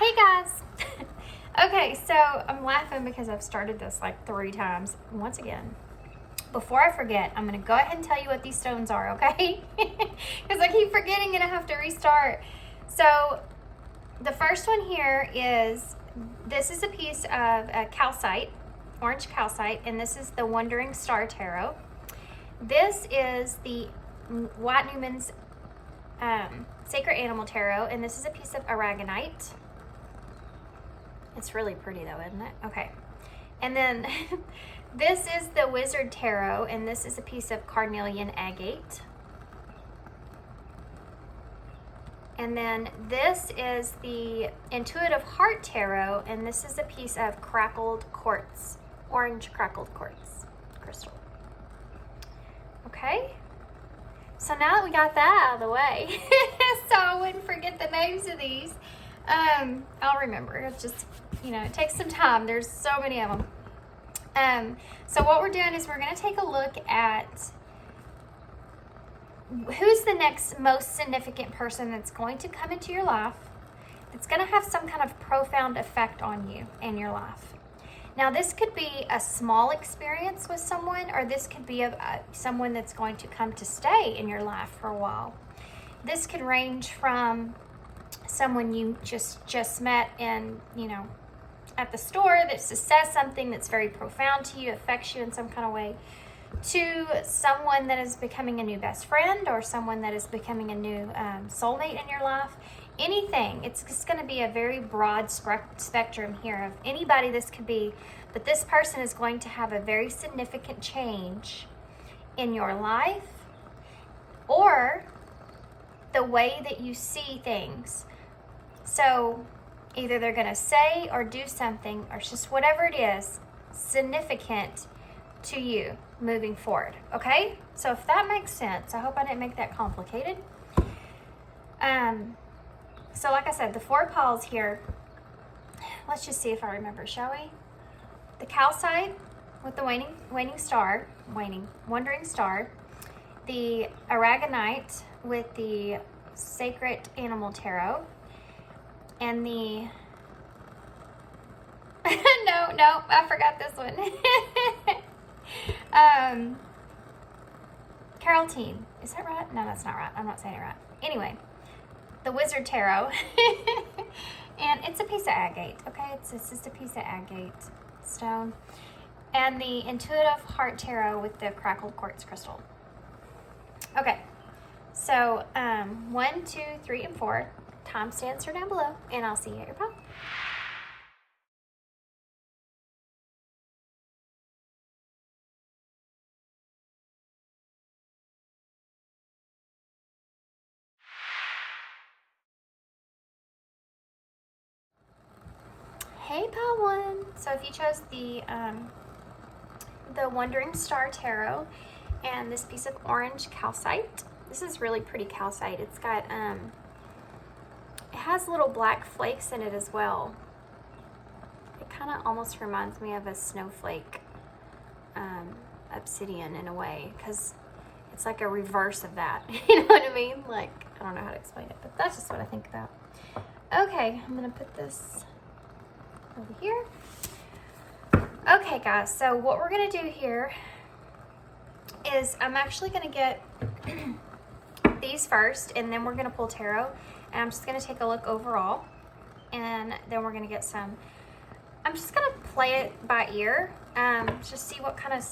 Hey guys! Okay, so I'm laughing because I've started this like 3 times. Once again, before I forget, I'm going to go ahead and tell you what these stones are, okay? Because I keep forgetting and I have to restart. So the first one here is, this is a piece of calcite, orange calcite, and this is the 𝓝𝓮 𝓢𝓲𝓷𝓷. This is the White Newman's Sacred Animal Tarot, and this is a piece of aragonite. It's really pretty though, isn't it? Okay. And then this is the Wizard Tarot, and this is a piece of carnelian agate. And then this is the Intuitive Heart Tarot, and this is a piece of crackled quartz, orange crackled quartz crystal. Okay. So now that we got that out of the way, so I wouldn't forget the names of these, I'll remember. It's just, it takes some time. There's so many of them. So what we're doing is we're going to take a look at who's the next most significant person that's going to come into your life, that's going to have some kind of profound effect on you and your life. Now, this could be a small experience with someone, or this could be someone that's going to come to stay in your life for a while. This could range from someone you just met and, at the store that just says something that's very profound to you, affects you in some kind of way, to someone that is becoming a new best friend, or someone that is becoming a new soulmate in your life. Anything. It's just going to be a very broad spectrum here of anybody this could be, but this person is going to have a very significant change in your life, or the way that you see things. So either they're going to say or do something, or just whatever it is, significant to you moving forward. Okay? So if that makes sense, I hope I didn't make that complicated. So like I said, the 4 piles here, let's just see if I remember, shall we? The calcite with the 𝓝𝓮 𝓢𝓲𝓷, the aragonite with the Sacred Animal Tarot, and the no, I forgot this one. 𝓘𝓷𝓽, is that right? No, that's not right. I'm not saying it right. Anyway, the Wizard Tarot, and it's a piece of agate. Okay, it's just a piece of agate stone, and the Intuitive Heart Tarot with the crackled quartz crystal. Okay, so 1, 2, 3, and 4. Timestamps are down below, and I'll see you at your pile. Hey, pile 1. So if you chose the 𝓝𝓮 𝓢𝓲𝓷 and this piece of orange calcite, this is really pretty calcite. It's got it has little black flakes in it as well. It kind of almost reminds me of a snowflake obsidian in a way, because it's like a reverse of that. You know what I mean? Like, I don't know how to explain it, but that's just what I think about. Okay, I'm gonna put this over here. Okay guys, so what we're gonna do here is I'm actually gonna get these first, and then we're gonna pull tarot, and I'm just gonna take a look overall, and then we're gonna get some. I'm just gonna play it by ear, just see what kind of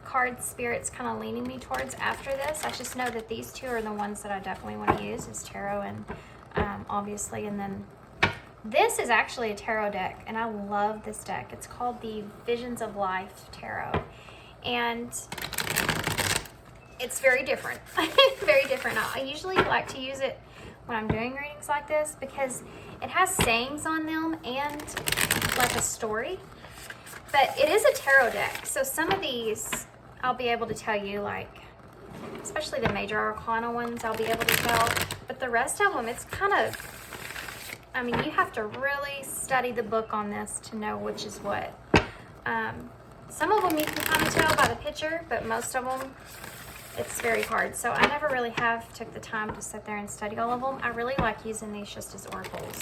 card spirit's kind of leaning me towards after this. I just know that these 2 are the ones that I definitely want to use, is tarot and obviously, and then this is actually a tarot deck, and I love this deck. It's called the Visions of Life Tarot, and it's very different. Very different. I usually like to use it when I'm doing readings like this because it has sayings on them and like a story, but it is a tarot deck. So some of these I'll be able to tell you, like, especially the major arcana ones, I'll be able to tell, but the rest of them, it's kind of, I mean, you have to really study the book on this to know which is what. Some of them you can kind of tell by the picture, but most of them, it's very hard. So I never really took the time to sit there and study all of them. I really like using these just as oracles.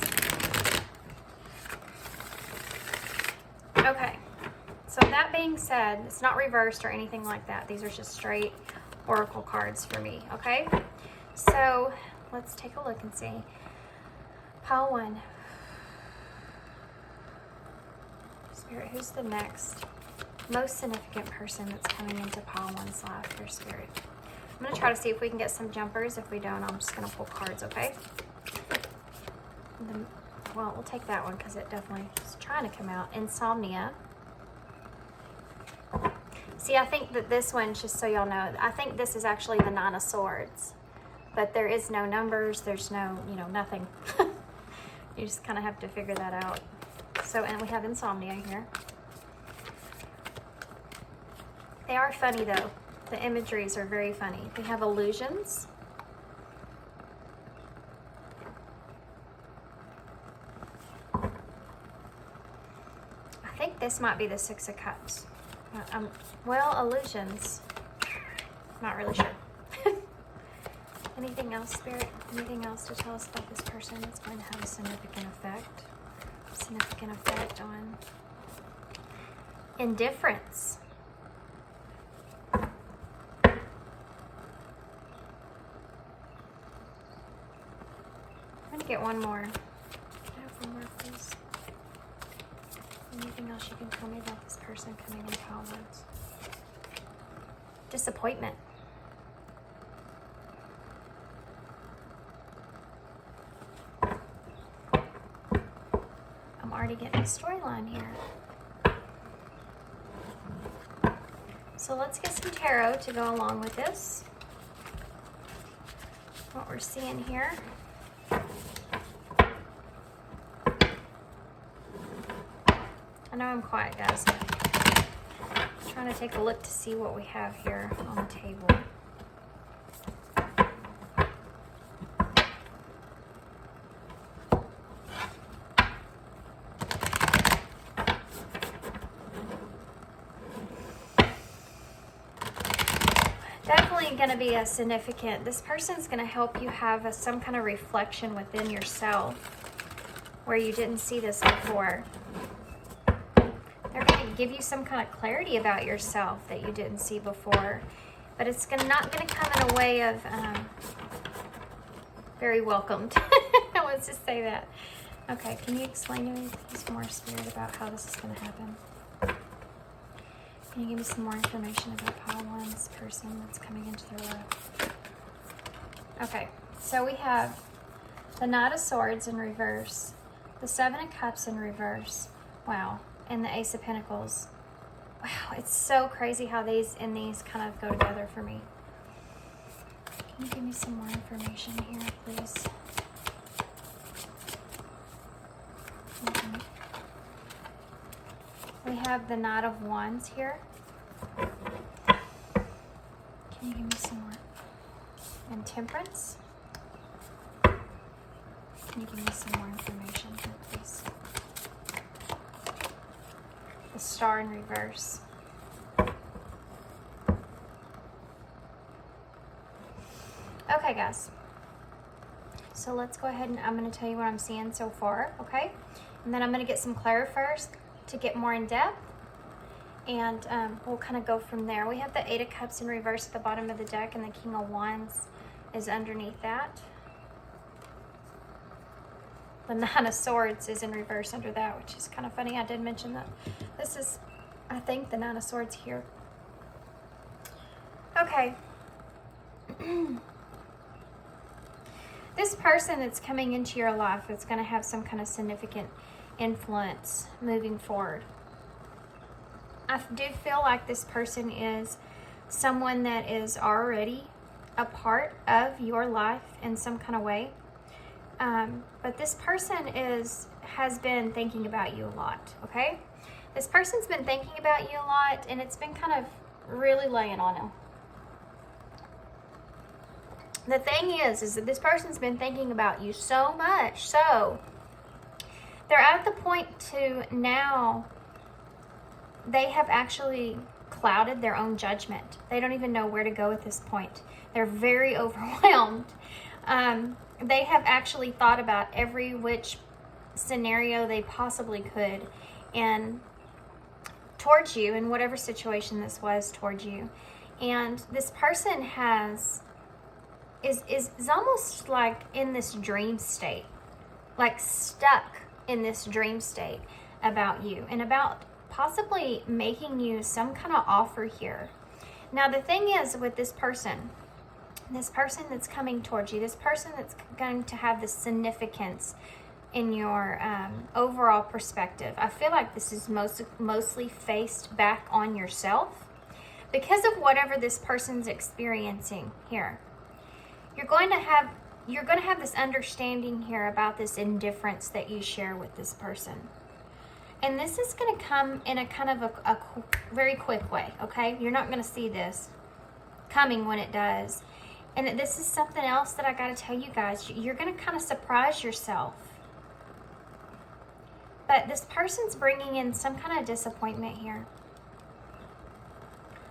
Okay, so that being said, it's not reversed or anything like that. These are just straight oracle cards for me, okay? So let's take a look and see. Pile 1. Spirit, who's the next most significant person that's coming into pile 1's life, your spirit? I'm going to try to see if we can get some jumpers. If we don't, I'm just going to pull cards, okay? Well, we'll take that one because it definitely is trying to come out. Insomnia. See, I think that this one, just so y'all know, I think this is actually the 9 of Swords. But there is no numbers. There's no, you know, nothing. You just kind of have to figure that out. So, and we have insomnia here. They are funny, though. The imageries are very funny. We have illusions. I think this might be the 6 of Cups. Well, illusions. Not really sure. Anything else, Spirit? Anything else to tell us about this person that's going to have a significant effect? Significant effect on indifference. I'm going to get one more. Can I have one more, please? Anything else you can tell me about this person coming in pile 1? Disappointment. I'm already getting a storyline here. So let's get some tarot to go along with this. What we're seeing here. I know I'm quiet, guys. I'm trying to take a look to see what we have here on the table. Definitely going to be a significant, this person's going to help you have some kind of reflection within yourself where you didn't see this before. They're going to give you some kind of clarity about yourself that you didn't see before, but it's not going to come in a way of very welcomed. I want to say that. Okay, can you explain to me, please, more, Spirit, about how this is going to happen? Can you give me some more information about pile 1's person that's coming into their life? Okay, so we have the Knight of Swords in reverse, the 7 of Cups in reverse. Wow. And the Ace of Pentacles. Wow, it's so crazy how these kind of go together for me. Can you give me some more information here, please? We have the Knight of Wands here. Can you give me some more? And Temperance. Can you give me some more information here, please? The Star in reverse. Okay, guys. So let's go ahead and I'm going to tell you what I'm seeing so far, okay? And then I'm going to get some clarifiers first to get more in depth. And we'll kind of go from there. We have the 8 of Cups in reverse at the bottom of the deck, and the King of Wands is underneath that. The 9 of Swords is in reverse under that, which is kind of funny. I did mention that. This is, I think, the 9 of Swords here. Okay. This person that's coming into your life is going to have some kind of significant influence moving forward. I do feel like this person is someone that is already a part of your life in some kind of way. But this person has been thinking about you a lot, okay? This person's been thinking about you a lot, and it's been kind of really laying on them. The thing is that this person's been thinking about you so much, so they're at the point to now they have actually clouded their own judgment. They don't even know where to go at this point. They're very overwhelmed. They have actually thought about every which scenario they possibly could, and towards you in whatever situation this was towards you. And this person is almost like in this dream state, like stuck in this dream state about you and about possibly making you some kind of offer here. Now, the thing is with this person that's coming towards you, this person that's going to have this significance in your overall perspective, I feel like this is mostly faced back on yourself because of whatever this person's experiencing here. You're going to have this understanding here about this indifference that you share with this person. And this is going to come in a kind of a very quick way, okay? You're not going to see this coming when it does. And this is something else that I got to tell you guys. You're going to kind of surprise yourself. But this person's bringing in some kind of disappointment here.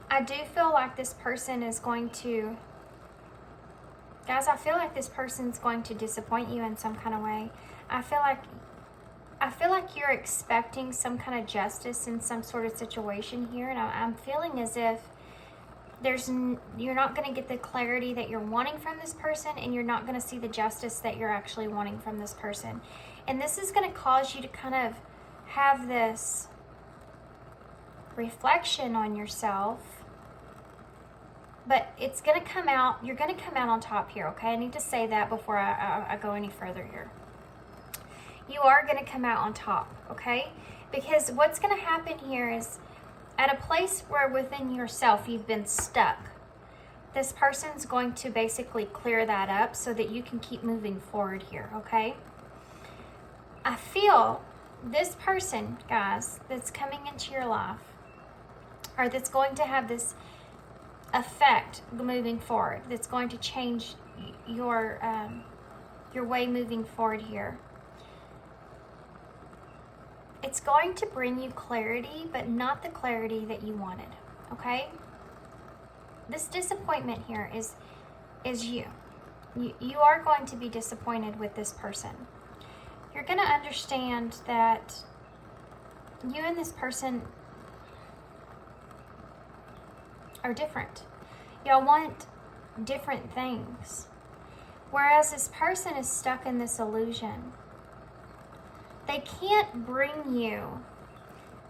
I do feel like this person is going to... Guys, I feel like this person's going to disappoint you in some kind of way. I feel like you're expecting some kind of justice in some sort of situation here. And I'm feeling as if you're not going to get the clarity that you're wanting from this person, and you're not going to see the justice that you're actually wanting from this person. And this is going to cause you to kind of have this reflection on yourself. But it's going to come out, you're going to come out on top here, okay? I need to say that before I go any further here. You are going to come out on top, okay? Because what's going to happen here is, at a place where within yourself you've been stuck, this person's going to basically clear that up so that you can keep moving forward here, okay? I feel this person, guys, that's coming into your life, or that's going to have this effect moving forward, that's going to change your way moving forward here. It's going to bring you clarity, but not the clarity that you wanted, okay? This disappointment here is you. You are going to be disappointed with this person. You're going to understand that you and this person are different. Y'all want different things. Whereas this person is stuck in this illusion. They can't bring you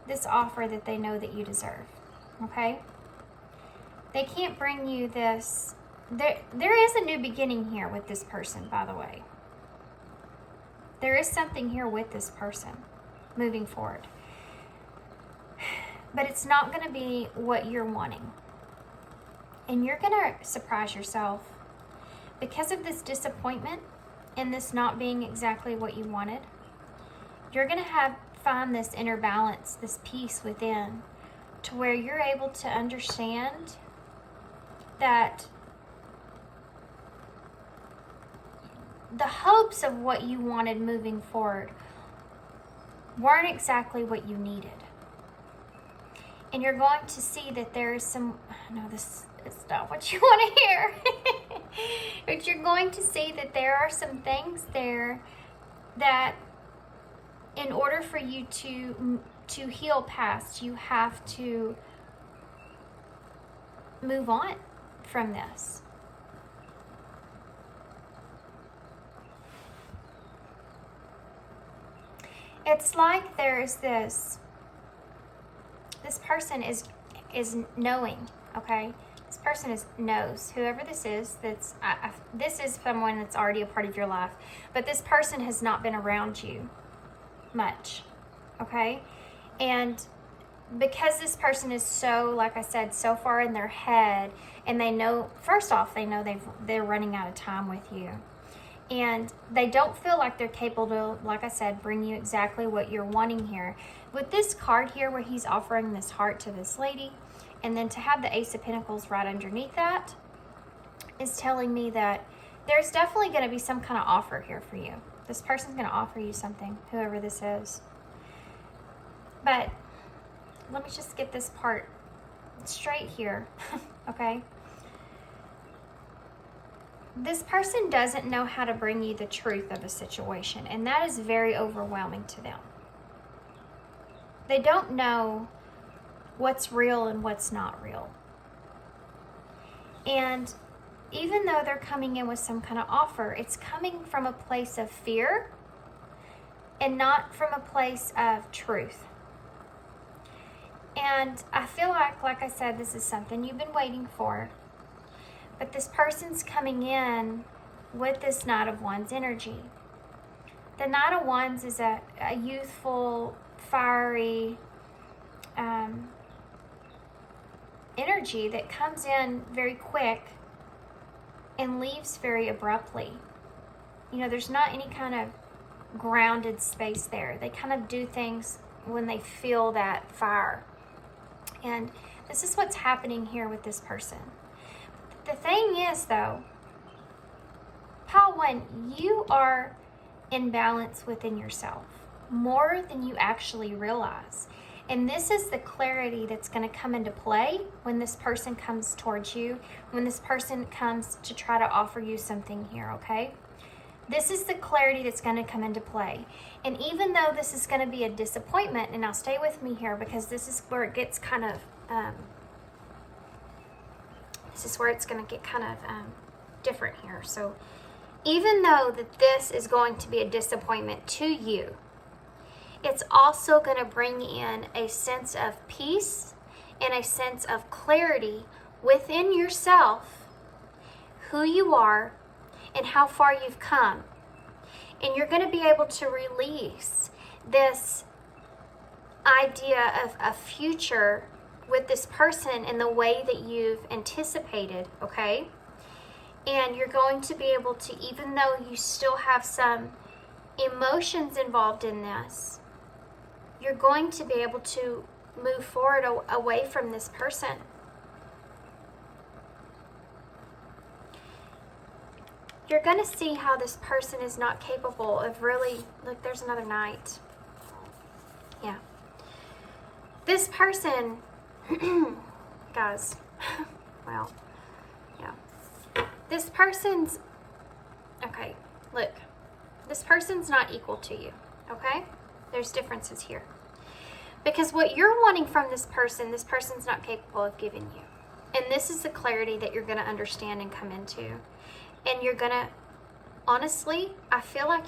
this offer that they know that you deserve, okay? They can't bring you this. There is a new beginning here with this person, by the way. There is something here with this person moving forward. But it's not going to be what you're wanting. And you're going to surprise yourself because of this disappointment and this not being exactly what you wanted. You're going to find this inner balance, this peace within, to where you're able to understand that the hopes of what you wanted moving forward weren't exactly what you needed. And you're going to see that there is some, no, this is not what you want to hear. But you're going to see that there are some things there that in order for you to heal past, you have to move on from this. It's like there's this person is knowing, okay? This person knows, whoever this is, this is someone that's already a part of your life, but this person has not been around you much, okay? And because this person is so, like I said, so far in their head, and they know, first off, they know they're running out of time with you. And they don't feel like they're capable to, like I said, bring you exactly what you're wanting here. With this card here where he's offering this heart to this lady, and then to have the Ace of Pentacles right underneath that, is telling me that there's definitely going to be some kind of offer here for you. This person's going to offer you something, whoever this is. But let me just get this part straight here, okay? This person doesn't know how to bring you the truth of a situation, and that is very overwhelming to them. They don't know what's real and what's not real. And even though they're coming in with some kind of offer, it's coming from a place of fear and not from a place of truth. And I feel like I said, this is something you've been waiting for. But this person's coming in with this Knight of Wands energy. The Knight of Wands is a youthful, fiery energy that comes in very quick and leaves very abruptly. You know, there's not any kind of grounded space there. They kind of do things when they feel that fire. And this is what's happening here with this person. The thing is, though, Pile 1, you are in balance within yourself more than you actually realize. And this is the clarity that's going to come into play when this person comes towards you, when this person comes to try to offer you something here, okay? This is the clarity that's going to come into play. And even though this is going to be a disappointment, and now stay with me here because this is where it gets kind of, different here. So even though that this is going to be a disappointment to you, it's also going to bring in a sense of peace and a sense of clarity within yourself, who you are, and how far you've come. And you're going to be able to release this idea of a future with this person in the way that you've anticipated, okay? And you're going to be able to, even though you still have some emotions involved in this, you're going to be able to move forward away from this person. You're going to see how this person is not capable of really, look, there's another Knight. Yeah. This person, guys, well, yeah. This person's, okay, look, this person's not equal to you, okay? There's differences here. Because what you're wanting from this person's not capable of giving you. And this is the clarity that you're going to understand and come into. And you're going to, honestly, I feel like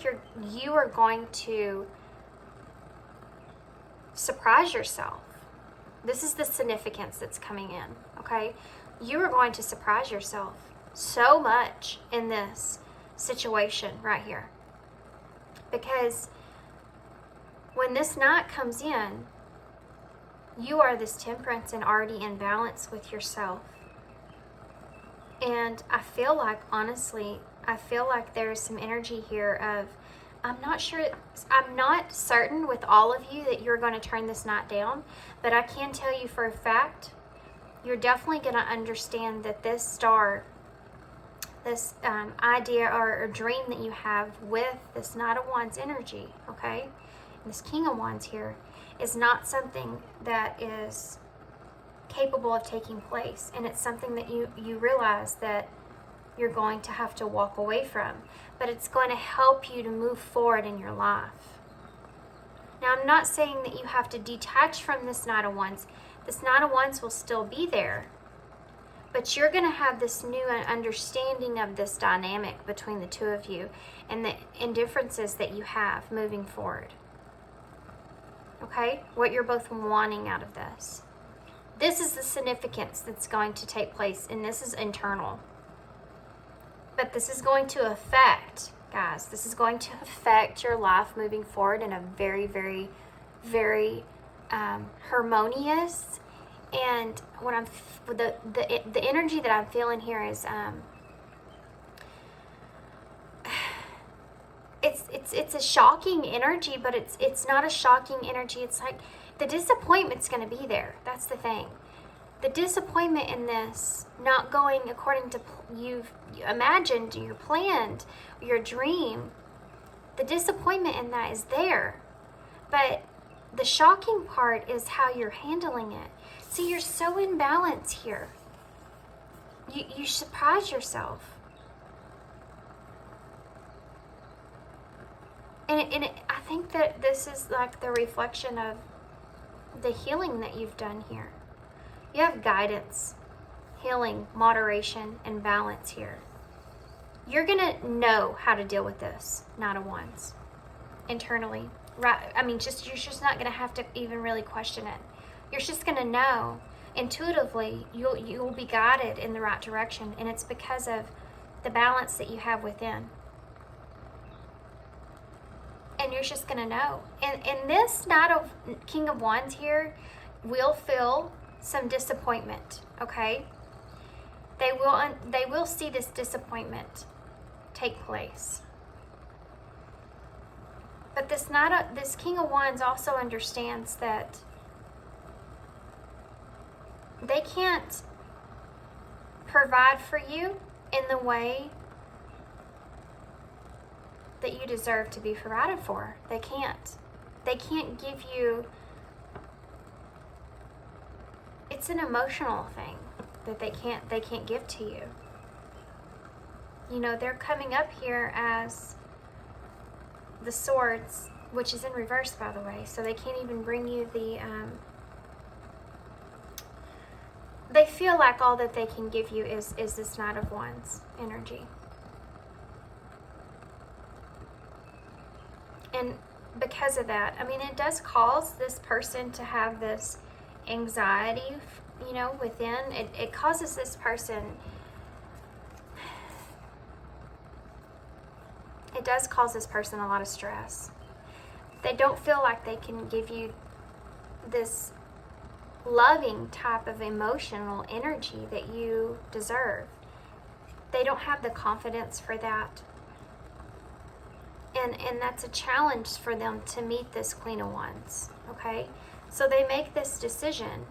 you are going to surprise yourself. This is the significance that's coming in, okay? You are going to surprise yourself so much in this situation right here. Because when this Knight comes in, you are this Temperance and already in balance with yourself. And I feel like, honestly, there's some energy here of, I'm not certain with all of you that you're going to turn this Knight down, but I can tell you for a fact, you're definitely going to understand that this star, this idea or dream that you have with this Knight of Wands energy, okay, and this King of Wands here, is not something that is capable of taking place. And it's something that you realize that you're going to have to walk away from. But it's going to help you to move forward in your life. Now, I'm not saying that you have to detach from this Knight of Wands. This Knight of Wands will still be there. But you're going to have this new understanding of this dynamic between the two of you and the indifferences that you have moving forward. Okay? What you're both wanting out of this. This is the significance that's going to take place, and this is internal. But this is going to affect, guys, this is going to affect your life moving forward in a very, very, very harmonious. And what the energy that I'm feeling here is it's a shocking energy, but it's not a shocking energy. It's like the disappointment's going to be there. That's the thing. The disappointment in this not going according to you've imagined, you planned, your dream, the disappointment in that is there. But the shocking part is how you're handling it. See, you're so in balance here. You surprise yourself. And I think that this is like the reflection of the healing that you've done here. You have guidance, healing, moderation, and balance here. You're going to know how to deal with this Knight of Wands internally. Right? I mean, you're just not going to have to even really question it. You're just going to know intuitively. You'll be guided in the right direction, and it's because of the balance that you have within. And you're just going to know. And this King of Wands here will feel some disappointment, okay? They will see this disappointment take place. But this King of Wands also understands that they can't provide for you in the way that you deserve to be provided for. They can't. They can't give you. It's an emotional thing that they can't give to you. You know, they're coming up here as the Swords, which is in reverse, by the way, so they can't even bring you the they feel like all that they can give you is this Knight of Wands energy. And because of that, I mean, it does cause this person to have this anxiety, you know, within. It causes this person, it does cause this person a lot of stress. They don't feel like they can give you this loving type of emotional energy that you deserve. They don't have the confidence for that. And that's a challenge for them to meet this Queen of Wands, okay? So they make this decision,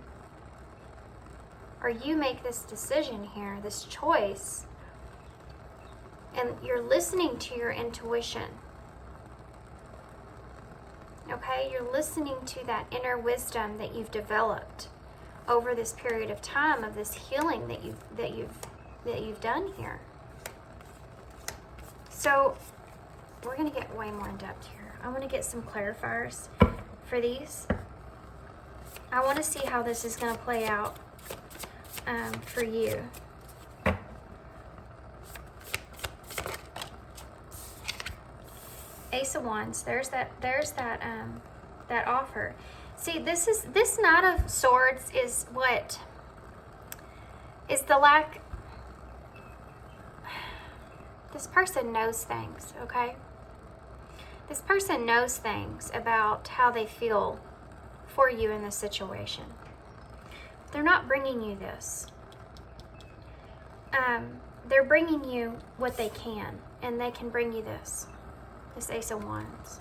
or you make this decision here, this choice, and you're listening to your intuition, okay? You're listening to that inner wisdom that you've developed over this period of time, of this healing that you've done here. So we're going to get way more in depth here. I want to get some clarifiers for these. I want to see how this is going to play out for you. Ace of Wands. There's that offer. See, this Knight of Swords is what is the lack. This person knows things, okay? This person knows things about how they feel for you in this situation. They're not bringing you this. They're bringing you what they can, and they can bring you this Ace of Wands.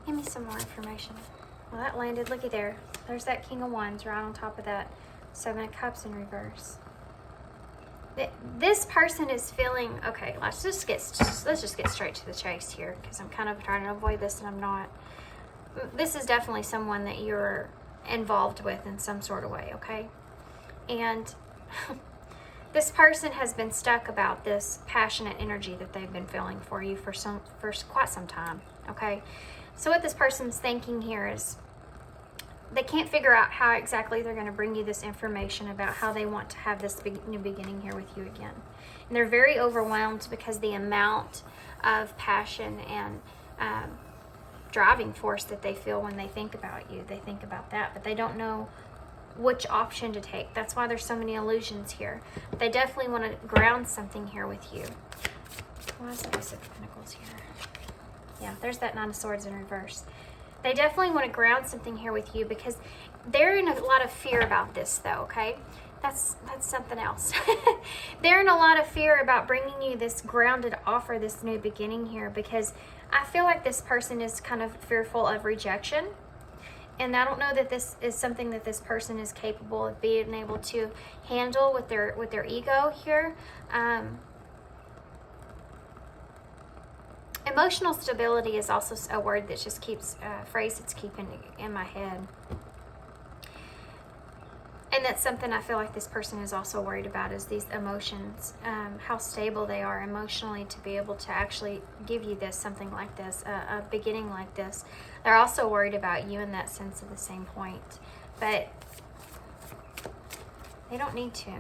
Give me some more information. Well, that landed. Looky there. There's that King of Wands right on top of that Seven of Cups in reverse. This person is feeling, okay, let's just get straight to the chase here, because I'm kind of trying to avoid this and I'm not. This is definitely someone that you're involved with in some sort of way, okay? And this person has been stuck about this passionate energy that they've been feeling for you for quite some time, okay? So what this person's thinking here is they can't figure out how exactly they're going to bring you this information about how they want to have this new beginning here with you again. And they're very overwhelmed because the amount of passion and driving force that they feel when they think about you. They think about that, but they don't know which option to take. That's why there's so many illusions here. They definitely want to ground something here with you. Why is the Ace of Pentacles here? Yeah, there's that Nine of Swords in reverse. They definitely want to ground something here with you because they're in a lot of fear about this, though, okay? That's something else. They're in a lot of fear about bringing you this grounded offer, this new beginning here, because I feel like this person is kind of fearful of rejection. And I don't know that this is something that this person is capable of being able to handle with their ego here. Emotional stability is also a word that just keeps, a phrase that's keeping in my head. And that's something I feel like this person is also worried about, is these emotions, how stable they are emotionally to be able to actually give you this, something like this, a beginning like this. They're also worried about you in that sense at the same point, but they don't need to.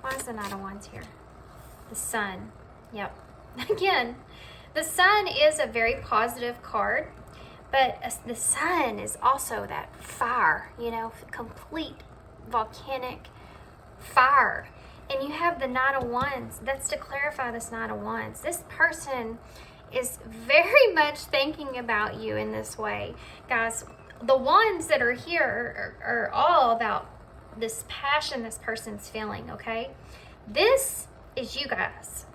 Why is the Knight of Wands here? The Sun. Yep. Again, the Sun is a very positive card, but the Sun is also that fire, you know, complete volcanic fire. And you have the Knight of Wands. That's to clarify this Knight of Wands. This person is very much thinking about you in this way. Guys, the wands that are here are all about this passion this person's feeling, okay? This is you guys.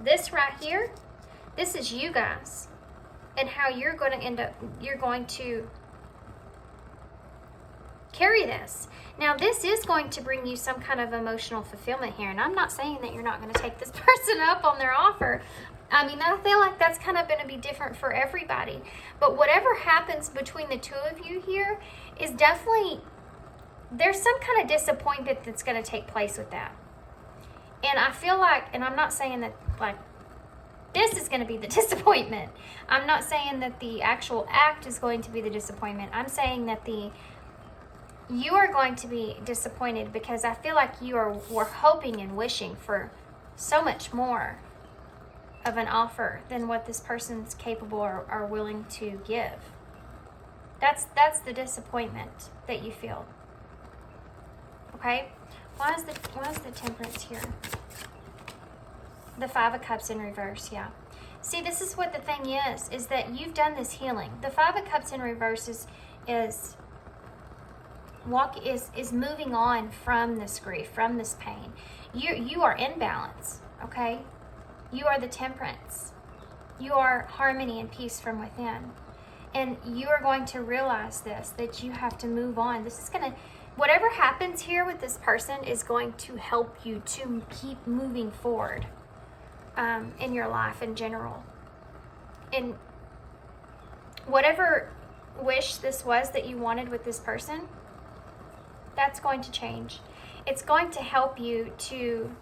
This right here, this is you guys. And how you're going to end up, you're going to carry this. Now, this is going to bring you some kind of emotional fulfillment here. And I'm not saying that you're not going to take this person up on their offer. I mean, I feel like that's kind of going to be different for everybody. But whatever happens between the two of you here is definitely, there's some kind of disappointment that's going to take place with that. And I feel like, and I'm not saying that, like, this is going to be the disappointment. I'm not saying that the actual act is going to be the disappointment. I'm saying that you are going to be disappointed because I feel like were hoping and wishing for so much more of an offer than what this person's capable or are willing to give. That's the disappointment that you feel. Okay? Why is the Temperance here? The Five of Cups in reverse, yeah. See, this is what the thing is that you've done this healing. The Five of Cups in reverse is moving on from this grief, from this pain. You are in balance, okay? You are the Temperance. You are harmony and peace from within. And you are going to realize this, that you have to move on. This is going to, whatever happens here with this person is going to help you to keep moving forward. In your life in general. And whatever wish this was that you wanted with this person, that's going to change. It's going to help you to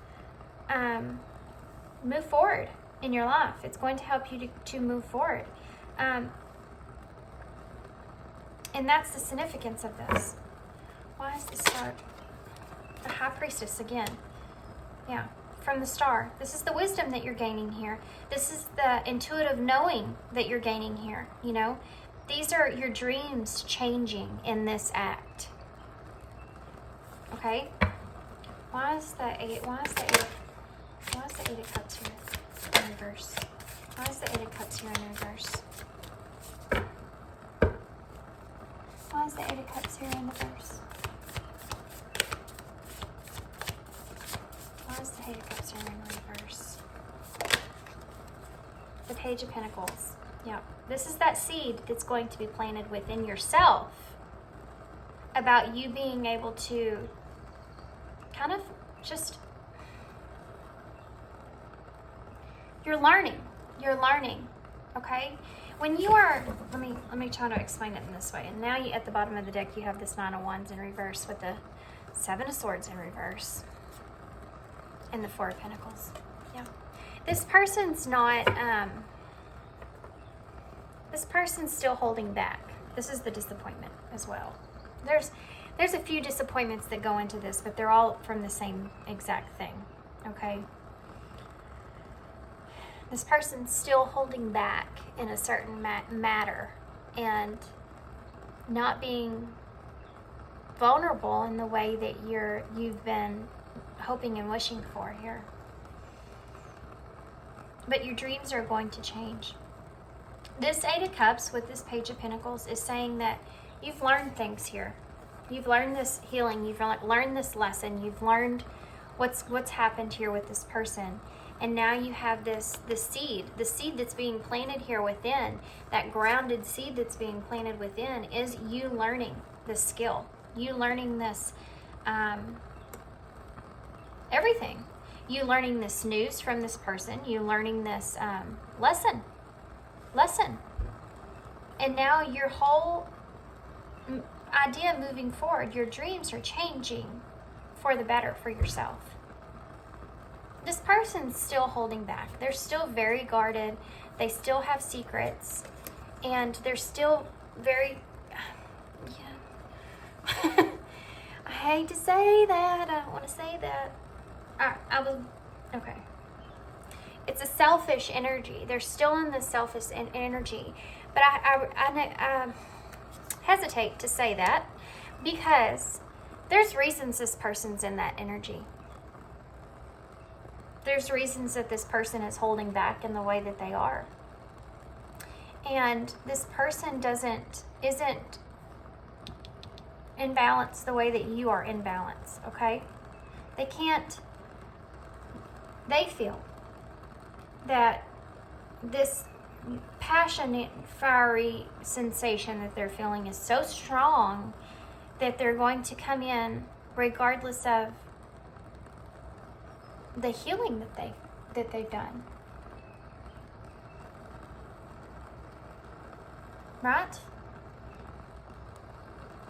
move forward in your life. It's going to help you to move forward. And that's the significance of this. Why is the Star? The High Priestess again. Yeah. From the Star. This is the wisdom that you're gaining here. This is the intuitive knowing that you're gaining here, you know. These are your dreams changing in this act. Okay? Why is the Eight of Cups here in reverse? Why is the Eight of Cups here in reverse? Why is the Eight of Cups here in reverse? Why is the Eight of Cups here in reverse? The Page of Pentacles. Yeah. This is that seed that's going to be planted within yourself about you being able to kind of just, you're learning, okay? When you are, let me try to explain it in this way. And now at the bottom of the deck, you have this Nine of Wands in reverse with the Seven of Swords in reverse and the Four of Pentacles. Yeah. This person's not, this person's still holding back. This is the disappointment as well. There's a few disappointments that go into this, but they're all from the same exact thing, okay? This person's still holding back in a certain matter and not being vulnerable in the way that you've been hoping and wishing for here. But your dreams are going to change. This Eight of Cups with this Page of Pentacles is saying that you've learned things here. You've learned this healing. You've learned this lesson. You've learned what's happened here with this person. And now you have the seed that's being planted here within, that grounded seed that's being planted within is you learning this skill. You learning this, everything. You learning this news from this person. You learning this lesson. And now your whole, idea moving forward. Your dreams are changing for the better for yourself. This person's still holding back. They're still very guarded. They still have secrets. And they're still very, yeah. I hate to say that. I don't want to say that. Okay. It's a selfish energy. They're still in the selfish energy. But I hesitate to say that because there's reasons this person's in that energy. There's reasons that this person is holding back in the way that they are. And this person isn't in balance the way that you are in balance, okay? They feel that this passionate, fiery sensation that they're feeling is so strong that they're going to come in regardless of the healing that they've done. Right?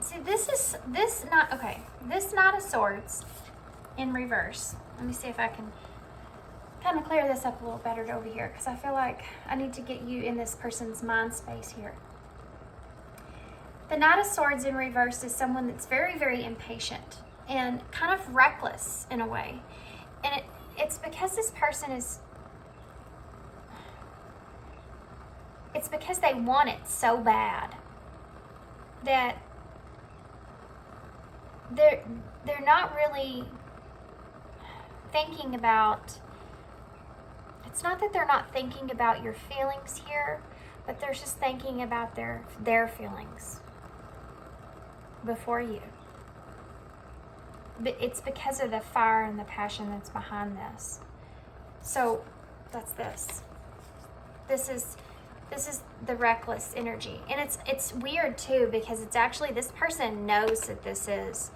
See, this Knight of Swords in reverse. Let me see if I can kind of clear this up a little better over here, because I feel like I need to get you in this person's mind space here. The Knight of Swords in reverse is someone that's very, very impatient and kind of reckless in a way. And it's because this person it's because they want it so bad that they're not really thinking about, it's not that they're not thinking about your feelings here, but they're just thinking about their feelings before you. But it's because of the fire and the passion that's behind this. So that's this. This is the reckless energy. And it's weird too, because it's actually, this person knows that this is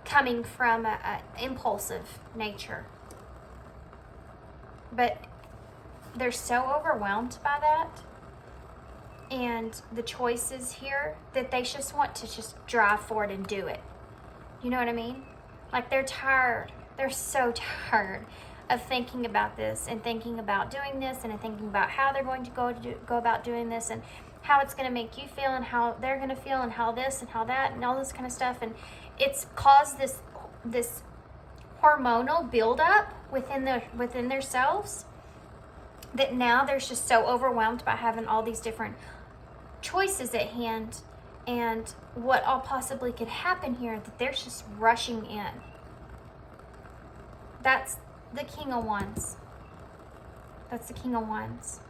coming from a impulsive nature. But they're so overwhelmed by that and the choices here that they just want to just drive forward and do it. You know what I mean? Like, they're tired. They're so tired of thinking about this and thinking about doing this and thinking about how they're going to go about doing this and how it's going to make you feel and how they're going to feel and how this and how that and all this kind of stuff. And it's caused this hormonal buildup within their selves that now they're just so overwhelmed by having all these different choices at hand and what all possibly could happen here that they're just rushing in. That's the King of Wands. That's the King of Wands.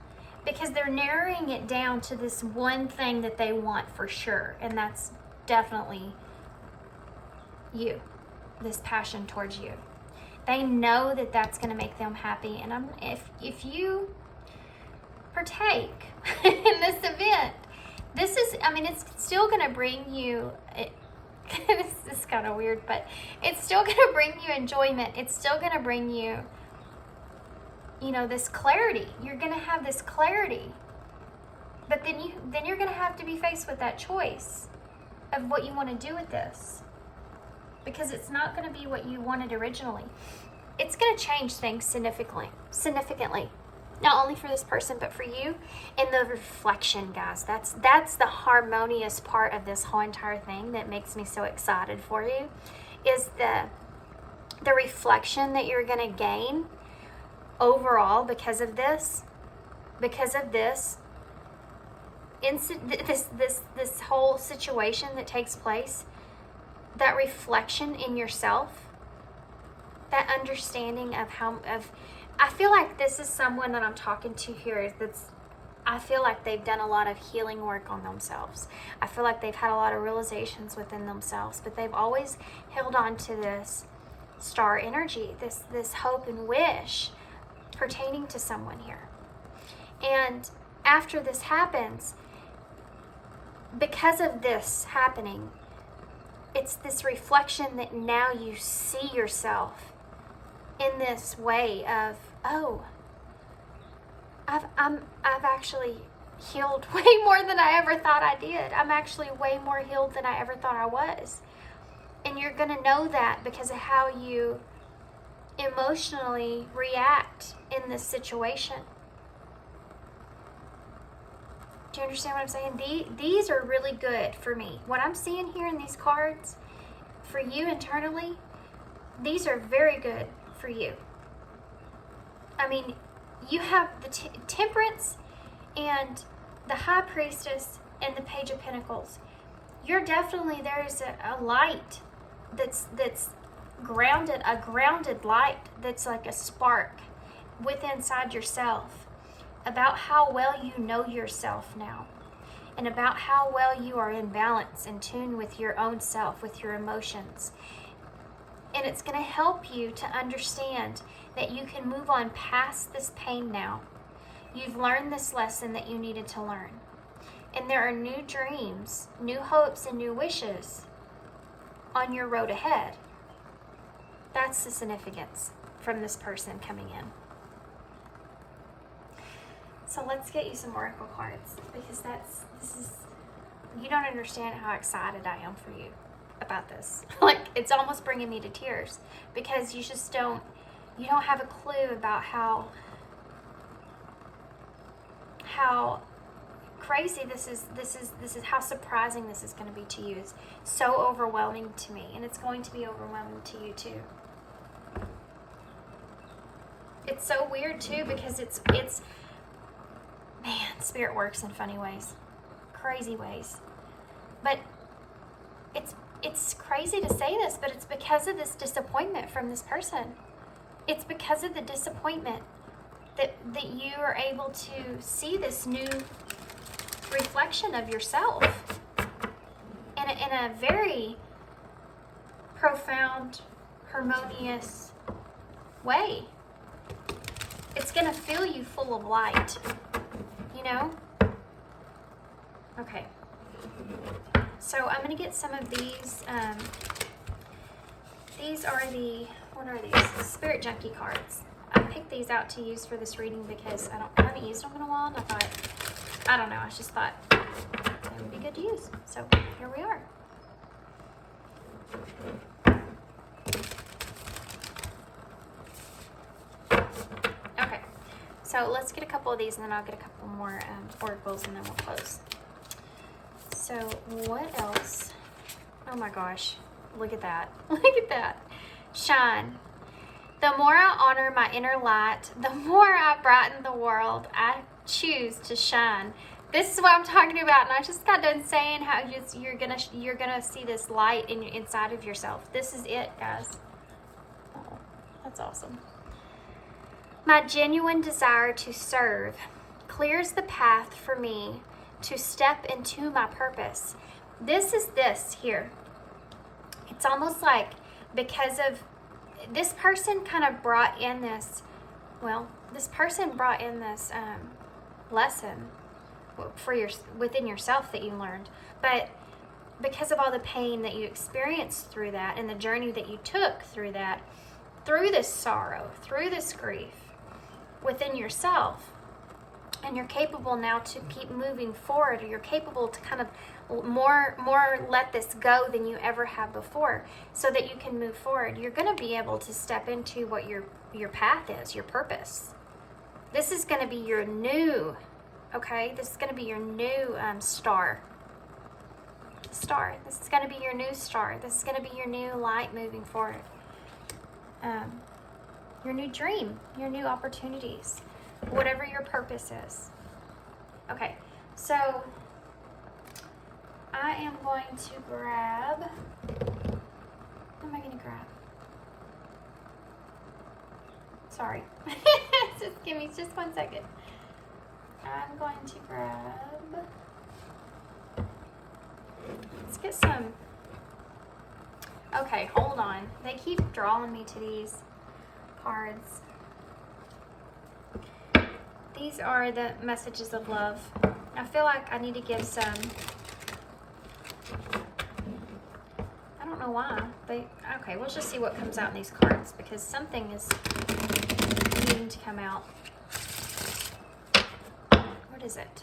Because they're narrowing it down to this one thing that they want for sure, and that's definitely you, this passion towards you. They know that that's going to make them happy, and if you partake in this event, this is, it's still going to bring you, this is kind of weird, but it's still going to bring you enjoyment. It's still going to bring you, this clarity. You're going to have this clarity, but then you're going to have to be faced with that choice of what you want to do with this, because it's not going to be what you wanted originally. It's going to change things significantly. Not only for this person, but for you. And the reflection, guys, that's the harmonious part of this whole entire thing that makes me so excited for you, is the reflection that you're going to gain overall because of this this whole situation that takes place. That reflection in yourself, that understanding of I feel like this is someone that I'm talking to here I feel like they've done a lot of healing work on themselves. I feel like they've had a lot of realizations within themselves, but they've always held on to this star energy, this hope and wish pertaining to someone here. And after this happens, because of this happening, it's this reflection that now you see yourself in this way of, oh, I've actually healed way more than I ever thought I did. I'm actually way more healed than I ever thought I was. And you're going to know that because of how you emotionally react in this situation. Do you understand what I'm saying? These are really good for me. What I'm seeing here in these cards, for you internally, these are very good for you. I mean, you have the Temperance and the High Priestess and the Page of Pentacles. You're definitely, there's a light that's grounded, a grounded light that's like a spark within inside yourself about how well you know yourself now, and about how well you are in balance, in tune with your own self, with your emotions. And it's going to help you to understand that you can move on past this pain now. You've learned this lesson that you needed to learn. And there are new dreams, new hopes, and new wishes on your road ahead. That's the significance from this person coming in. So let's get you some oracle cards, because you don't understand how excited I am for you about this. Like, it's almost bringing me to tears, because you don't have a clue about how crazy this is how surprising this is going to be to you. It's so overwhelming to me, and it's going to be overwhelming to you too. It's so weird too, because it's man, Spirit works in funny ways, crazy ways. But it's crazy to say this, but it's because of this disappointment from this person. It's because of the disappointment that you are able to see this new reflection of yourself in a very profound, harmonious way. It's going to fill you full of light, you know? Okay. So I'm going to get some of these. These are what are these? Spirit Junkie cards. I picked these out to use for this reading because I haven't used them in a while, and I just thought they would be good to use. So here we are. Okay, so let's get a couple of these, and then I'll get a couple more oracles, and then we'll close. So what else? Oh my gosh, look at that. Look at that. Shine. The more I honor my inner light, the more I brighten the world. I choose to shine. This is what I'm talking about, and I just got done saying how you're gonna see this light inside of yourself. This is it, guys. Oh, that's awesome. My genuine desire to serve clears the path for me to step into my purpose. This is this here. It's almost like because of this person kind of brought in this, lesson within yourself that you learned. But because of all the pain that you experienced through that, and the journey that you took through that, through this sorrow, through this grief within yourself, and you're capable now to keep moving forward, or you're capable to kind of more let this go than you ever have before, so that you can move forward. You're going to be able to step into what your path is, your purpose. This is going to be your new, this is going to be your new star. This is going to be your new star. This is going to be your new light moving forward. Your new dream, your new opportunities, whatever your purpose is. Okay, so I am going to grab, what am I going to grab? Sorry. Just give me just 1 second. I'm going to grab, let's get some, okay, hold on. They keep drawing me to these cards. These are the messages of love. I feel like I need to give some, I don't know why. Okay, we'll just see what comes out in these cards, because something is needing to come out. What is it?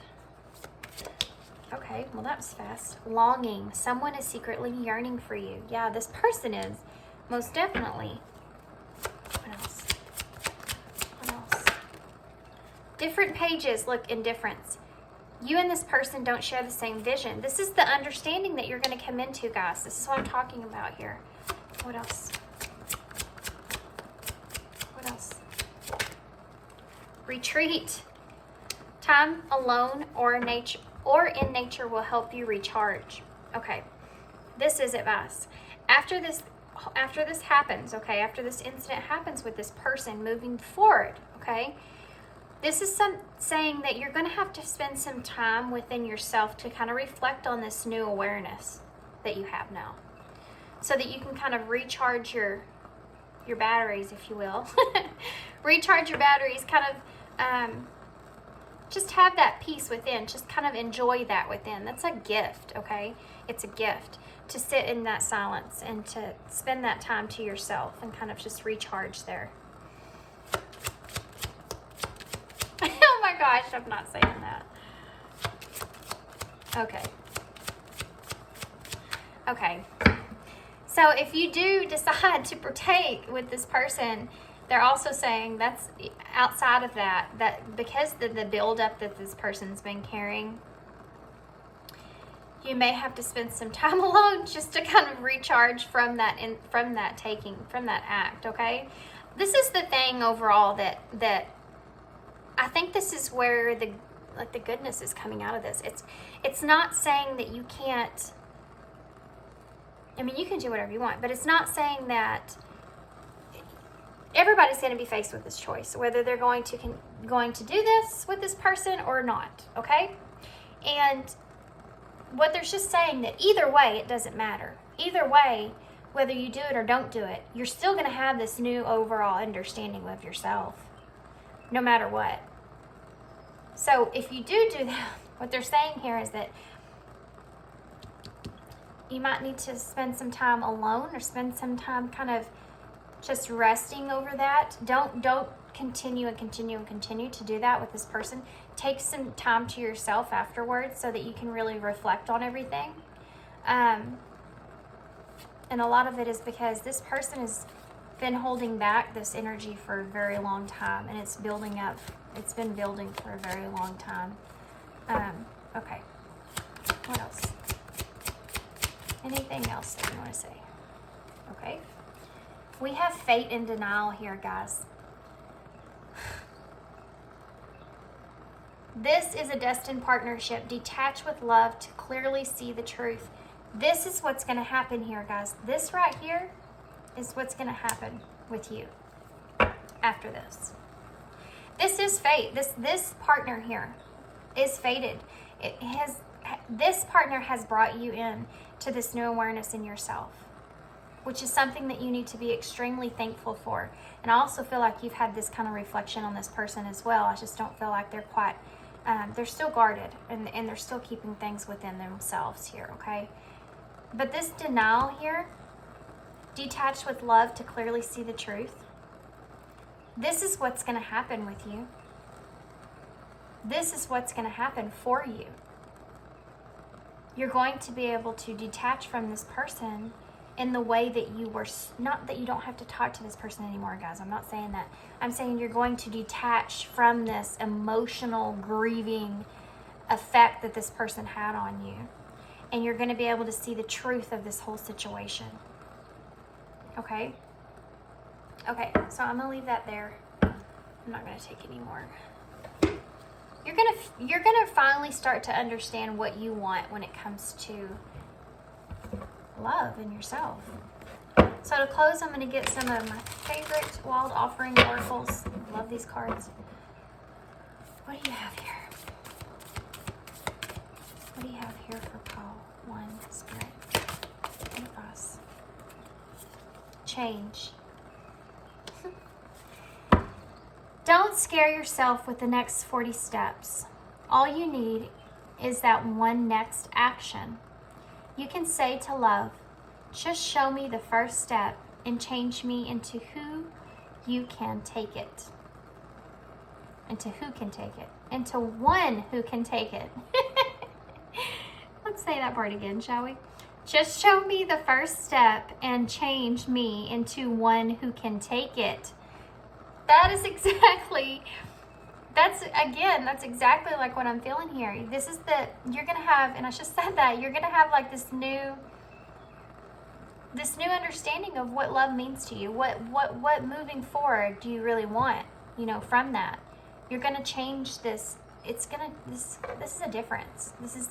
Okay, well that was fast. Longing. Someone is secretly yearning for you. Yeah, this person is. Most definitely. What else? What else? Different pages look in difference. You and this person don't share the same vision. This is the understanding that you're going to come into, guys. This is what I'm talking about here. What else? What else? Retreat. Time alone or in nature will help you recharge. Okay. This is advice. After this happens, okay, after this incident happens with this person moving forward, okay, this is saying that you're going to have to spend some time within yourself to kind of reflect on this new awareness that you have now, so that you can kind of recharge your batteries, if you will. Recharge your batteries, kind of just have that peace within. Just kind of enjoy that within. That's a gift, okay? It's a gift to sit in that silence and to spend that time to yourself and kind of just recharge there. Oh my gosh, I'm not saying that. Okay. Okay. So if you do decide to partake with this person, they're also saying that's outside of that because the buildup that this person's been carrying, you may have to spend some time alone just to kind of recharge from that act, okay? This is the thing overall that I think this is where the goodness is coming out of this. It's not saying that you can't, I mean, you can do whatever you want, but it's not saying that everybody's going to be faced with this choice, whether they're going to do this with this person or not, okay? And what they're just saying that either way, it doesn't matter. Either way, whether you do it or don't do it, you're still going to have this new overall understanding of yourself, no matter what. So if you do that, what they're saying here is that you might need to spend some time alone or spend some time kind of just resting over that. Don't continue to do that with this person. Take some time to yourself afterwards so that you can really reflect on everything. And a lot of it is because this person has been holding back this energy for a very long time, and it's building up. It's been building for a very long time. Okay. What else? Anything else that you want to say? Okay. We have fate and denial here, guys. This is a destined partnership. Detach with love to clearly see the truth. This is what's going to happen here, guys. This right here is what's going to happen with you after this. This is fate. This partner here is fated. This partner has brought you in to this new awareness in yourself, which is something that you need to be extremely thankful for. And I also feel like you've had this kind of reflection on this person as well. I just don't feel like they're quite, they're still guarded and they're still keeping things within themselves here, okay? But this denial here, detached with love to clearly see the truth, this is what's going to happen with you. This is what's going to happen for you. You're going to be able to detach from this person in the way that you were, not that you don't have to talk to this person anymore, guys. I'm not saying that. I'm saying you're going to detach from this emotional grieving effect that this person had on you. And you're going to be able to see the truth of this whole situation. Okay? Okay, so I'm going to leave that there. I'm not going to take any more. You're gonna finally start to understand what you want when it comes to love in yourself. So to close, I'm going to get some of my favorite Wild Offering oracles. Love these cards. What do you have here? What do you have here for Paul? One, Spirit. Advice. Change. Don't scare yourself with the next 40 steps. All you need is that one next action. You can say to love, just show me the first step and change me into who you can take it. Into who can take it. Into one who can take it. say that part again, shall we? Just show me the first step and change me into one who can take it. That is exactly, that's exactly like what I'm feeling here. This is you're going to have, and I just said that, you're going to have like this new understanding of what love means to you. What moving forward do you really want, from that? You're going to change this. This is a difference. This is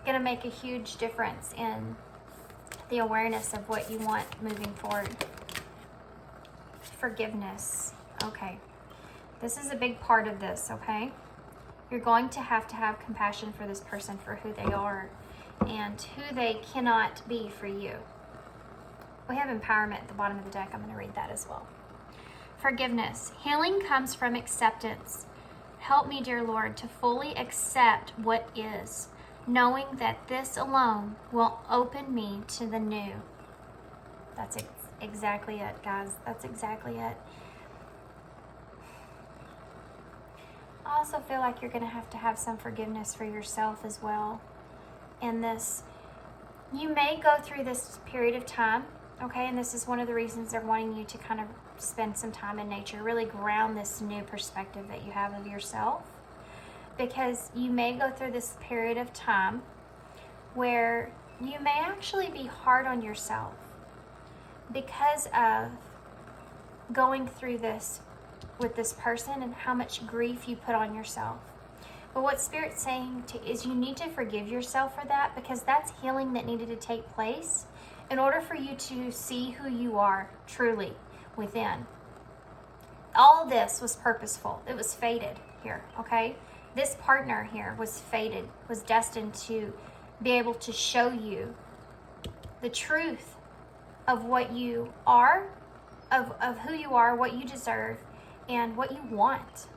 going to make a huge difference in the awareness of what you want moving forward. Forgiveness. Okay. This is a big part of this, okay? You're going to have compassion for this person for who they are and who they cannot be for you. We have empowerment at the bottom of the deck. I'm going to read that as well. Forgiveness. Healing comes from acceptance. Help me, dear Lord, to fully accept what is, knowing that this alone will open me to the new. That's exactly it, guys. That's exactly it. I also feel like you're going to have some forgiveness for yourself as well. In this, you may go through this period of time, okay? And this is one of the reasons they're wanting you to kind of spend some time in nature, really ground this new perspective that you have of yourself. Because you may go through this period of time where you may actually be hard on yourself because of going through this with this person and how much grief you put on yourself. But what Spirit's saying is you need to forgive yourself for that, because that's healing that needed to take place in order for you to see who you are truly within. All this was purposeful. It was fated here, okay? This partner here was fated, was destined to be able to show you the truth of what you are, of who you are, what you deserve, and what you want,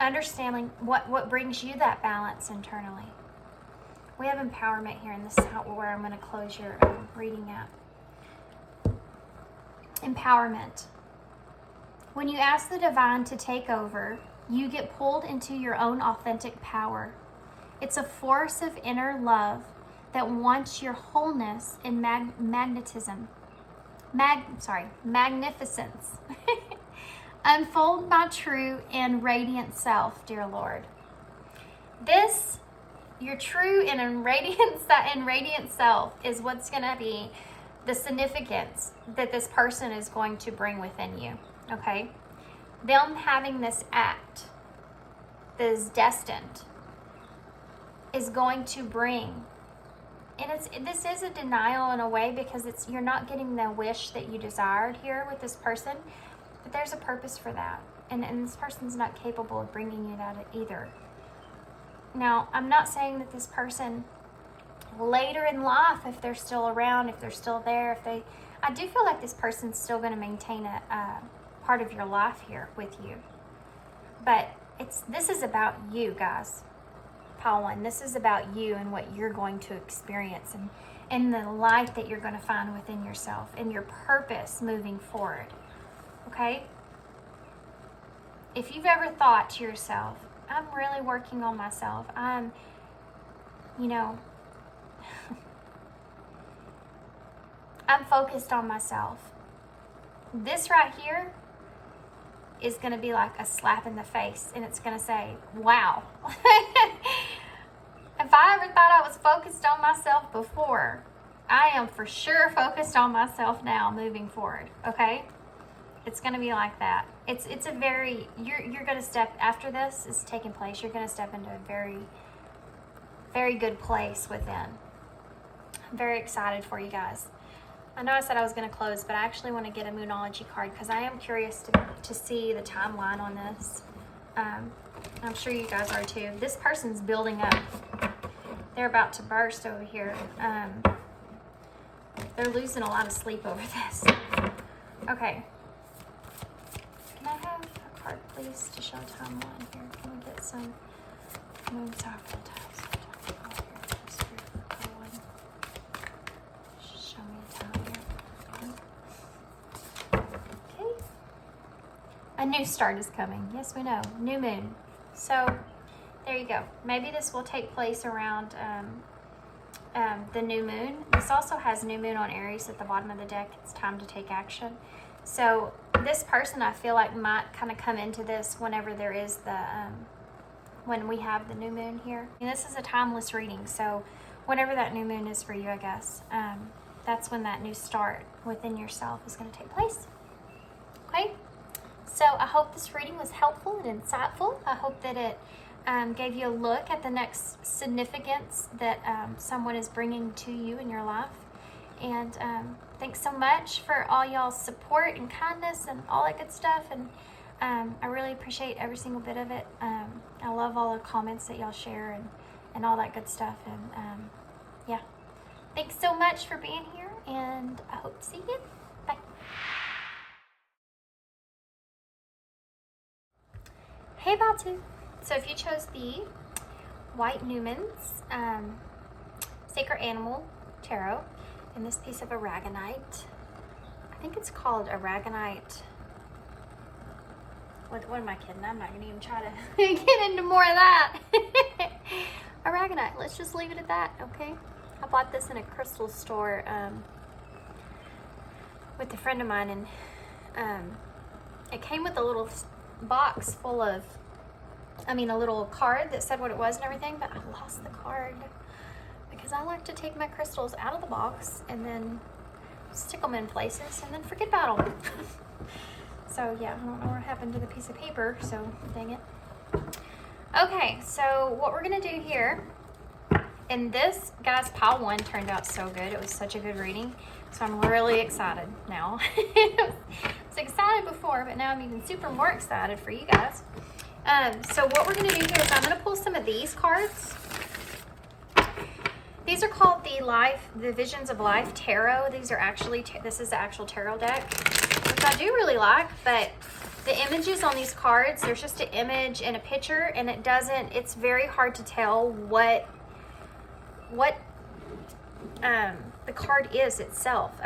understanding what brings you that balance internally. We have empowerment here, and this is where I'm going to close your reading at. Empowerment. When you ask the divine to take over, you get pulled into your own authentic power. It's a force of inner love that wants your wholeness and magnificence. Unfold my true and radiant self, dear Lord. This, your true and radiant self, is what's going to be the significance that this person is going to bring within you, okay? Them having this act that is destined is going to bring, and this is a denial in a way, because you're not getting the wish that you desired here with this person, but there's a purpose for that, and this person's not capable of bringing you that either. Now, I'm not saying that this person later in life, if they're still around, if they're still there, I do feel like this person's still going to maintain a part of your life here with you. But this is about you, guys. Pile 1, this is about you and what you're going to experience, and the light that you're going to find within yourself and your purpose moving forward. Okay? If you've ever thought to yourself, I'm really working on myself, I'm focused on myself, this right here is going to be like a slap in the face, and it's going to say, wow. If I ever thought I was focused on myself before, I am for sure focused on myself now moving forward, okay? It's going to be like that. It's a very, you're going to step, after this is taking place, you're going to step into a very, very good place within. I'm very excited for you guys. I know I said I was going to close, but I actually want to get a Moonology card because I am curious to see the timeline on this. I'm sure you guys are too. This person's building up. They're about to burst over here. They're losing a lot of sleep over this. Okay. Can I have a card, please, to show timeline here? Can we get some moon cycle tiles? Show me a time here. Okay. A new start is coming. Yes, we know. New moon. So There you go. Maybe this will take place around the new moon. This also has new moon on Aries at the bottom of the deck. It's time to take action. So this person, I feel like, might kind of come into this whenever there is the, when we have the new moon here. And this is a timeless reading, so whenever that new moon is for you, I guess, that's when that new start within yourself is going to take place. Okay? So I hope this reading was helpful and insightful. I hope that it gave you a look at the next significance that someone is bringing to you in your life. And thanks so much for all y'all's support and kindness and all that good stuff. And I really appreciate every single bit of it. I love all the comments that y'all share and all that good stuff. And yeah, thanks so much for being here, and I hope to see you. Bye. Hey, Batu. So if you chose the White Newman's Sacred Animal Tarot in this piece of aragonite, I think it's called aragonite. What am I kidding? I'm not going to even try to get into more of that. Aragonite. Let's just leave it at that, okay? I bought this in a crystal store with a friend of mine, and it came with a little box full of, a little card that said what it was and everything, but I lost the card because I like to take my crystals out of the box and then stick them in places and then forget about them. So yeah, I don't know what happened to the piece of paper, so dang it. Okay, so what we're gonna do here, and this, guys, pile 1 turned out so good. It was such a good reading, so I'm really excited now. I was excited before, but now I'm even more excited for you guys. So what we're gonna do here is I'm gonna pull some of these cards. These are called the Visions of Life Tarot. These are actually, this is the actual tarot deck, which I do really like, but the images on these cards, there's just an image and a picture, and it's very hard to tell what the card is itself.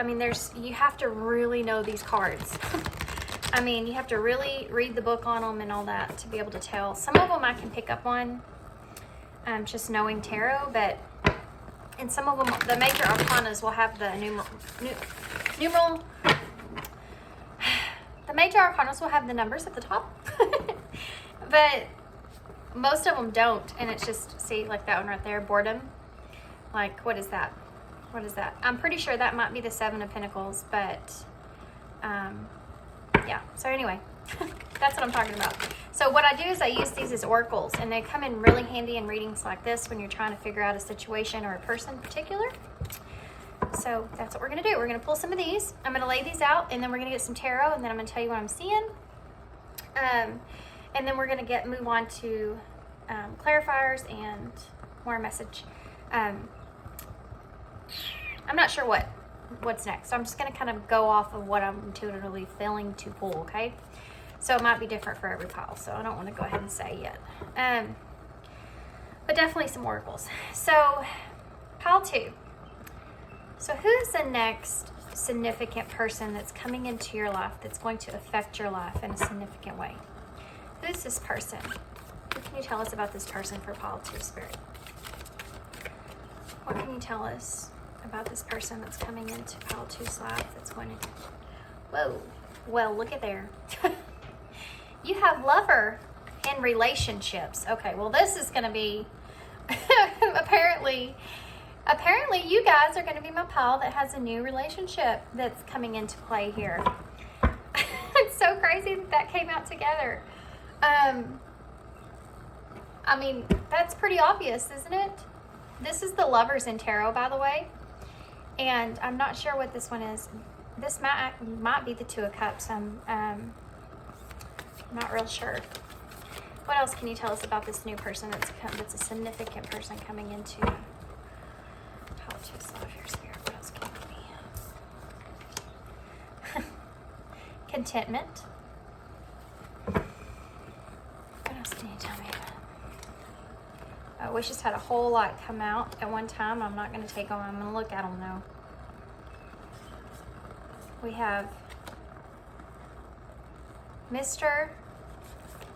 You have to really know these cards. You have to really read the book on them and all that to be able to tell. Some of them I can pick up on just knowing tarot, but in some of them, the major arcanas will have the numeral. The major arcanas will have the numbers at the top, but most of them don't. And it's just, see, like that one right there, boredom. Like, what is that? What is that? I'm pretty sure that might be the 7 of Pentacles, but yeah. So anyway, that's what I'm talking about. So what I do is I use these as oracles, and they come in really handy in readings like this when you're trying to figure out a situation or a person in particular. So that's what we're going to do. We're going to pull some of these. I'm going to lay these out, and then we're going to get some tarot, and then I'm going to tell you what I'm seeing. And then we're going to move on to clarifiers and more message. I'm not sure what's next. So I'm just going to kind of go off of what I'm intuitively feeling to pull, okay? So it might be different for every pile, so I don't want to go ahead and say yet. But definitely some oracles. So pile 2. So who is the next significant person that's coming into your life that's going to affect your life in a significant way? Who's this person? What can you tell us about this person for pile 2, Spirit? What can you tell us about this person that's coming into pile 2's life that's going to... Whoa. Well, look at there. You have lover and relationships. Okay, well, this is going to be... apparently you guys are going to be my pile that has a new relationship that's coming into play here. It's so crazy that came out together. That's pretty obvious, isn't it? This is the Lovers in Tarot, by the way. And I'm not sure what this one is. This might be the 2 of Cups. I'm not real sure. What else can you tell us about this new person that's a significant person coming into pile 2's life here, Spirit? What else can it be? Contentment. What else can you tell me? We just had a whole lot come out at one time. I'm not going to take them. I'm going to look at them, though. We have Mr.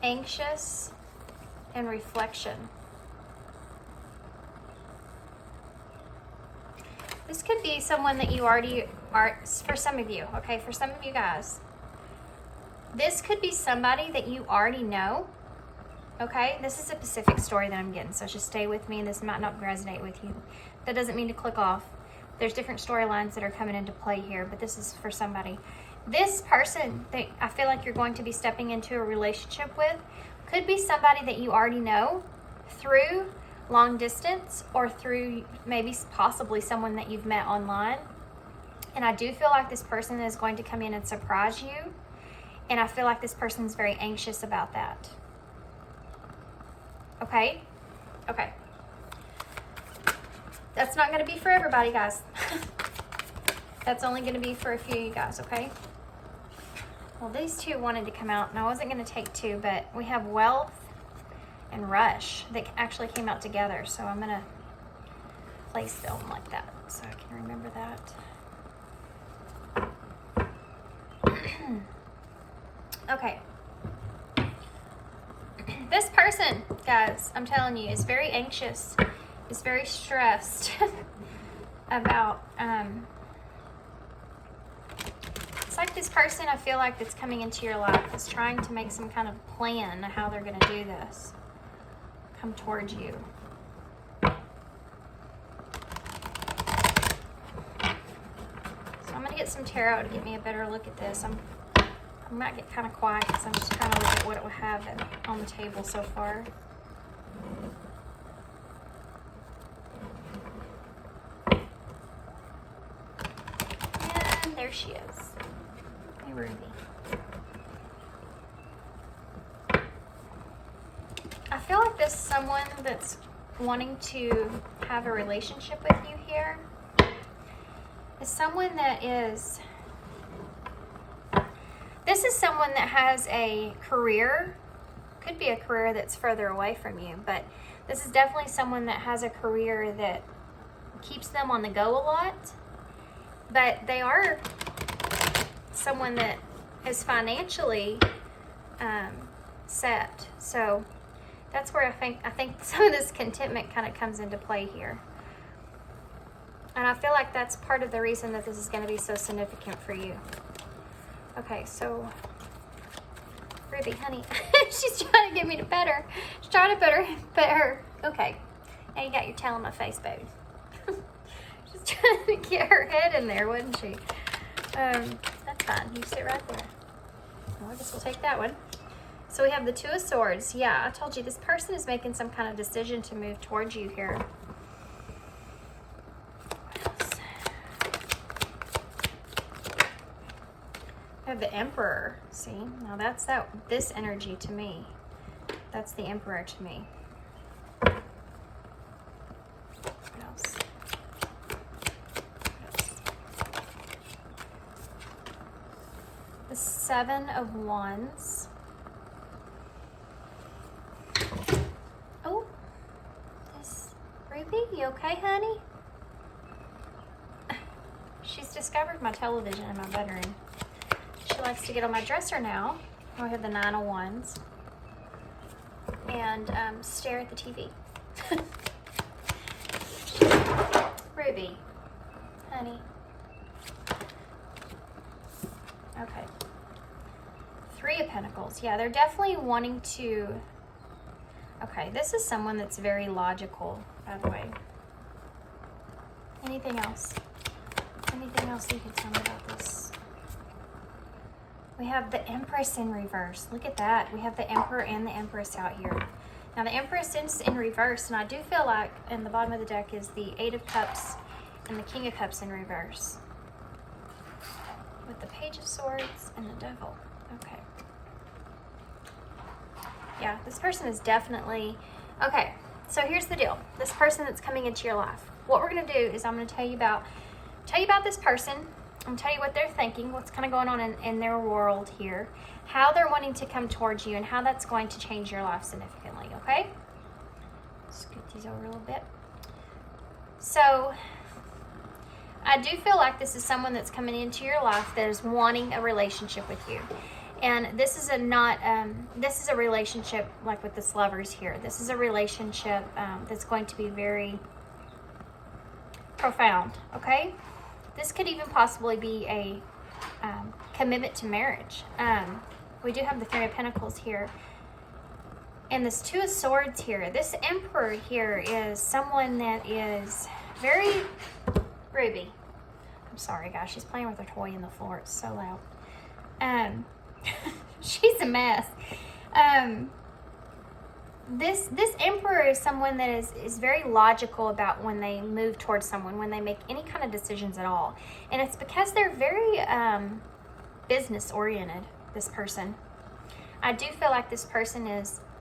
Anxious and reflection. This could be someone that you already are, for some of you, okay, for some of you guys. This could be somebody that you already know, okay? This is a specific story that I'm getting, so just stay with me, and this might not resonate with you. That doesn't mean to click off. There's different storylines that are coming into play here, but this is for somebody. This person that I feel like you're going to be stepping into a relationship with could be somebody that you already know through long distance or through maybe possibly someone that you've met online. And I do feel like this person is going to come in and surprise you. And I feel like this person's very anxious about that. Okay? Okay. That's not going to be for everybody, guys. That's only going to be for a few of you guys, okay? Well, these two wanted to come out, and I wasn't going to take two, but we have Wealth and Rush that actually came out together, so I'm going to place them like that so I can remember that. Okay. This person, guys, I'm telling you, is very anxious, is very stressed about, it's like this person I feel like that's coming into your life is trying to make some kind of plan how they're going to do this. Come towards you. So I'm going to get some tarot to get me a better look at this. I might get kind of quiet because I'm just trying to look at what it would have on the table so far. And there she is. Hey, Ruby. I feel like this is someone that's wanting to have a relationship with you here. Is someone that is... This is someone that has a career, could be a career that's further away from you, but this is definitely someone that has a career that keeps them on the go a lot, but they are someone that is financially set. So that's where I think some of this contentment kind of comes into play here. And I feel like that's part of the reason that this is going to be so significant for you. Okay, so Ruby, honey, she's trying to get me to pet her. She's trying to pet her. Okay, now you got your tail in my face, baby. She's trying to get her head in there, wasn't she? That's fine. You sit right there. Well, I guess we'll take that one. So we have the Two of Swords. Yeah, I told you this person is making some kind of decision to move towards you here. Have the Emperor. See, now that's this energy to me. That's the Emperor to me. What else? The Seven of Wands. Oh, this Ruby, you okay, honey? She's discovered my television in my bedroom. She likes to get on my dresser now. I have the Nine of Wands and stare at the TV. Ruby, honey. Okay. Three of Pentacles. Yeah, they're definitely wanting to... Okay, this is someone that's very logical, by the way. Anything else? Anything else you can tell me about this? We have the Empress in reverse. Look at that. We have the Emperor and the Empress out here. Now, the Empress is in reverse, and I do feel like in the bottom of the deck is the Eight of Cups and the King of Cups in reverse. With the Page of Swords and the Devil. Okay. Yeah, this person is definitely... Okay, so here's the deal. This person that's coming into your life. What we're going to do is I'm going to tell you about this person. I'm going to tell you what they're thinking, what's kind of going on in their world here, how they're wanting to come towards you, and how that's going to change your life significantly, okay? Scoot these over a little bit. So, I do feel like this is someone that's coming into your life that is wanting a relationship with you. And this is this is a relationship like with this Lovers here. This is a relationship that's going to be very profound, okay? This could even possibly be a commitment to marriage. We do have the Three of Pentacles here. And this Two of Swords here. This Emperor here is someone that is very Ruby. I'm sorry, guys. She's playing with her toy on the floor. It's so loud. She's a mess. This Emperor is someone that is very logical about when they move towards someone, when they make any kind of decisions at all. And it's because they're very business oriented, this person. I do feel like this person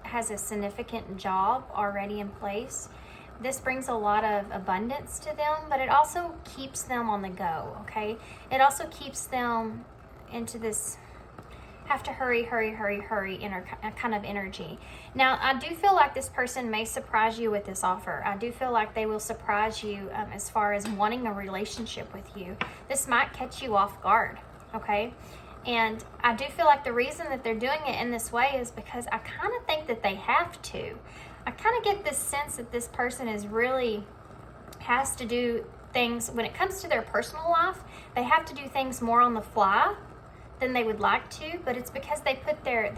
has a significant job already in place. This brings a lot of abundance to them, but it also keeps them on the go, okay? It also keeps them into this have to hurry kind of energy. Now, I do feel like this person may surprise you with this offer. I do feel like they will surprise you as far as wanting a relationship with you. This might catch you off guard, okay? And I do feel like the reason that they're doing it in this way is because I kind of think that they have to. I kind of get this sense that this person is really has to do things, when it comes to their personal life, they have to do things more on the fly than they would like to, but it's because they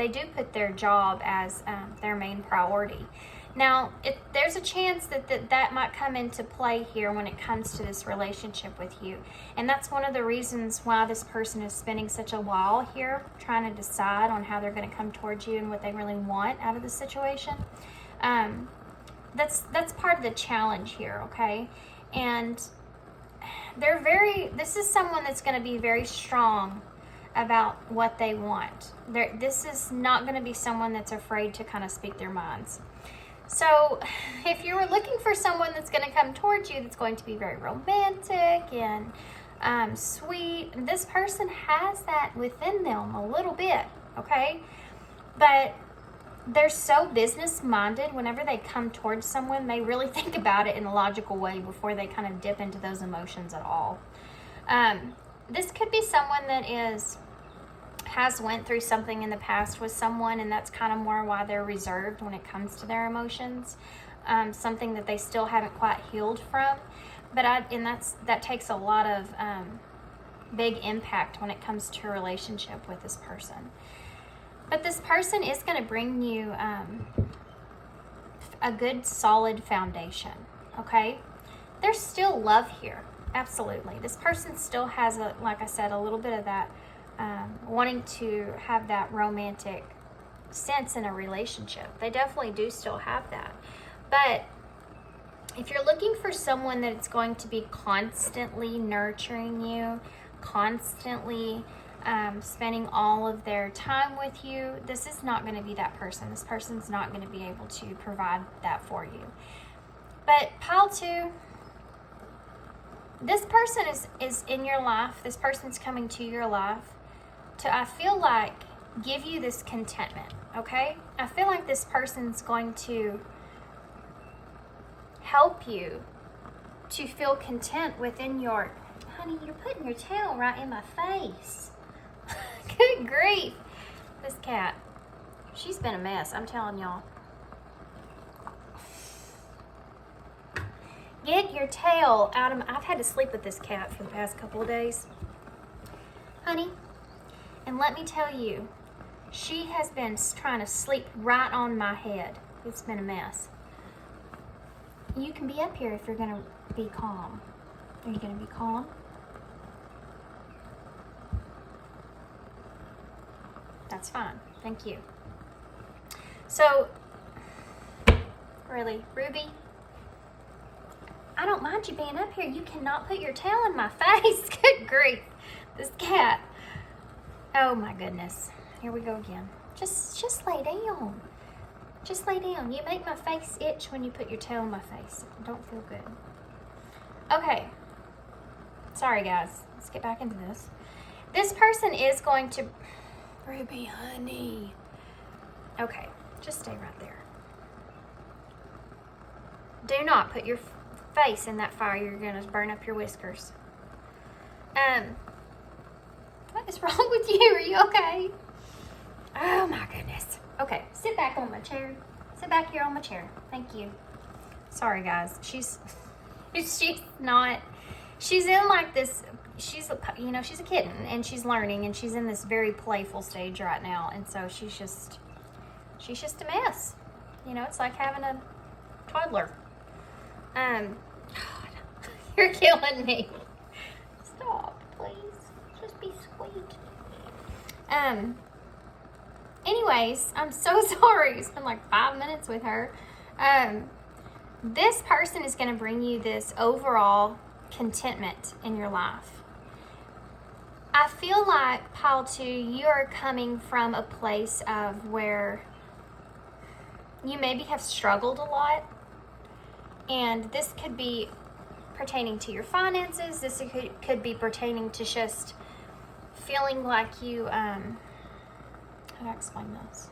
do put their job as their main priority. Now, there's a chance that might come into play here when it comes to this relationship with you. And that's one of the reasons why this person is spending such a while here trying to decide on how they're going to come towards you and what they really want out of the situation. That's part of the challenge here, okay? And this is someone that's going to be very strong about what they want. This is not going to be someone that's afraid to kind of speak their minds. So if you were looking for someone that's going to come towards you that's going to be very romantic and sweet, this person has that within them a little bit, okay? But they're so business-minded. Whenever they come towards someone, they really think about it in a logical way before they kind of dip into those emotions at all. This could be someone that has went through something in the past with someone, and that's kind of more why they're reserved when it comes to their emotions. Something that they still haven't quite healed from. But that takes a lot of big impact when it comes to a relationship with this person. But this person is going to bring you a good, solid foundation, okay? There's still love here, absolutely. This person still has, like I said, a little bit of that wanting to have that romantic sense in a relationship. They definitely do still have that. But if you're looking for someone that's going to be constantly nurturing you, constantly spending all of their time with you, this is not going to be that person. This person's not going to be able to provide that for you. But pile two, this person is in your life. This person's coming to your life to, I feel like, give you this contentment, okay? I feel like this person's going to help you to feel content within your, honey, you're putting your tail right in my face. Good grief. This cat, she's been a mess, I'm telling y'all. Get your tail out of my, I've had to sleep with this cat for the past couple of days. Honey, and let me tell you, she has been trying to sleep right on my head. It's been a mess. You can be up here if you're going to be calm. Are you going to be calm? That's fine. Thank you. So, really, Ruby, I don't mind you being up here. You cannot put your tail in my face. Good grief. This cat. Oh my goodness. Here we go again. Just lay down. Just lay down. You make my face itch when you put your tail in my face. I don't feel good. Okay. Sorry, guys. Let's get back into this. This person is going to... Ruby, honey. Okay. Just stay right there. Do not put your face in that fire. You're going to burn up your whiskers. What is wrong with you? Are you okay? Oh my goodness. Okay, sit back on my chair. Sit back here on my chair. Thank you. Sorry guys. She's not, she's in like this, she's a kitten and she's learning and she's in this very playful stage right now. And so she's just a mess. It's like having a toddler. God, you're killing me. Stop, please. Just be sweet. Anyways, I'm so sorry. It's been like 5 minutes with her. This person is going to bring you this overall contentment in your life. I feel like, pile 2, you are coming from a place of where you maybe have struggled a lot. And this could be pertaining to your finances. This could be pertaining to just feeling like you, how do I explain this?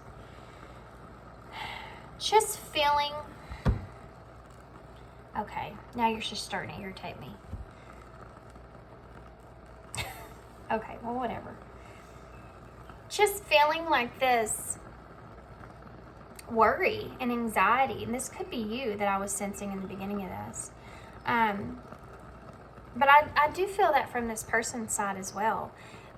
Just feeling, okay, now you're just starting to irritate me. Okay, well, whatever. Just feeling like this worry and anxiety, and this could be you that I was sensing in the beginning of this. But I do feel that from this person's side as well.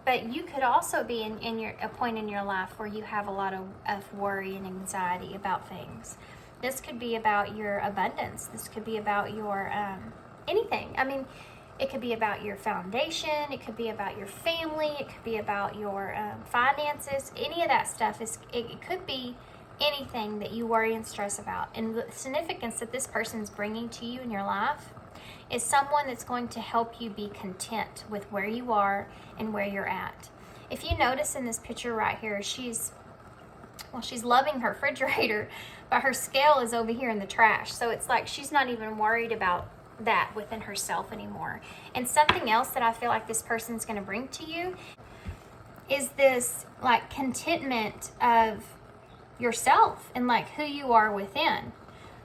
But you could also be in a point in your life where you have a lot of worry and anxiety about things. This could be about your abundance. This could be about your anything. I mean, it could be about your foundation. It could be about your family. It could be about your finances. Any of that stuff it could be anything that you worry and stress about. And the significance that this person's bringing to you in your life is someone that's going to help you be content with where you are and where you're at. If you notice in this picture right here, she's loving her refrigerator, but her scale is over here in the trash. So it's like she's not even worried about that within herself anymore. And something else that I feel like this person's going to bring to you is this like contentment of yourself and like who you are within,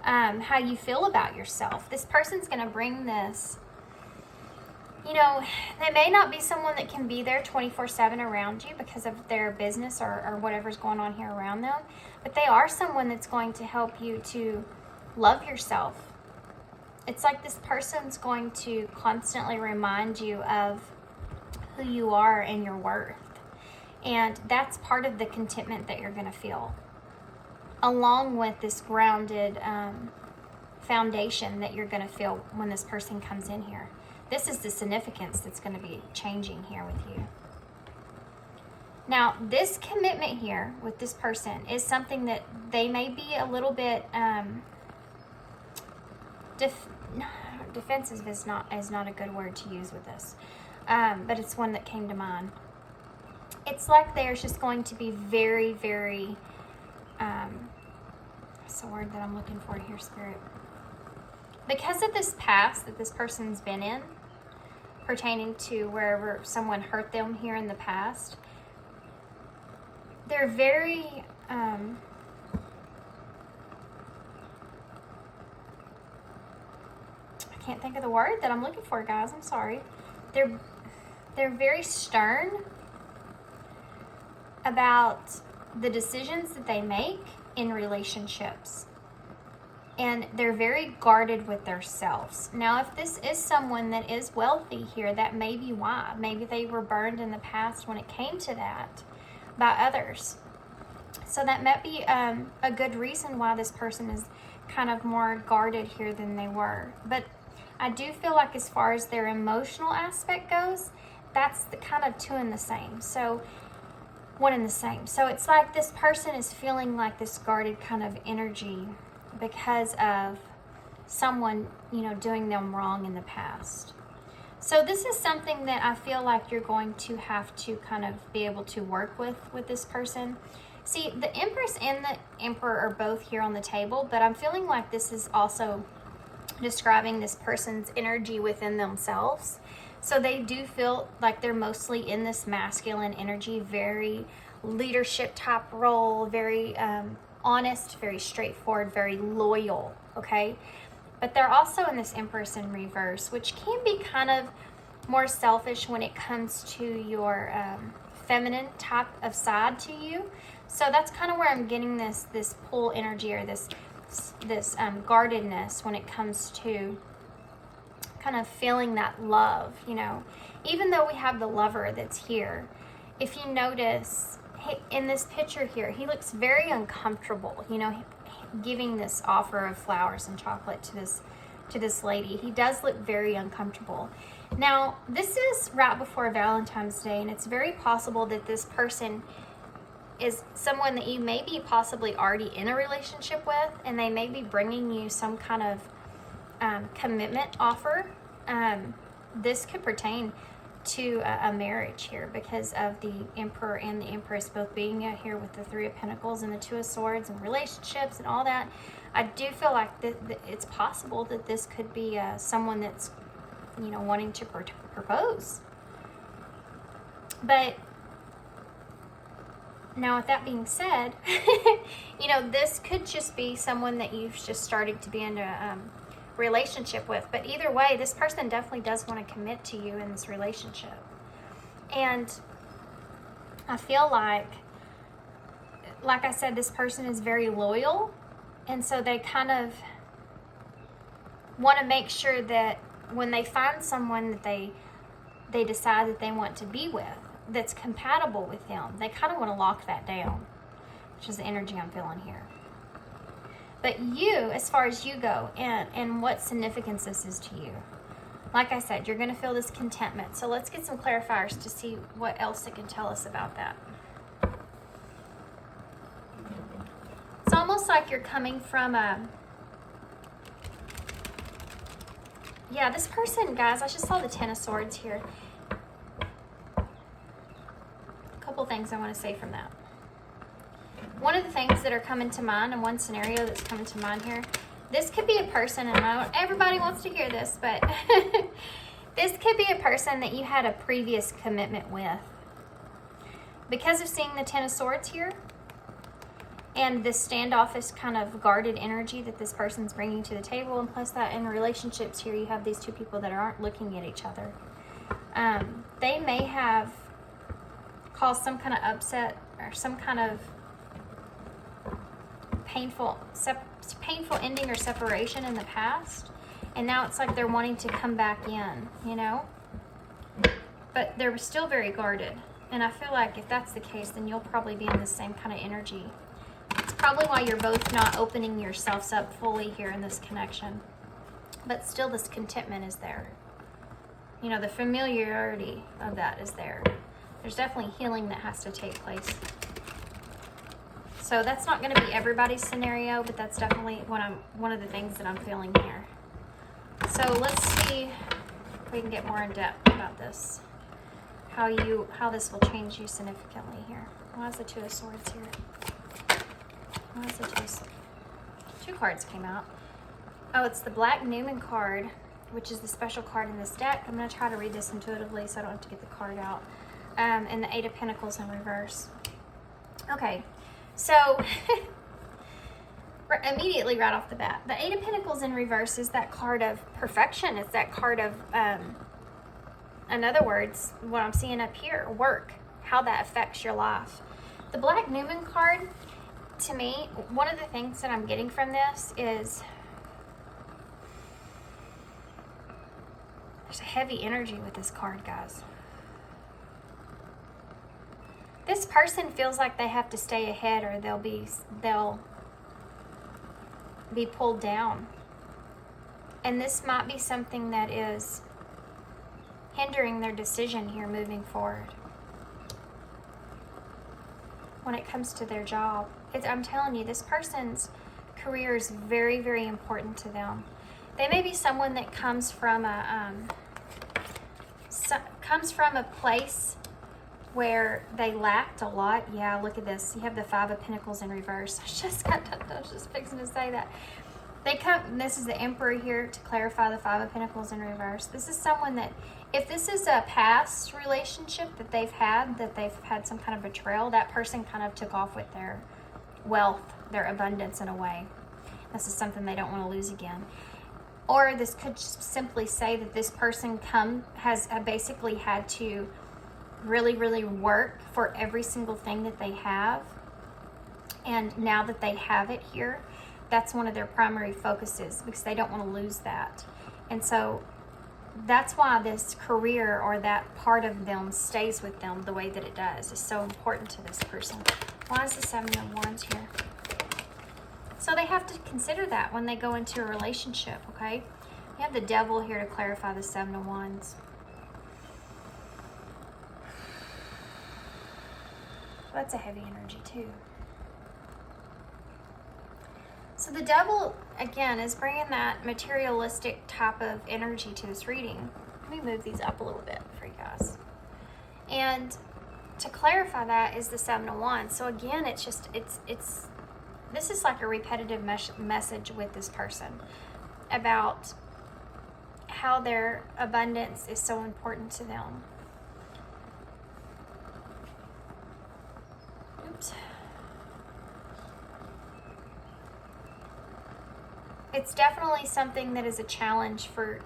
how you feel about yourself. This person's going to bring this, they may not be someone that can be there 24/7 around you because of their business or whatever's going on here around them, but they are someone that's going to help you to love yourself. It's like this person's going to constantly remind you of who you are and your worth. And that's part of the contentment that you're going to feel, along with this grounded foundation that you're going to feel when this person comes in here. This is the significance that's going to be changing here with you. Now, this commitment here with this person is something that they may be a little bit defensive is not a good word to use with this, but it's one that came to mind. It's like there's just going to be very, very, what's the word that I'm looking for here, Spirit? Because of this past that this person's been in, pertaining to wherever someone hurt them here in the past, they're very, I can't think of the word that I'm looking for, guys. I'm sorry. They're very stern about the decisions that they make in relationships. And they're very guarded with themselves. Now, if this is someone that is wealthy here, that may be why. Maybe they were burned in the past when it came to that by others. So that might be a good reason why this person is kind of more guarded here than they were. But I do feel like as far as their emotional aspect goes, that's the kind of two in the same. So one in the same. So it's like this person is feeling like this guarded kind of energy because of someone, doing them wrong in the past. So this is something that I feel like you're going to have to kind of be able to work with this person. See, the Empress and the Emperor are both here on the table, but I'm feeling like this is also describing this person's energy within themselves. So they do feel like they're mostly in this masculine energy, very leadership type role, very honest, very straightforward, very loyal, okay? But they're also in this Empress in reverse, which can be kind of more selfish when it comes to your feminine type of side to you. So that's kind of where I'm getting this pull energy, or this guardedness when it comes to kind of feeling that love, you know. Even though we have the lover that's here, if you notice, in this picture here, he looks very uncomfortable, you know, giving this offer of flowers and chocolate to this lady. He does look very uncomfortable. Now, this is right before Valentine's Day, and it's very possible that this person is someone that you may be possibly already in a relationship with, and they may be bringing you some kind of commitment offer. This could pertain to a marriage here because of the Emperor and the Empress both being out here with the Three of Pentacles and the Two of Swords and relationships and all that. I do feel like it's possible that this could be someone that's, you know, wanting to propose. But now, with that being said, you know, this could just be someone that you've just started to be in a relationship with. But either way, this person definitely does want to commit to you in this relationship. And I feel like I said, this person is very loyal. And so they kind of want to make sure that when they find someone that they decide that they want to be with, that's compatible with them, they kind of want to lock that down, which is the energy I'm feeling here. But you, as far as you go, and what significance this is to you, like I said, you're going to feel this contentment. So let's get some clarifiers to see what else it can tell us about that. It's almost like you're coming from yeah, this person, guys, I just saw the Ten of Swords here. Couple things I want to say from that. One of the things that are coming to mind, and one scenario that's coming to mind here, this could be a person, and I don't, everybody wants to hear this, but this could be a person that you had a previous commitment with. Because of seeing the Ten of Swords here, and this standoffish kind of guarded energy that this person's bringing to the table, and plus that in relationships here, you have these two people that aren't looking at each other. They may have caused some kind of upset or some kind of painful ending or separation in the past, and now it's like they're wanting to come back in, you know, but they're still very guarded. And I feel like if that's the case, then you'll probably be in the same kind of energy. It's probably why you're both not opening yourselves up fully here in this connection, but still this contentment is there. You know, the familiarity of that is there. There's definitely healing that has to take place. So that's not going to be everybody's scenario, but that's definitely one of the things that I'm feeling here. So let's see if we can get more in depth about this. How this will change you significantly here. Why is the Two of Swords here? Why is the two cards came out? Oh, it's the Black Newman card, which is the special card in this deck. I'm going to try to read this intuitively so I don't have to get the card out. And the Eight of Pentacles in reverse. Okay, so immediately right off the bat, the Eight of Pentacles in reverse is that card of perfection. It's that card of, in other words, what I'm seeing up here, work, how that affects your life. The Black Newman card, to me, one of the things that I'm getting from this is there's a heavy energy with this card, guys. This person feels like they have to stay ahead, or they'll be pulled down. And this might be something that is hindering their decision here moving forward. When it comes to their job, I'm telling you, this person's career is very, very important to them. They may be someone that comes from a place where they lacked a lot. Yeah, look at this. You have the Five of Pentacles in reverse. I was just fixing to say that. This is the Emperor here to clarify the Five of Pentacles in reverse. This is someone that, if this is a past relationship that they've had some kind of betrayal, that person kind of took off with their wealth, their abundance in a way. This is something they don't want to lose again. Or this could just simply say that this person has basically had to really, really work for every single thing that they have And now that they have it here, that's one of their primary focuses because they don't want to lose that. And so that's why this career or that part of them stays with them the way that it does. It's so important to this person. Why is the Seven of Wands here? So they have to consider that when they go into a relationship, okay? We have the Devil here to clarify the Seven of Wands. That's a heavy energy too. So the Devil, again, is bringing that materialistic type of energy to this reading. Let me move these up a little bit for you guys. And to clarify that is the Seven of Wands. So again, it's just, this is like a repetitive message with this person about how their abundance is so important to them. Oops. It's definitely something that is a challenge for,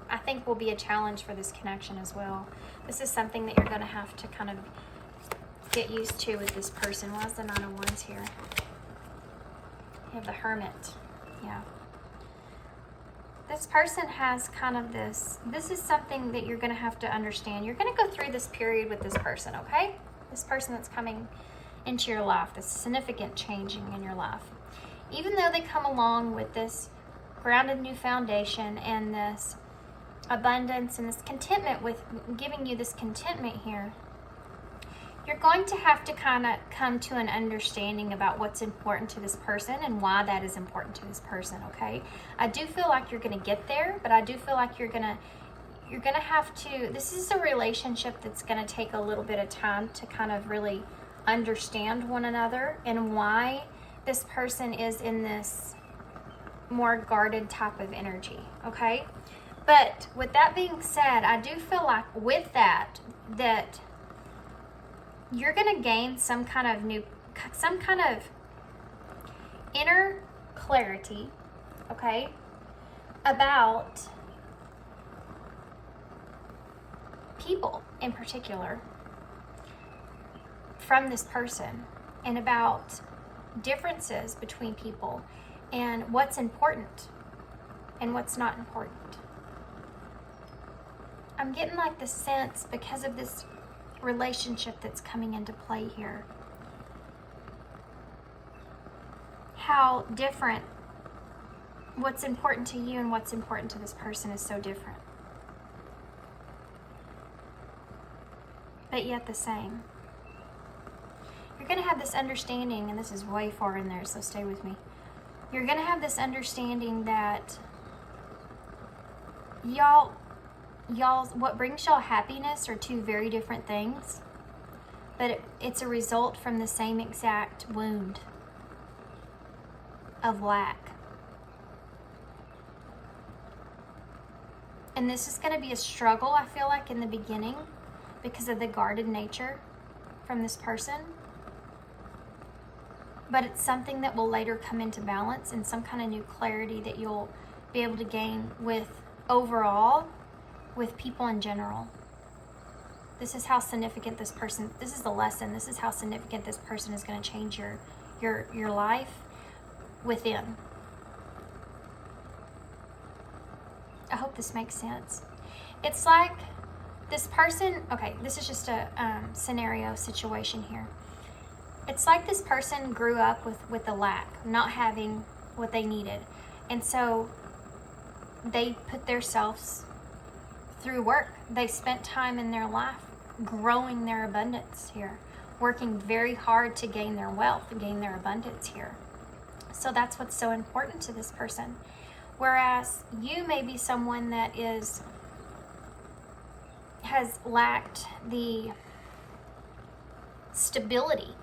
I think will be a challenge for this connection as well. This is something that you're going to have to kind of get used to with this person. Why is the Nine of Wands here? You have the Hermit. Yeah. This person has kind of this is something that you're going to have to understand. You're going to go through this period with this person, okay? This person that's coming into your life, this significant changing in your life. Even though they come along with this grounded new foundation and this abundance and this contentment with giving you this contentment here, you're going to have to kind of come to an understanding about what's important to this person and why that is important to this person, okay? I do feel like you're going to get there, but I do feel like you're going to have to, this is a relationship that's going to take a little bit of time to kind of really understand one another and why this person is in this more guarded type of energy, okay? But with that being said, I do feel like with that you're going to gain some kind of inner clarity, okay, about people in particular from this person, and about differences between people and what's important and what's not important. I'm getting like the sense, because of this relationship that's coming into play here, how different what's important to you and what's important to this person is so different, but yet the same. You're going to have this understanding, and this is way far in there, so stay with me. You're going to have this understanding that y'all's what brings y'all happiness are two very different things, but it's a result from the same exact wound of lack. And this is going to be a struggle, I feel like, in the beginning because of the guarded nature from this person. But it's something that will later come into balance and some kind of new clarity that you'll be able to gain with overall, with people in general. This is how significant this person, this is the lesson, this is how significant this person is going to change your life within. I hope this makes sense. It's like this person, okay, this is just a scenario situation here. It's like this person grew up with a lack, not having what they needed. And so they put themselves through work. They spent time in their life growing their abundance here, working very hard to gain their wealth, gain their abundance here. So that's what's so important to this person. Whereas you may be someone that has lacked the stability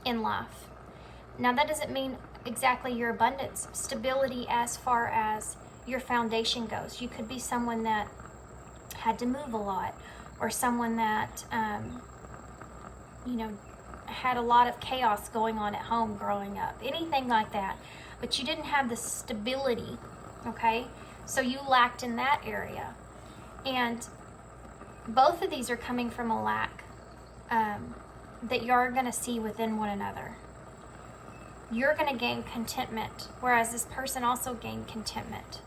in life. Now that doesn't mean exactly your abundance, stability as far as your foundation goes. You could be someone that had to move a lot, or someone that had a lot of chaos going on at home growing up, anything like that, but you didn't have the stability, okay? So you lacked in that area. And both of these are coming from a lack that you're going to see within one another. you're going to gain contentment, whereas this person also gained contentment.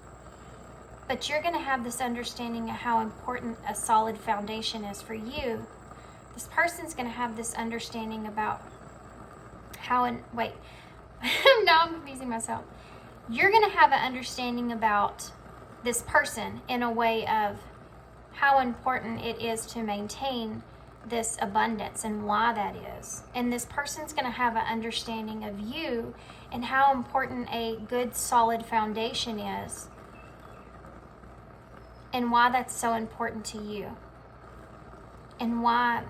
But you're going to have this understanding of how important a solid foundation is for you. This person's going to have this understanding about how, wait, now I'm confusing myself. You're going to have an understanding about this person in a way of how important it is to maintain this abundance and why that is. And this person's going to have an understanding of you and how important a good solid foundation is and why that's so important to you. And why,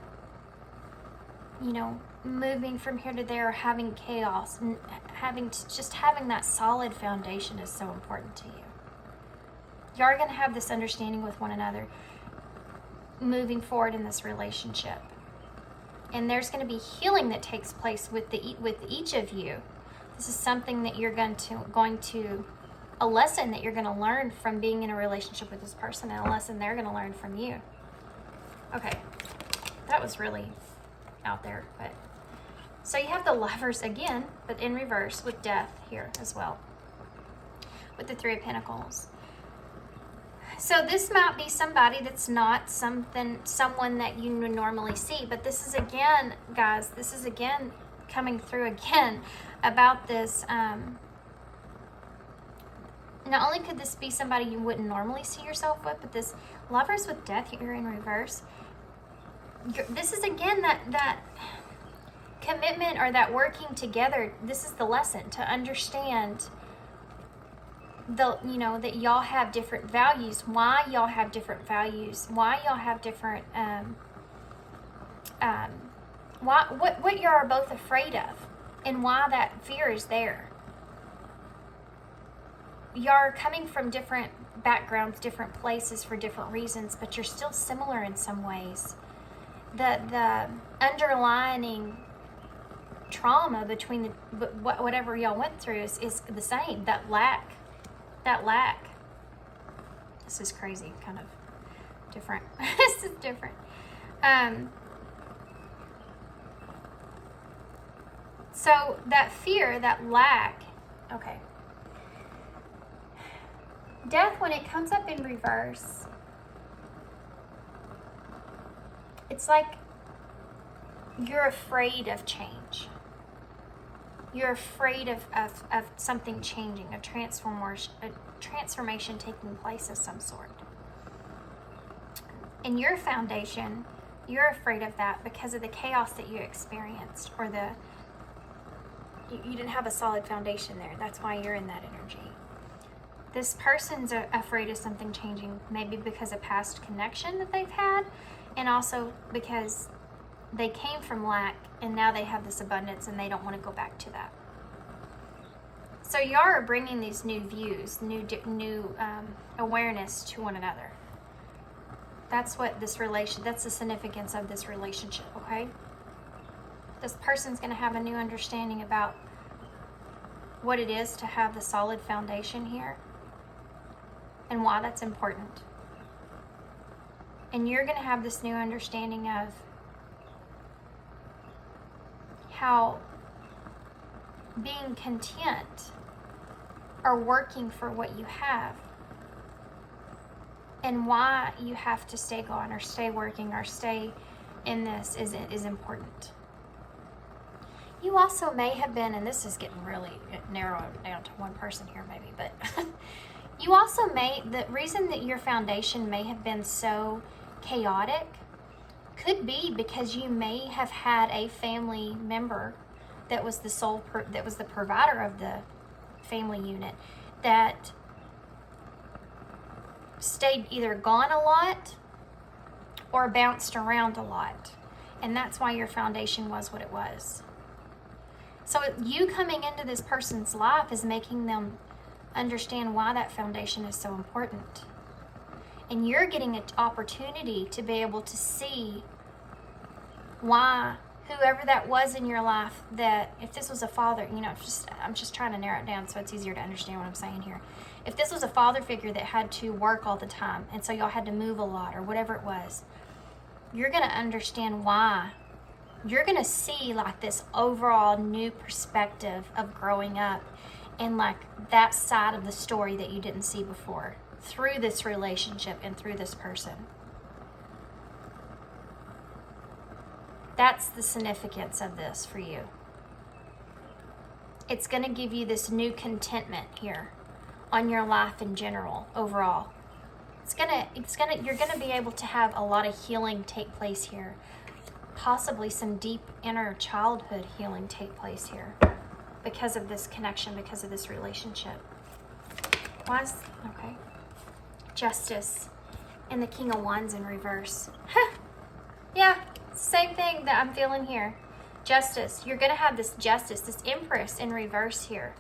you know, moving from here to there, having chaos, and having that solid foundation is so important to you. You are going to have this understanding with one another moving forward in this relationship. And there's going to be healing that takes place with each of you. This is something that you're going to a lesson that you're going to learn from being in a relationship with this person, and a lesson they're going to learn from you. Okay, that was really out there. But so you have the Lovers again, but in reverse with Death here as well, with the Three of Pentacles. So this might be somebody that's not someone that you would normally see, but this is again, guys, this is again coming through again about this. Not only could this be somebody you wouldn't normally see yourself with, but this Lovers with Death here in reverse. This is again that commitment or that working together. This is the lesson to understand that y'all have different values, why y'all have different values, why y'all have different what you are both afraid of, and why that fear is there. You're coming from different backgrounds, different places for different reasons, but you're still similar in some ways. The underlying trauma between whatever y'all went through is the same. That lack. This is crazy, kind of different. This is different. So that fear, that lack, okay. Death, when it comes up in reverse, it's like you're afraid of change. You're afraid of something changing, a transformation taking place of some sort. In your foundation, you're afraid of that because of the chaos that you experienced, or you didn't have a solid foundation there. That's why you're in that energy. This person's afraid of something changing, maybe because of past connection that they've had, and also because they came from lack and now they have this abundance and they don't want to go back to that. So y'all are bringing these new views, new awareness to one another. That's what that's the significance of this relationship, okay? This person's going to have a new understanding about what it is to have the solid foundation here and why that's important. And you're going to have this new understanding of how being content or working for what you have and why you have to stay going or stay working or stay in this is important. You also may have been, and this is getting really narrowed down to one person here maybe, but you also the reason that your foundation may have been so chaotic could be because you may have had a family member that was the provider of the family unit that stayed either gone a lot or bounced around a lot. And that's why your foundation was what it was. So you coming into this person's life is making them understand why that foundation is so important. And you're getting an opportunity to be able to see why whoever that was in your life, that if this was a father, I'm just trying to narrow it down so it's easier to understand what I'm saying here. If this was a father figure that had to work all the time, and so y'all had to move a lot or whatever it was, you're going to understand why you're going to see like this overall new perspective of growing up and like that side of the story that you didn't see before through this relationship and through this person. That's the significance of this for you. It's going to give you this new contentment here on your life in general, overall. You're going to be able to have a lot of healing take place here. Possibly some deep inner childhood healing take place here because of this connection, because of this relationship. Okay. Justice and the King of Wands in reverse. Yeah, same thing that I'm feeling here. Justice. You're going to have this justice, this Empress in reverse here.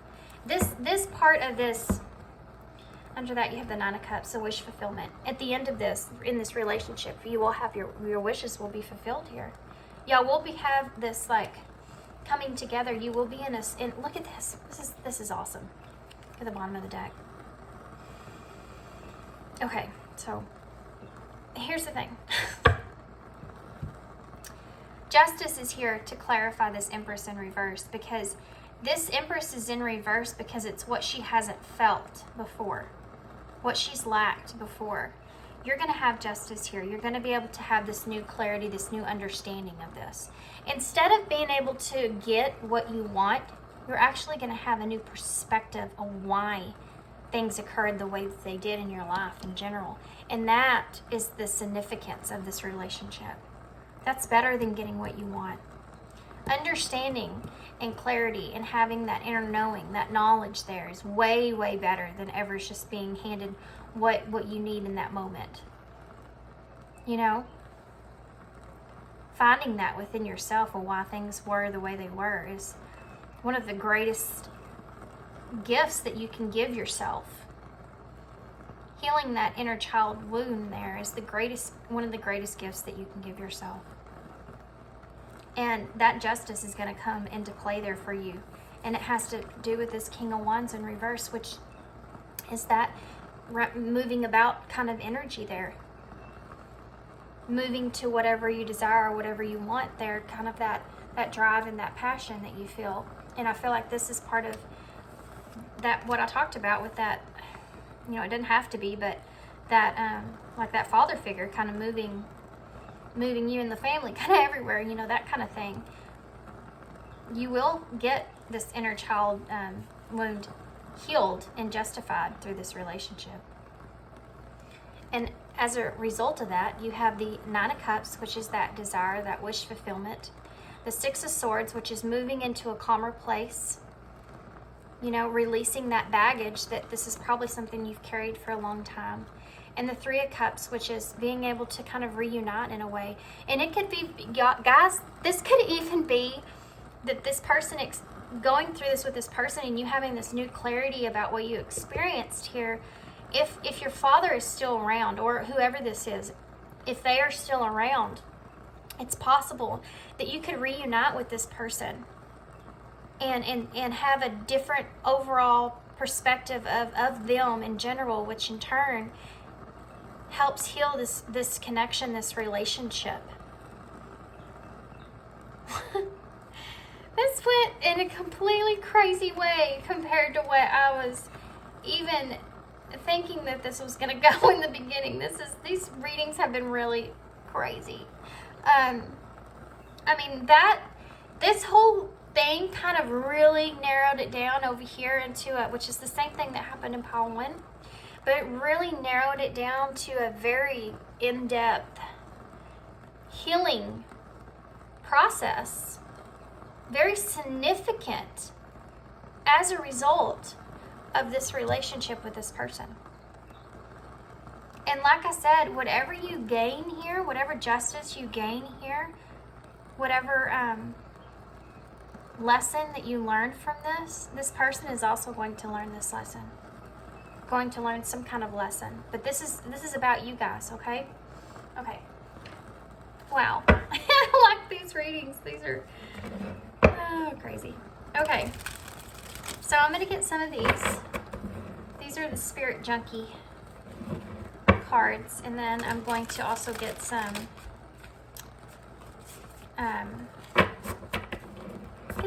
This part of this, under that you have the Nine of Cups, the wish fulfillment. At the end of this, in this relationship, you will have your wishes will be fulfilled here. Y'all will have this like coming together. You will be in a, look at this. This is awesome. At the bottom of the deck. Okay, so here's the thing. Justice is here to clarify this Empress in reverse, because this Empress is in reverse because it's what she hasn't felt before, what she's lacked before. You're going to have justice here. You're going to be able to have this new clarity, this new understanding of this. Instead of being able to get what you want, you're actually going to have a new perspective on why things occurred the way that they did in your life in general. And that is the significance of this relationship. That's better than getting what you want. Understanding and clarity and having that inner knowing, that knowledge there is way, way better than ever just being handed what you need in that moment. You know? Finding that within yourself of why things were the way they were is one of the greatest gifts that you can give yourself. Healing that inner child wound there is one of the greatest gifts that you can give yourself. And that justice is going to come into play there for you. And it has to do with this King of Wands in reverse, which is that moving about kind of energy there. Moving to whatever you desire or whatever you want there, kind of that drive and that passion that you feel. And I feel like this is part of that, what I talked about with that, you know, it doesn't have to be, but that, like that father figure kind of moving you and the family kind of everywhere, you know, that kind of thing. You will get this inner child wound healed and justified through this relationship. And as a result of that, you have the Nine of Cups, which is that desire, that wish fulfillment. The Six of Swords, which is moving into a calmer place. You know, releasing that baggage that this is probably something you've carried for a long time. And the Three of Cups, which is being able to kind of reunite in a way. And it could be, guys, this could even be that this person going through this with this person and you having this new clarity about what you experienced here. If your father is still around, or whoever this is, if they are still around, it's possible that you could reunite with this person and have a different overall perspective of them in general, which in turn helps heal this connection, this relationship. This went in a completely crazy way compared to what I was even thinking that this was going to go in the beginning. These readings have been really crazy. I mean, this whole thing kind of really narrowed it down over here into which is the same thing that happened in pile 1, but it really narrowed it down to a very in-depth healing process, very significant as a result of this relationship with this person. And like I said, whatever you gain here, whatever justice you gain here, whatever lesson that you learn from this person is also going to learn this lesson. Going to learn some kind of lesson. But this is about you guys, okay? Okay. Wow. I like these readings. These are crazy. Okay. So I'm going to get some of these. These are the Spirit Junkie cards. And then I'm going to also get some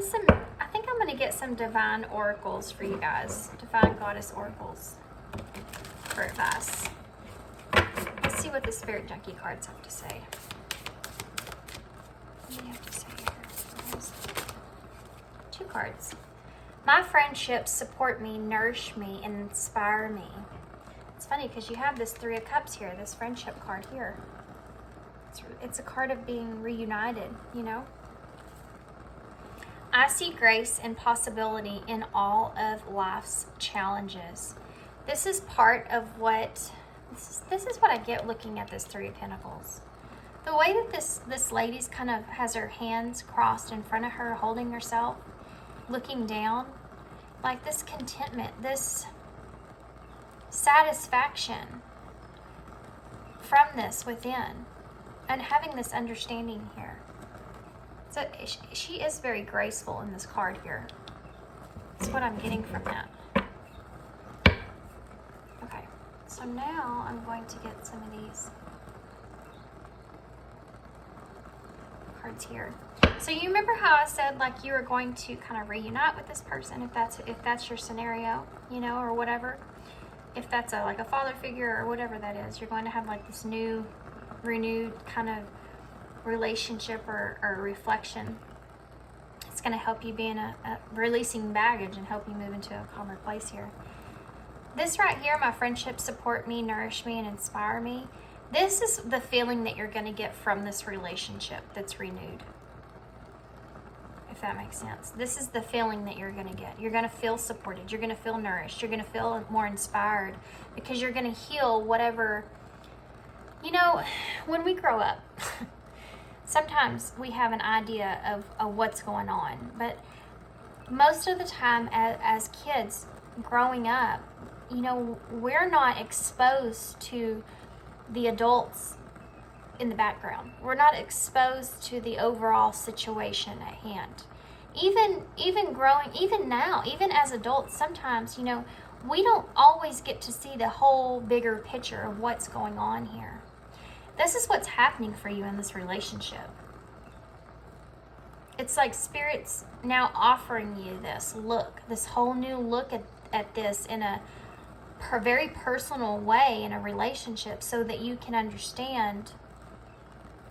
I think I'm going to get some divine oracles for you guys. Divine goddess oracles for advice. Let's see what the Spirit Junkie cards have to say. What do you have to say here? 2 cards. My friendships support me, nourish me, and inspire me. It's funny because you have this 3 of Cups here, this friendship card here. It's a card of being reunited, you know? I see grace and possibility in all of life's challenges. This is part of what, this is what I get looking at this 3 of Pentacles. The way that this lady's kind of has her hands crossed in front of her, holding herself, looking down, like this contentment, this satisfaction from this within, and having this understanding here. So she is very graceful in this card here. That's what I'm getting from that. Okay, so now I'm going to get some of these cards here. So you remember how I said like you were going to kind of reunite with this person if that's your scenario, you know, or whatever. If that's like a father figure or whatever that is, you're going to have like this new, renewed kind of relationship or reflection. It's going to help you be in a releasing baggage and help you move into a calmer place here. This right here, my friendships support me, nourish me, and inspire me. This is the feeling that you're going to get from this relationship that's renewed. If that makes sense. This is the feeling that you're going to get. You're going to feel supported. You're going to feel nourished. You're going to feel more inspired because you're going to heal whatever, you know, when we grow up, sometimes we have an idea of what's going on, but most of the time as kids growing up, you know, we're not exposed to the adults in the background. We're not exposed to the overall situation at hand. Even growing, even now, even as adults, sometimes, you know, we don't always get to see the whole bigger picture of what's going on here. This is what's happening for you in this relationship. It's like Spirit's now offering you this look, this whole new look at this in a very personal way in a relationship, so that you can understand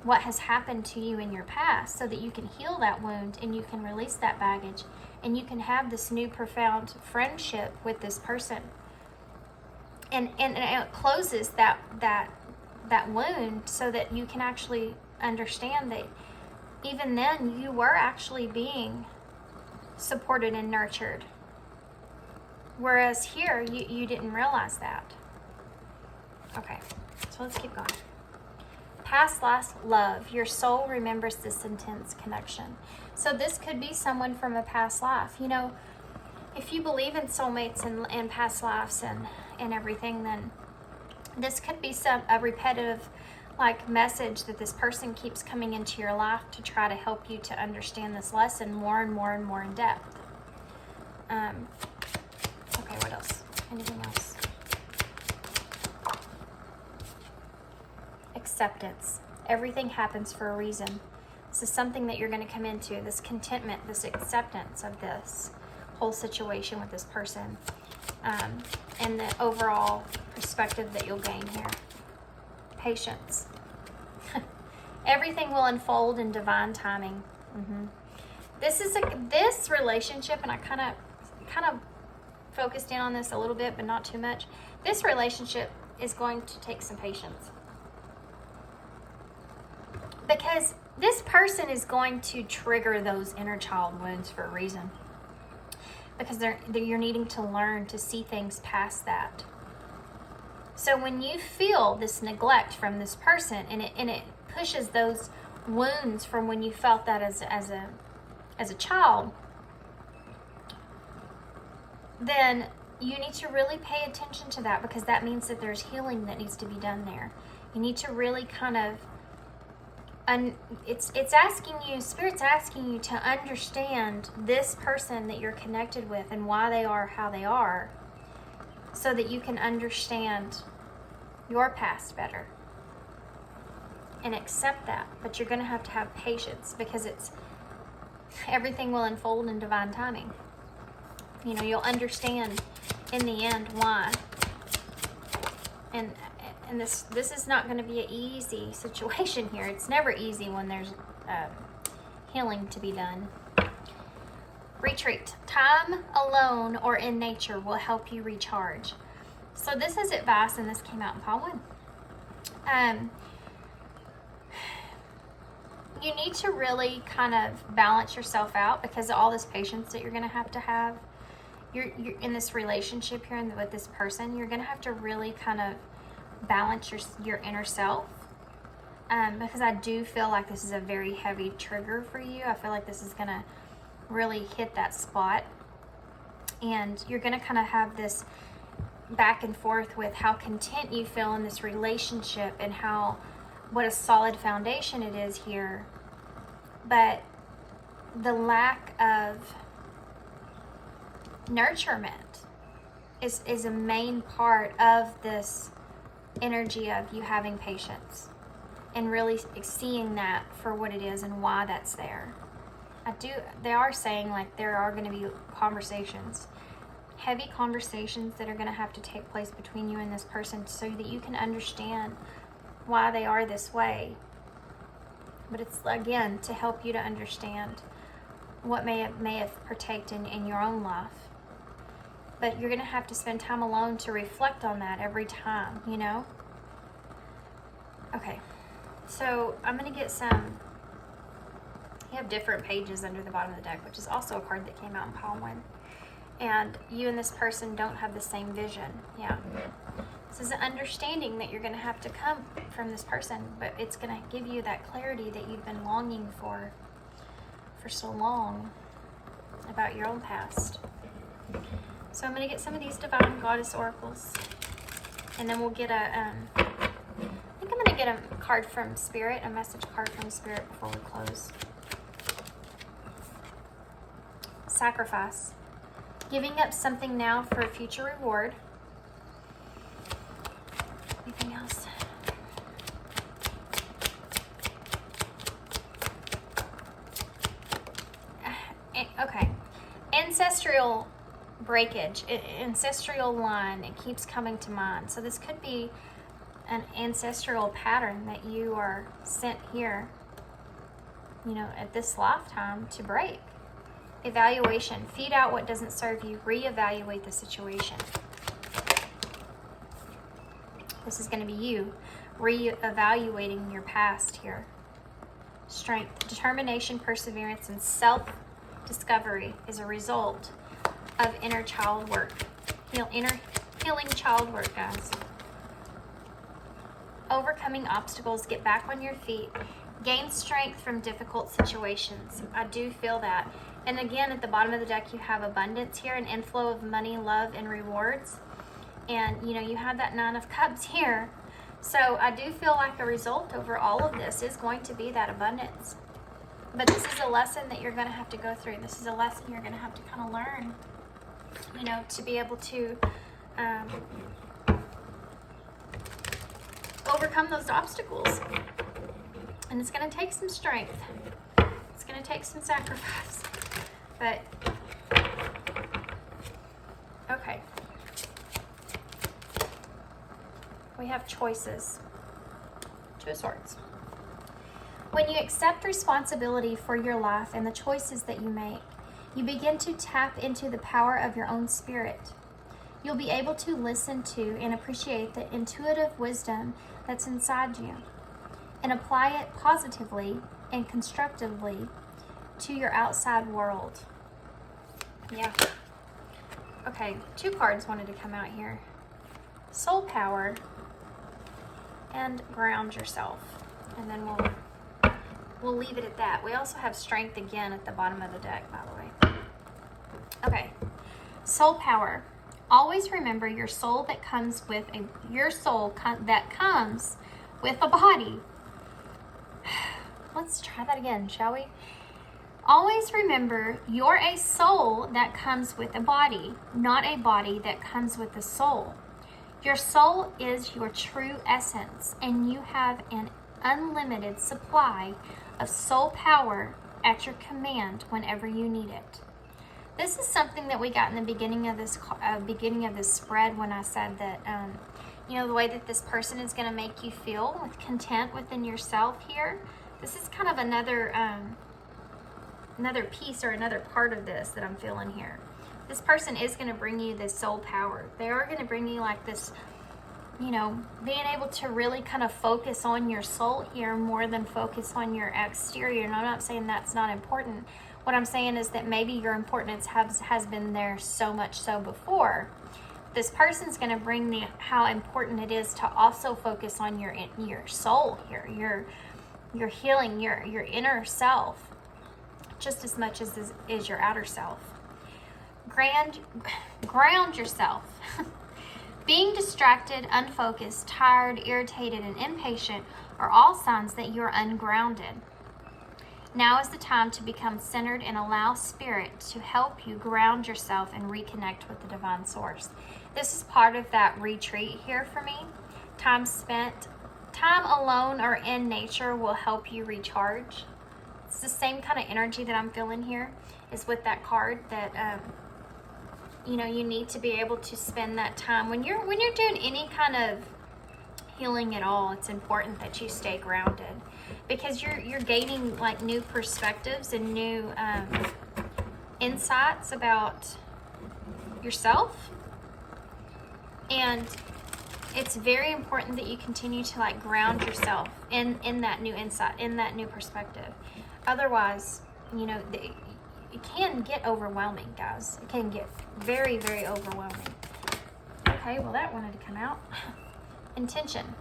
what has happened to you in your past, so that you can heal that wound and you can release that baggage and you can have this new profound friendship with this person. And it closes that wound so that you can actually understand that even then you were actually being supported and nurtured. Whereas here, you didn't realize that. Okay, so let's keep going. Past life love. Your soul remembers this intense connection. So this could be someone from a past life. You know, if you believe in soulmates and past lives and everything, then this could be a repetitive like message that this person keeps coming into your life to try to help you to understand this lesson more and more and more in depth. Okay, what else? Anything else? Acceptance. Everything happens for a reason. This is something that you're going to come into, this contentment, this acceptance of this whole situation with this person, and the overall perspective that you'll gain here. Patience. Everything will unfold in divine timing. This relationship, and I kind of focused in on this a little bit, but not too much. This relationship is going to take some patience, because this person is going to trigger those inner child wounds for a reason, because you're needing to learn to see things past that. So when you feel this neglect from this person, and it pushes those wounds from when you felt that as a child, then you need to really pay attention to that, because that means that there's healing that needs to be done there. You need to really kind of, it's asking you, Spirit's asking you to understand this person that you're connected with and why they are how they are, so that you can understand your past better and accept that. But you're going to have patience, because everything will unfold in divine timing. You know, you'll understand in the end why. And this is not going to be an easy situation here. It's never easy when there's healing to be done. Retreat. Time alone or in nature will help you recharge. So this is advice, and this came out in pile 1. You need to really kind of balance yourself out because of all this patience that you're going to have. You're in this relationship here with this person. You're going to have to really kind of balance your inner self, because I do feel like this is a very heavy trigger for you. I feel like this is going to really hit that spot, and you're going to kind of have this back and forth with how content you feel in this relationship and what a solid foundation it is here, but the lack of nurturement is a main part of this energy of you having patience and really seeing that for what it is and why that's there. They are saying like there are going to be conversations, heavy conversations that are going to have to take place between you and this person so that you can understand why they are this way. But it's, again, to help you to understand what may have partaken in your own life. But you're going to have to spend time alone to reflect on that every time, you know? Okay, so I'm going to get some. You have different pages under the bottom of the deck, which is also a card that came out in pile 1. And you and this person don't have the same vision. Yeah. This is an understanding that you're going to have to come from this person, but it's going to give you that clarity that you've been longing for so long about your own past. So I'm going to get some of these Divine Goddess Oracles, and then we'll get I think I'm going to get a card from Spirit, a message card from Spirit before we close. Sacrifice. Giving up something now for a future reward. Anything else? Okay. Ancestral breakage, ancestral line, it keeps coming to mind. So this could be an ancestral pattern that you are sent here, you know, at this lifetime to break. Evaluation. Feed out what doesn't serve you. Reevaluate the situation. This is going to be you reevaluating your past here. Strength. Determination, perseverance, and self-discovery is a result of inner child work. Healing child work, guys. Overcoming obstacles. Get back on your feet. Gain strength from difficult situations. I do feel that. And again, at the bottom of the deck, you have abundance here, an inflow of money, love, and rewards. And, you know, you have that 9 of Cups here. So I do feel like a result over all of this is going to be that abundance. But this is a lesson that you're going to have to go through. This is a lesson you're going to have to kind of learn, you know, to be able to overcome those obstacles. And it's going to take some strength. It's going to take some sacrifice. But, okay. We have choices. 2 of Swords. When you accept responsibility for your life and the choices that you make, you begin to tap into the power of your own spirit. You'll be able to listen to and appreciate the intuitive wisdom that's inside you and apply it positively and constructively to your outside world. Yeah. Okay, 2 cards wanted to come out here. Soul Power and Ground Yourself. And then we'll leave it at that. We also have Strength again at the bottom of the deck, by the way. Okay. Soul Power. Always remember your soul that comes with that comes with a body. Let's try that again, shall we? Always remember you're a soul that comes with a body, not a body that comes with a soul. Your soul is your true essence, and you have an unlimited supply of soul power at your command whenever you need it. This is something that we got in the beginning of this spread when I said that, you know, the way that this person is going to make you feel with content within yourself here. This is kind of another piece or another part of this that I'm feeling here. This person is going to bring you this soul power. They are going to bring you like this, you know, being able to really kind of focus on your soul here more than focus on your exterior. And I'm not saying that's not important. What I'm saying is that maybe your importance has been there so much so before. This person's going to bring how important it is to also focus on your soul here, your healing, your inner self, just as much as is your outer self. Ground yourself. Being distracted, unfocused, tired, irritated, and impatient are all signs that you're ungrounded. Now is the time to become centered and allow Spirit to help you ground yourself and reconnect with the divine source. This is part of that retreat here for me. Time alone or in nature will help you recharge. It's the same kind of energy that I'm feeling here is with that card that, you know, you need to be able to spend that time. When you're doing any kind of healing at all, it's important that you stay grounded, because you're gaining like new perspectives and new insights about yourself, and it's very important that you continue to like ground yourself in that new insight, in that new perspective. Otherwise, you know, it can get overwhelming, guys. It can get very, very overwhelming. Okay, well, that wanted to come out. Intention.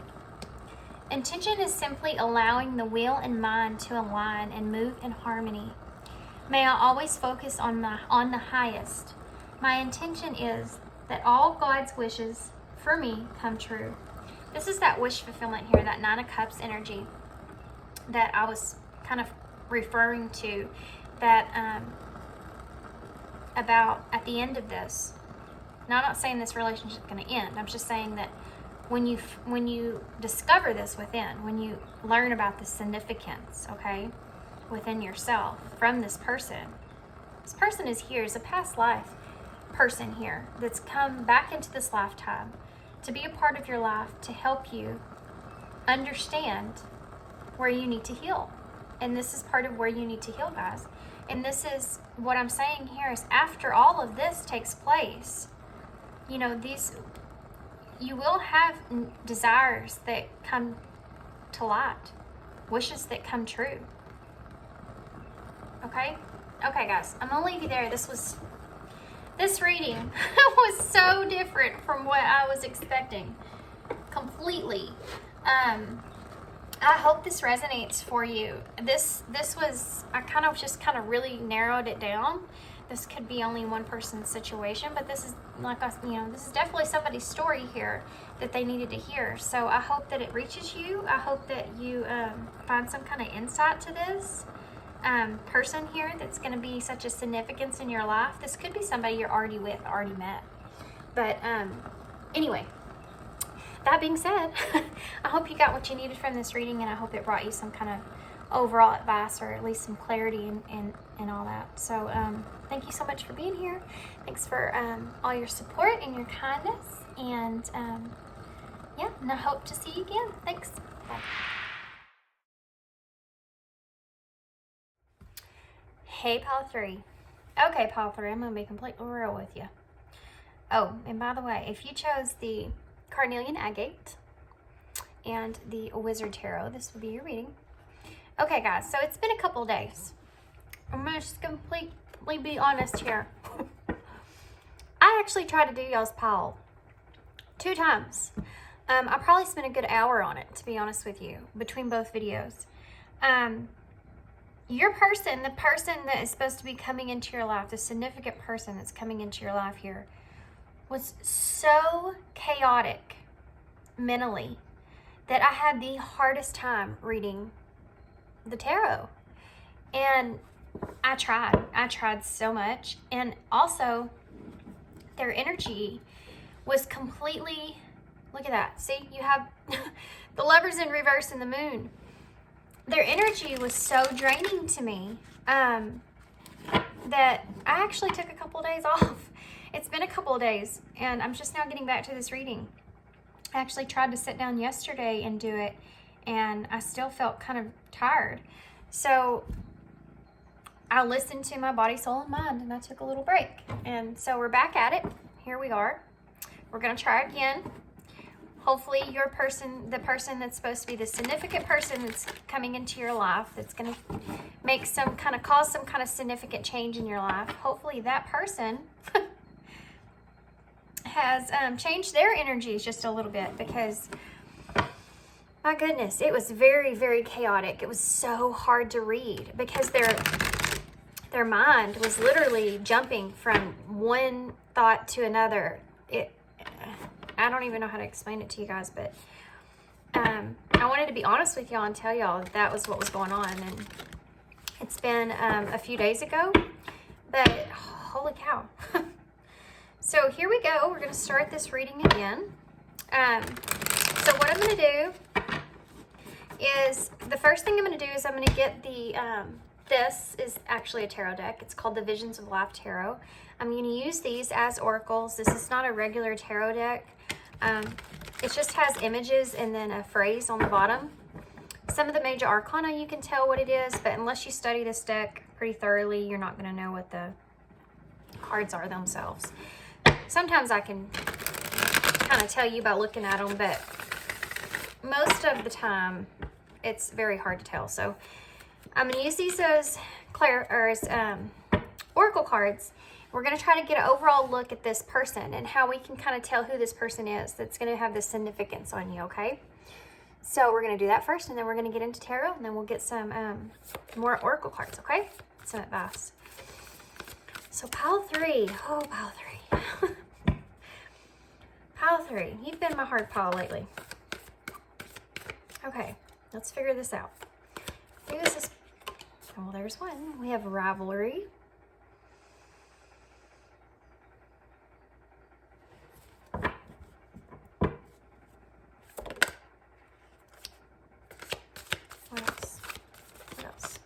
Intention is simply allowing the will and mind to align and move in harmony. May I always focus on the highest. My intention is that all God's wishes for me come true. This is that wish fulfillment here, that Nine of Cups energy that I was kind of referring to, that about at the end of this. Now, I'm not saying this relationship is going to end. I'm just saying that when you discover this within, when you learn about the significance, okay, within yourself from this person is here, is a past life person here that's come back into this lifetime to be a part of your life, to help you understand where you need to heal. And this is part of where you need to heal, guys. And this is what I'm saying here is, after all of this takes place, you know, you will have desires that come to light, wishes that come true. Okay, guys, I'm gonna leave you there. This reading was so different from what I was expecting, completely. I hope this resonates for you. This was, I kind of really narrowed it down. This could be only one person's situation, but this is this is definitely somebody's story here that they needed to hear. So I hope that it reaches you. I hope that you find some kind of insight to this person here that's going to be such a significance in your life. This could be somebody you're already met. But anyway, that being said, I hope you got what you needed from this reading, and I hope it brought you some kind of overall advice, or at least some clarity and all that. So thank you so much for being here. Thanks for all your support and your kindness, and yeah, and I hope to see you again. Thanks. Bye. Hey, Pile 3. Okay, Pile 3, I'm going to be completely real with you. Oh, and by the way, if you chose the Carnelian Agate and the Wizard Tarot, this will be your reading. Okay, guys, so it's been a couple days. I'm going to just completely be honest here. I actually tried to do y'all's pile 2 times. I probably spent a good hour on it, to be honest with you, between both videos. Your person, the person that is supposed to be coming into your life, the significant person that's coming into your life here, was so chaotic mentally that I had the hardest time reading the tarot. And I tried so much. And also, their energy was completely, look at that. See, you have the Lovers in reverse and the Moon. their energy was so draining to me that I actually took a couple of days off. It's been a couple of days, and I'm just now getting back to this reading. I actually tried to sit down yesterday and do it, and I still felt kind of tired. So I listened to my body, soul, and mind, and I took a little break. And so we're back at it. Here we are. We're going to try again. Hopefully your person, the person that's supposed to be the significant person that's coming into your life, that's going to make some kind of, cause some kind of significant change in your life, hopefully that person has changed their energies just a little bit, because my goodness, it was very, very chaotic. It was so hard to read because their mind was literally jumping from one thought to another. I don't even know how to explain it to you guys, but I wanted to be honest with y'all and tell y'all that was what was going on. And it's been a few days ago, but holy cow. So here we go. We're going to start this reading again. So what I'm going to do is, the first thing I'm going to do is I'm going to get the, this is actually a tarot deck. It's called the Visions of Life Tarot. I'm going to use these as oracles. This is not a regular tarot deck. It just has images and then a phrase on the bottom. Some of the major arcana you can tell what it is, but unless you study this deck pretty thoroughly, you're not going to know what the cards are themselves. Sometimes I can kind of tell you by looking at them, but most of the time it's very hard to tell. So I'm going to use these as oracle cards. We're going to try to get an overall look at this person and how we can kind of tell who this person is that's going to have this significance on you, okay? So we're going to do that first, and then we're going to get into tarot, and then we'll get some more oracle cards, okay? Some advice. So pile 3. Oh, pile 3. Pile 3. You've been my hard pile lately. Okay, let's figure this out. Who is this? Oh, well, there's one. We have rivalry. What else? What else?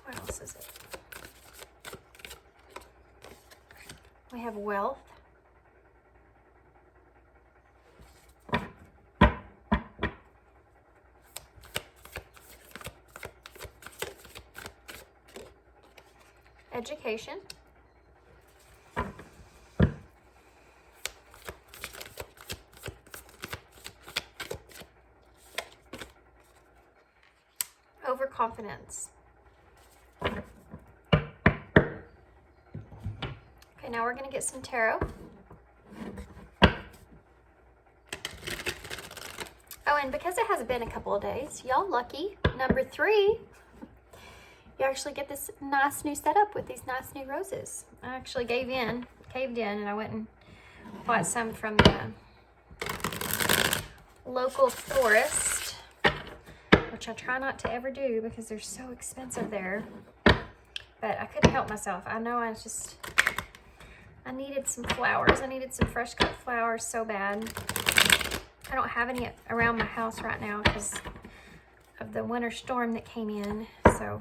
What else is it? We have wealth. Education. Overconfidence. Okay, now we're going to get some tarot. Oh, and because it has been a couple of days, y'all lucky. Number 3. You actually get this nice new setup with these nice new roses. I actually caved in, and I went and bought some from the local florist, which I try not to ever do because they're so expensive there. But I couldn't help myself. I know I needed some flowers. I needed some fresh cut flowers so bad. I don't have any around my house right now because of the winter storm that came in, so...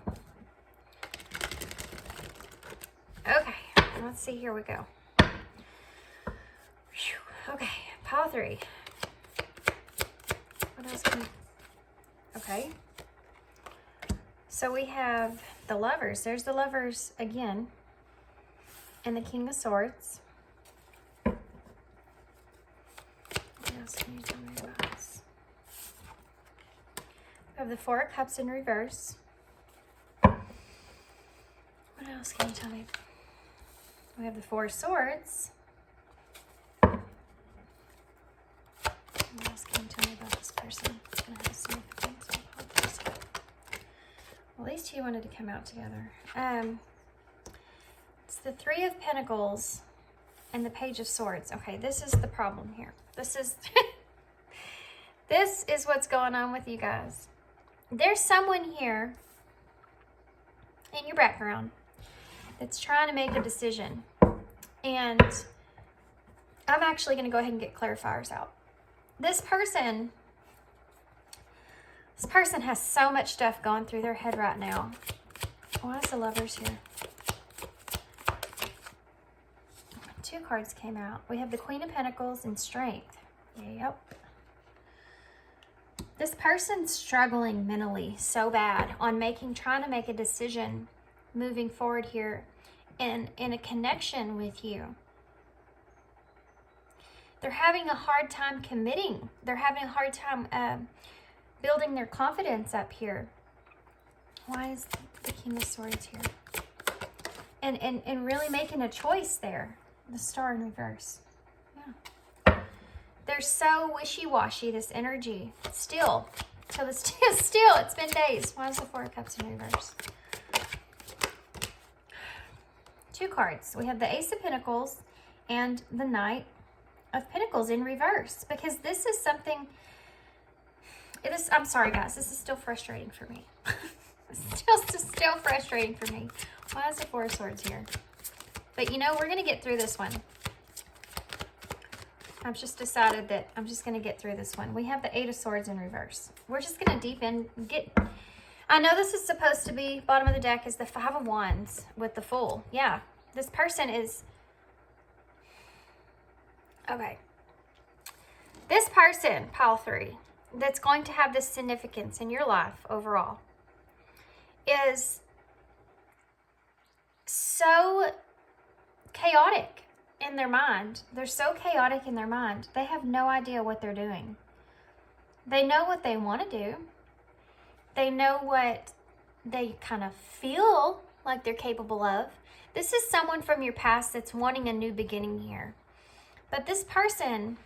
Okay, let's see, here we go. Whew. Okay, pile 3. What else can we... Okay. So we have the Lovers. There's the Lovers again. And the King of Swords. What else can you tell me about this? We have the Four of Cups in reverse. What else can you tell me? We have the Four of Swords. What else can you tell me about this person? It's going to have significance. Well, these two wanted to come out together. It's the Three of Pentacles and the Page of Swords. Okay, this is the problem here. This is this is what's going on with you guys. There's someone here in your background that's trying to make a decision. And I'm actually going to go ahead and get clarifiers out. This person This person has so much stuff going through their head right now. Why is the Lovers here? 2 cards came out. We have the Queen of Pentacles and Strength. Yep. This person's struggling mentally so bad on trying to make a decision moving forward here in a connection with you. They're having a hard time committing. They're having a hard time building their confidence up here. Why is the King of Swords here? And really making a choice there. The Star in reverse. Yeah. They're so wishy-washy, this energy. Still. Still, it's been days. Why is the 4 of Cups in reverse? 2 cards. We have the Ace of Pentacles and the Knight of Pentacles in reverse. Because this is something... I'm sorry, guys. This is still frustrating for me. Still frustrating for me. Why is the 4 of Swords here? But you know, we're going to get through this one. I've just decided that I'm just going to get through this one. We have the 8 of Swords in reverse. We're just going to I know this is supposed to be, bottom of the deck is the 5 of Wands with the Fool. Yeah, this person is... Okay. This person, pile 3, that's going to have this significance in your life overall is so chaotic in their mind. They're so chaotic in their mind. They have no idea what they're doing. They know what they want to do. They know what they kind of feel like they're capable of. This is someone from your past that's wanting a new beginning here. But this person's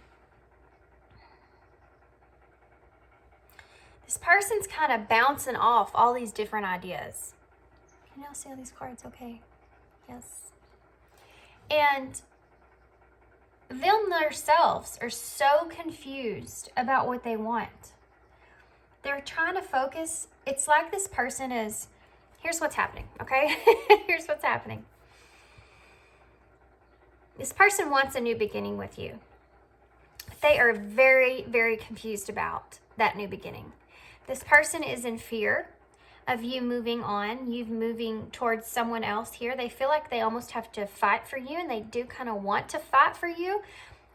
kind of bouncing off all these different ideas. Can y'all see all these cards? Okay. Yes. And them themselves are so confused about what they want. They're trying to focus. It's like this person is, here's what's happening, okay? Here's what's happening. This person wants a new beginning with you. They are very, very confused about that new beginning. This person is in fear of you moving on, you moving towards someone else here. They feel like they almost have to fight for you, and they do kind of want to fight for you,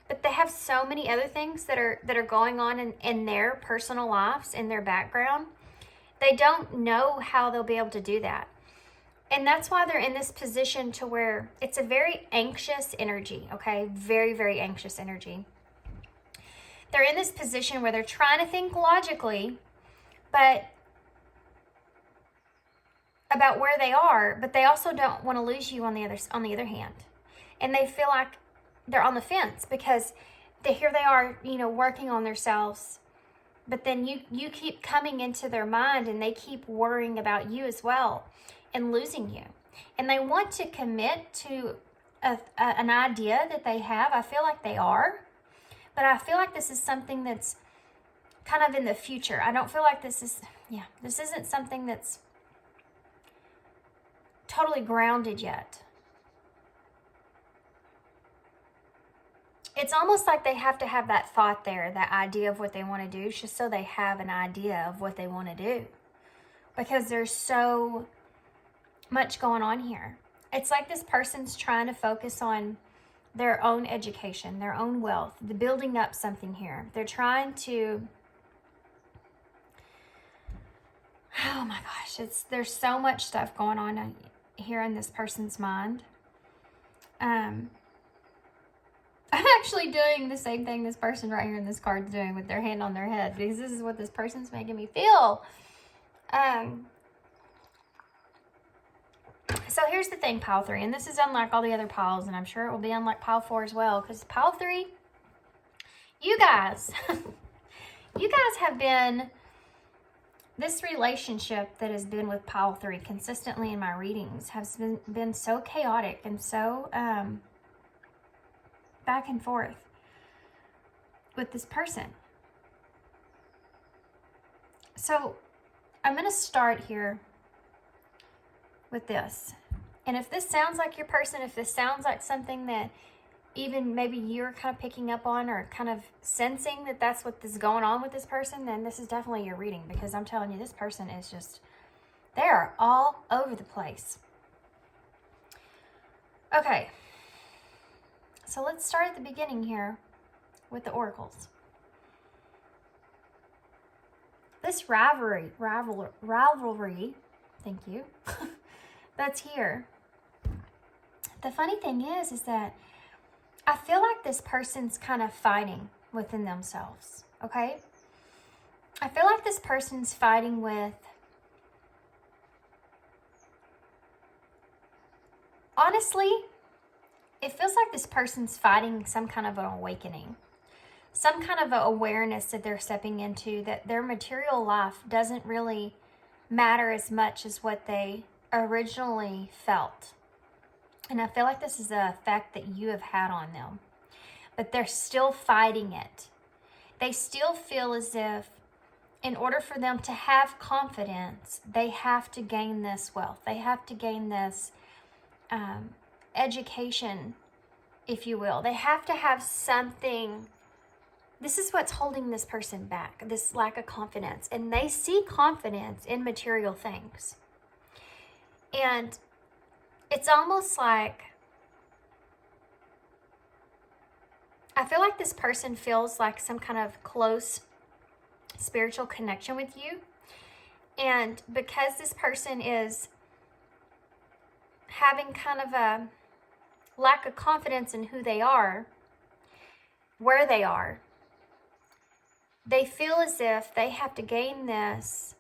but they have so many other things that are going on in their personal lives, in their background. They don't know how they'll be able to do that. And that's why they're in this position to where it's a very anxious energy, okay? Very, very anxious energy. They're in this position where they're trying to think logically, but about where they are, but they also don't want to lose you on the other hand. And they feel like they're on the fence because here they are, you know, working on themselves, but then you keep coming into their mind and they keep worrying about you as well and losing you. And they want to commit to an idea that they have. I feel like they are, but I feel like this is something that's kind of in the future. I don't feel like this isn't something that's totally grounded yet. It's almost like they have to have that thought there, that idea of what they want to do, just so they have an idea of what they want to do. Because there's so much going on here. It's like this person's trying to focus on their own education, their own wealth, the building up something here. They're trying to, oh my gosh, there's so much stuff going on here in this person's mind. I'm actually doing the same thing this person right here in this card is doing with their hand on their head, because this is what this person's making me feel. So here's the thing, pile 3, and this is unlike all the other piles, and I'm sure it will be unlike pile 4 as well, because pile 3, you guys have been, this relationship that has been with pile 3 consistently in my readings has been so chaotic and so back and forth with this person. So I'm going to start here with this. And if this sounds like your person, if this sounds like something that even maybe you're kind of picking up on or kind of sensing that that's what is going on with this person, then this is definitely your reading, because I'm telling you, this person is just, they are all over the place. Okay, so let's start at the beginning here with the oracles. This rivalry, thank you, that's here. The funny thing is that I feel like this person's kind of fighting within themselves, okay? I feel like this person's fighting with, honestly, it feels like this person's fighting some kind of an awakening, some kind of an awareness that they're stepping into, that their material life doesn't really matter as much as what they originally felt. And I feel like this is an effect that you have had on them. But they're still fighting it. They still feel as if in order for them to have confidence, they have to gain this wealth. They have to gain this education, if you will. They have to have something. This is what's holding this person back, this lack of confidence. And they see confidence in material things. And it's almost like, I feel like this person feels like some kind of close spiritual connection with you. And because this person is having kind of a lack of confidence in who they are, where they are, they feel as if they have to gain this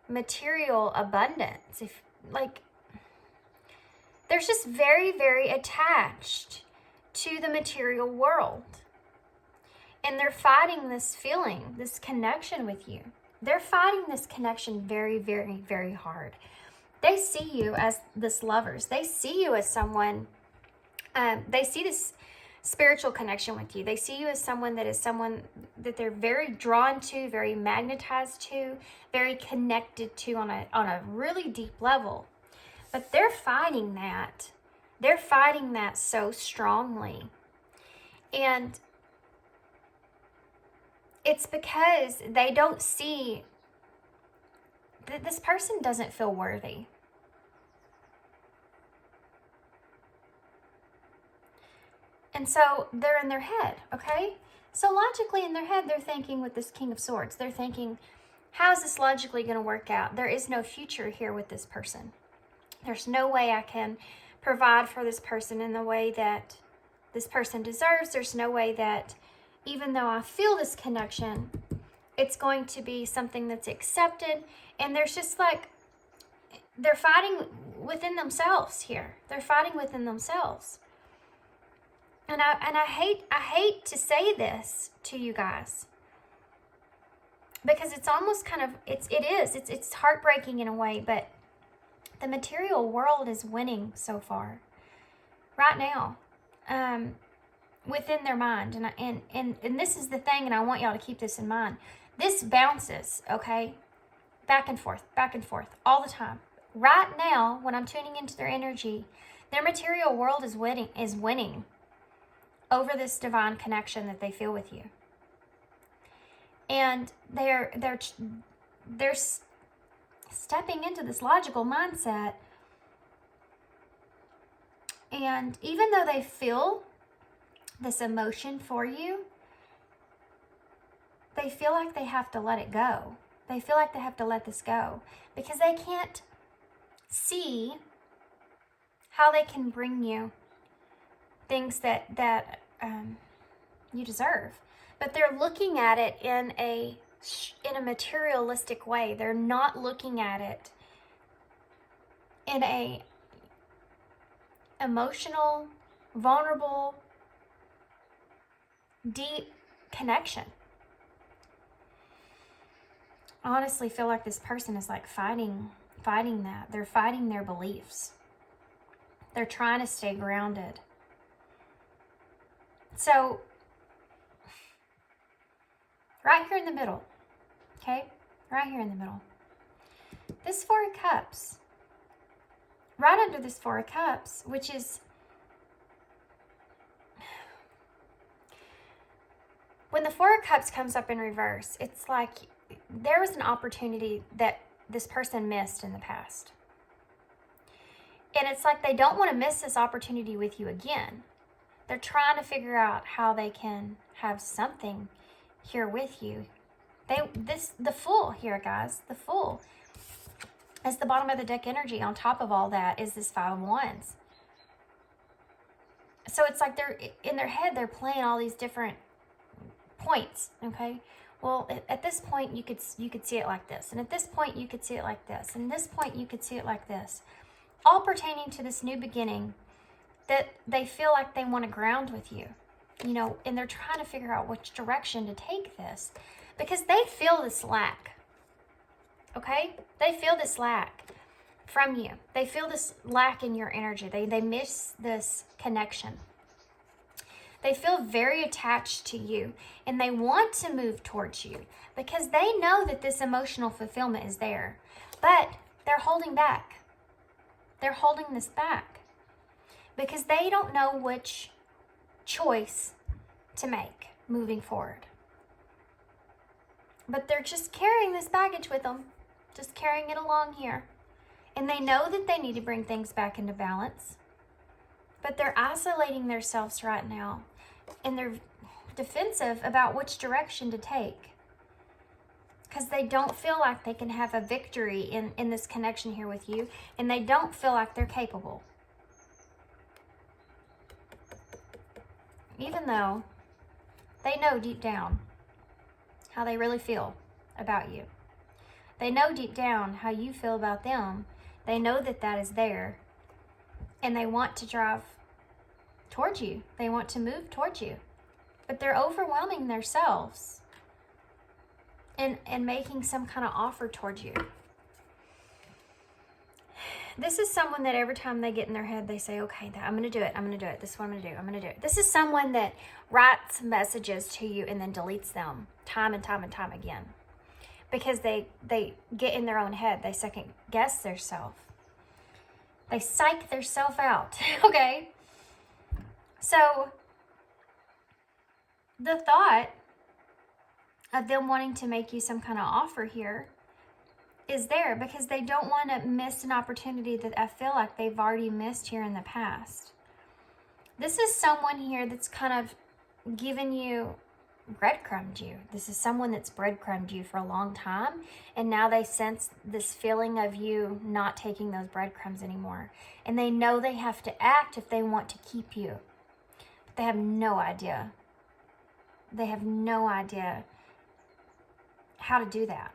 material abundance. If, like, they're just very, very attached to the material world. And they're fighting this feeling, this connection with you. They're fighting this connection very, very, very hard. They see you as this lovers. They see you as someone, they see this spiritual connection with you. They see you as someone that they're very drawn to, very magnetized to, very connected to on a really deep level. But they're fighting that. They're fighting that so strongly. And it's because they don't see that this person doesn't feel worthy. And so they're in their head, okay? So logically in their head, they're thinking with this King of Swords, they're thinking, how is this logically going to work out? There is no future here with this person. There's no way I can provide for this person in the way that this person deserves. There's no way that, even though I feel this connection, it's going to be something that's accepted. And there's just like, they're fighting within themselves here. They're fighting within themselves. And I hate to say this to you guys, because it's almost kind of, it's heartbreaking in a way, but the material world is winning so far, right now, within their mind. And this is the thing, and I want y'all to keep this in mind. This bounces, okay, back and forth, all the time. Right now, when I'm tuning into their energy, their material world is winning over this divine connection that they feel with you. And they're stepping into this logical mindset. And even though they feel this emotion for you, they feel like they have to let it go. They feel like they have to let this go because they can't see how they can bring you things that you deserve. But they're looking at it in a materialistic way. They're not looking at it in a emotional, vulnerable, deep connection. I honestly feel like this person is like fighting that. They're fighting their beliefs. They're trying to stay grounded. So, right here in the middle, okay? Right here in the middle. This Four of Cups, right under this Four of Cups, which is, when the Four of Cups comes up in reverse, it's like there was an opportunity that this person missed in the past. And it's like they don't want to miss this opportunity with you again. They're trying to figure out how they can have something here with you. The Fool here, guys, the Fool. As the bottom of the deck energy, on top of all that is this Five of Wands. So it's like they're in their head, they're playing all these different points, okay? Well, at this point, you could see it like this. And at this point, you could see it like this. And at this point, you could see it like this. All pertaining to this new beginning that they feel like they want to ground with you, you know, and they're trying to figure out which direction to take this because they feel this lack, okay? They feel this lack from you. They feel this lack in your energy. They miss this connection. They feel very attached to you and they want to move towards you because they know that this emotional fulfillment is there, but they're holding back. They're holding this back because they don't know which choice to make moving forward. But they're just carrying this baggage with them, just carrying it along here. And they know that they need to bring things back into balance, but they're isolating themselves right now and they're defensive about which direction to take because they don't feel like they can have a victory in this connection here with you, and they don't feel like they're capable. Even though they know deep down how they really feel about you. They know deep down how you feel about them. They know that that is there, and they want to drive towards you. They want to move towards you, but they're overwhelming themselves and making some kind of offer towards you. This is someone that every time they get in their head, they say, okay, I'm going to do it. I'm going to do it. This is what I'm going to do. I'm going to do it. This is someone that writes messages to you and then deletes them time and time and time again. Because they get in their own head. They second guess themselves. They psych themselves out. Okay? So, the thought of them wanting to make you some kind of offer here is there because they don't want to miss an opportunity that I feel like they've already missed here in the past. This is someone here that's kind of given you, breadcrumbed you. This is someone that's breadcrumbed you for a long time, and now they sense this feeling of you not taking those breadcrumbs anymore. And they know they have to act if they want to keep you. But they have no idea. They have no idea how to do that.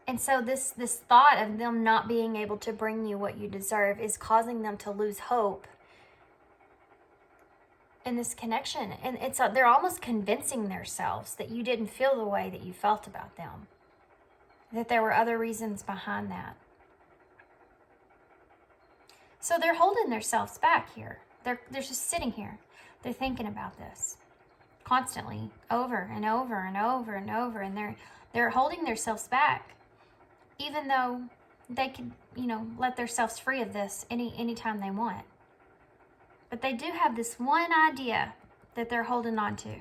And so this thought of them not being able to bring you what you deserve is causing them to lose hope in this connection. And they're almost convincing themselves that you didn't feel the way that you felt about them, that there were other reasons behind that. So they're holding themselves back here. They're just sitting here. They're thinking about this constantly, over and over and over and over, and they're holding themselves back, even though they could, let themselves free of this anytime they want. But they do have this one idea that they're holding on to.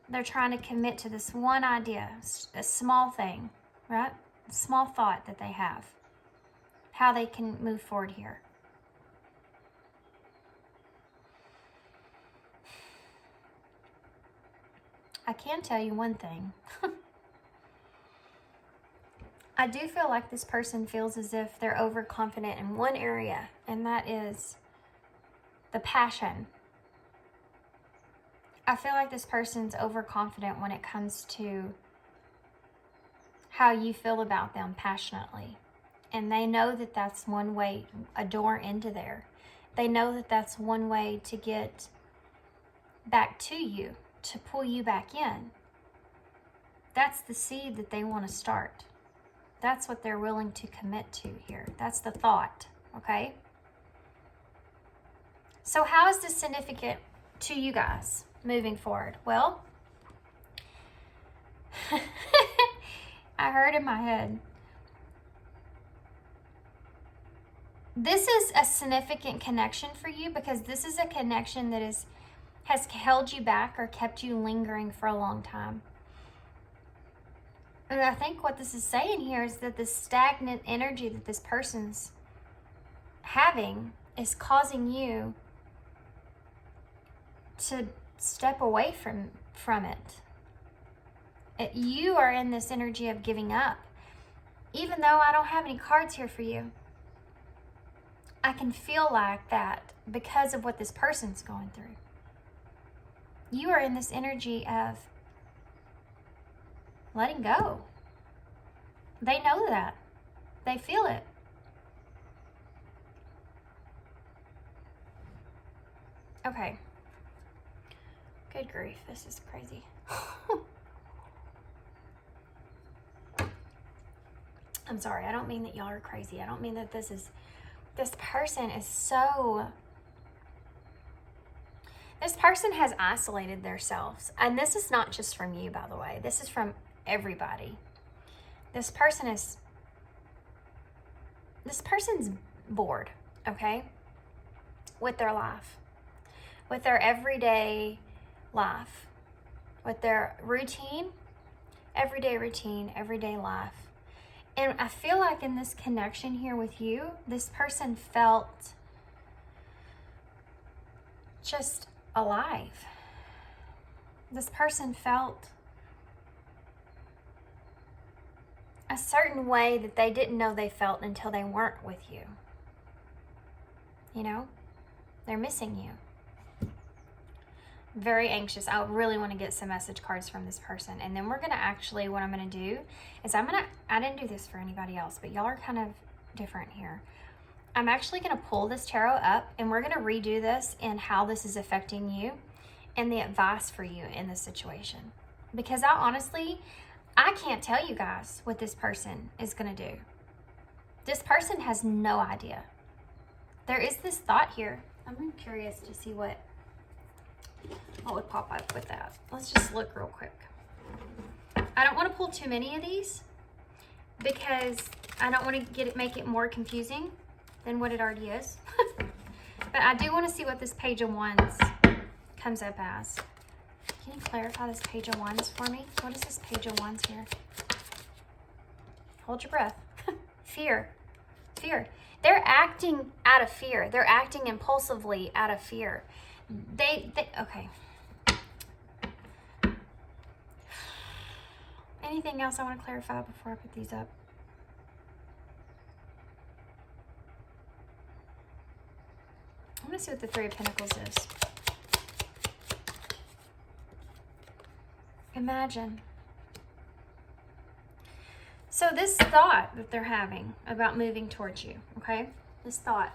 They're trying to commit to this one idea, a small thing, right? A small thought that they have, how they can move forward here. I can tell you one thing. I do feel like this person feels as if they're overconfident in one area, and that is the passion. I feel like this person's overconfident when it comes to how you feel about them passionately. And they know that that's one way, a door into there. They know that that's one way to get back to you, to pull you back in. That's the seed that they want to start. That's what they're willing to commit to here. That's the thought, okay? So how is this significant to you guys moving forward? Well, I heard in my head, this is a significant connection for you because this is a connection that is has held you back or kept you lingering for a long time. And I think what this is saying here is that this stagnant energy that this person's having is causing you to step away from it. You are in this energy of giving up. Even though I don't have any cards here for you, I can feel like that because of what this person's going through. You are in this energy of letting go. They know that. They feel it. Okay. Good grief, this is crazy. I'm sorry, I don't mean that y'all are crazy. I don't mean that this person is so... This person has isolated themselves. And this is not just from you, by the way. This is from everybody. This person's bored, okay? With their life. With their everyday life. With their routine, everyday life. And I feel like in this connection here with you, this person felt just alive. This person felt a certain way that they didn't know they felt until they weren't with you. You know? They're missing you. Very anxious. I really want to get some message cards from this person. And then we're going to actually, what I'm going to do is I didn't do this for anybody else, but y'all are kind of different here. I'm actually going to pull this tarot up and we're going to redo this and how this is affecting you and the advice for you in this situation. Because I can't tell you guys what this person is going to do. This person has no idea. There is this thought here. I'm curious to see what would pop up with that. Let's just look real quick. I don't want to pull too many of these because I don't want to make it more confusing than what it already is. But I do want to see what this Page of Wands comes up as. Can you clarify this Page of Wands for me? What is this Page of Wands here? Hold your breath. Fear. Fear. They're acting out of fear. They're acting impulsively out of fear. Okay. Anything else I want to clarify before I put these up? I'm going to see what the Three of Pentacles is. Imagine. So this thought that they're having about moving towards you, okay? This thought.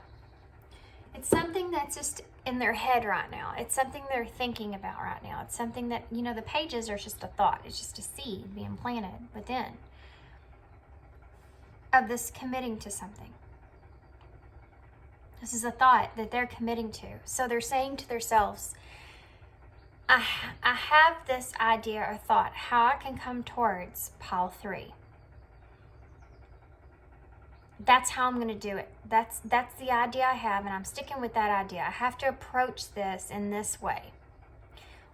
It's something that's just in their head right now. It's something they're thinking about right now. It's something that, you know, the pages are just a thought. It's just a seed being planted within of this committing to something. This is a thought that they're committing to. So they're saying to themselves, I have this idea or thought how I can come towards pile 3. That's how I'm going to do it. That's the idea I have, and I'm sticking with that idea. I have to approach this in this way,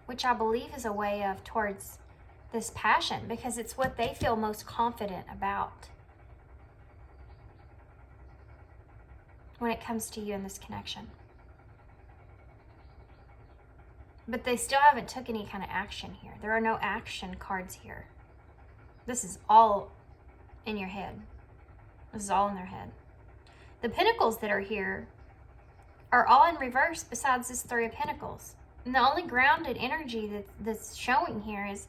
which I believe is a way of towards this passion because it's what they feel most confident about when it comes to you in this connection. But they still haven't took any kind of action here. There are no action cards here. This is all in your head. This is all in their head. The Pentacles that are here are all in reverse besides this Three of Pentacles. And the only grounded energy that's showing here is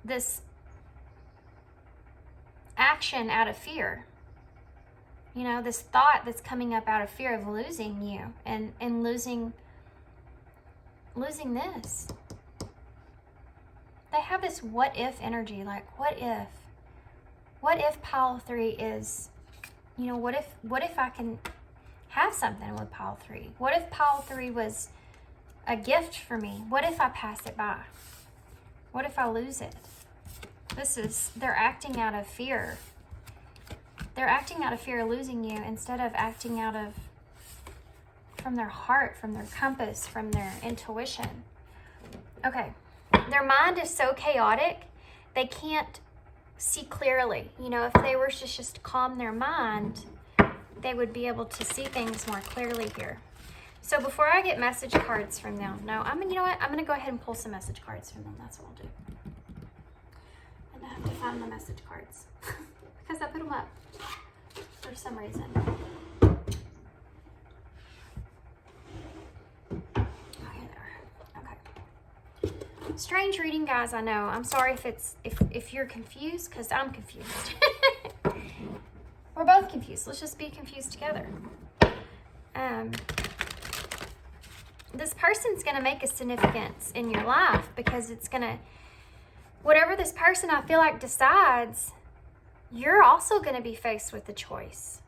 this action out of fear. You know, this thought that's coming up out of fear of losing you and losing this. They have this what if energy, like what if pile 3 is, you know, what if I can have something with pile 3? What if pile 3 was a gift for me? What if I pass it by? What if I lose it? They're acting out of fear. They're acting out of fear of losing you instead of acting out of from their heart, from their compass, from their intuition. Okay, their mind is so chaotic, they can't see clearly. You know, if they were to just calm their mind, they would be able to see things more clearly here. So before I get message cards from them, no, you know what? I'm gonna go ahead and pull some message cards from them. That's what I'll do. And I have to find the message cards because I put them up for some reason. Strange reading, guys. I know. I'm sorry if you're confused, because I'm confused. We're both confused. Let's just be confused together. This person's going to make a significance in your life, because it's going to, whatever this person I feel like decides, you're also going to be faced with a choice,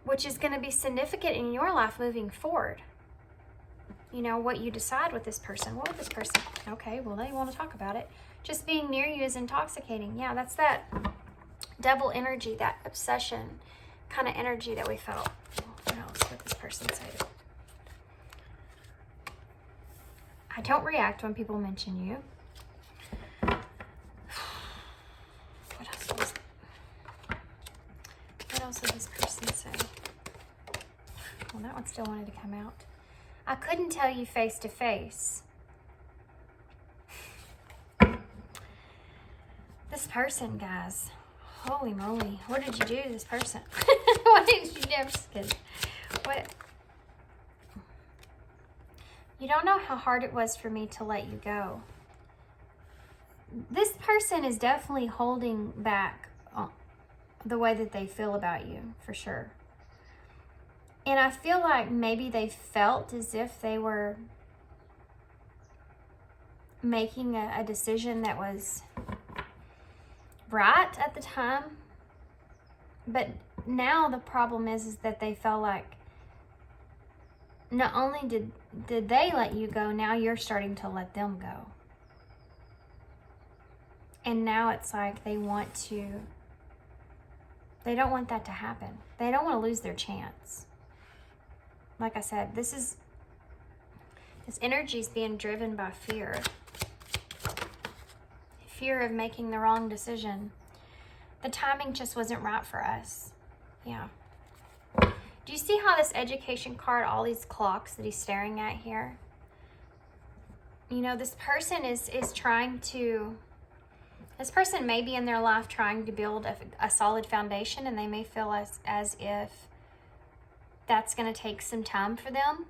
which is going to be significant in your life moving forward. You know, what you decide with this person. What with this person? Okay, well, they want to talk about it. Just being near you is intoxicating. Yeah, that's that devil energy, that obsession kind of energy that we felt. What else would this person say? I don't react when people mention you. What else was it? What else did this person say? Well, that one still wanted to come out. I couldn't tell you face to face. This person, guys. Holy moly. What did you do to this person? What did you do? I'm just kidding. What? You don't know how hard it was for me to let you go. This person is definitely holding back the way that they feel about you, for sure. And I feel like maybe they felt as if they were making a decision that was right at the time. But now the problem is that they felt like not only did they let you go, now you're starting to let them go. And now it's like they don't want that to happen. They don't want to lose their chance. Like I said, this energy is being driven by fear. Fear of making the wrong decision. The timing just wasn't right for us. Yeah. Do you see how this education card, all these clocks that he's staring at here? You know, this person is trying to, this person may be in their life trying to build a solid foundation, and they may feel as if that's going to take some time for them.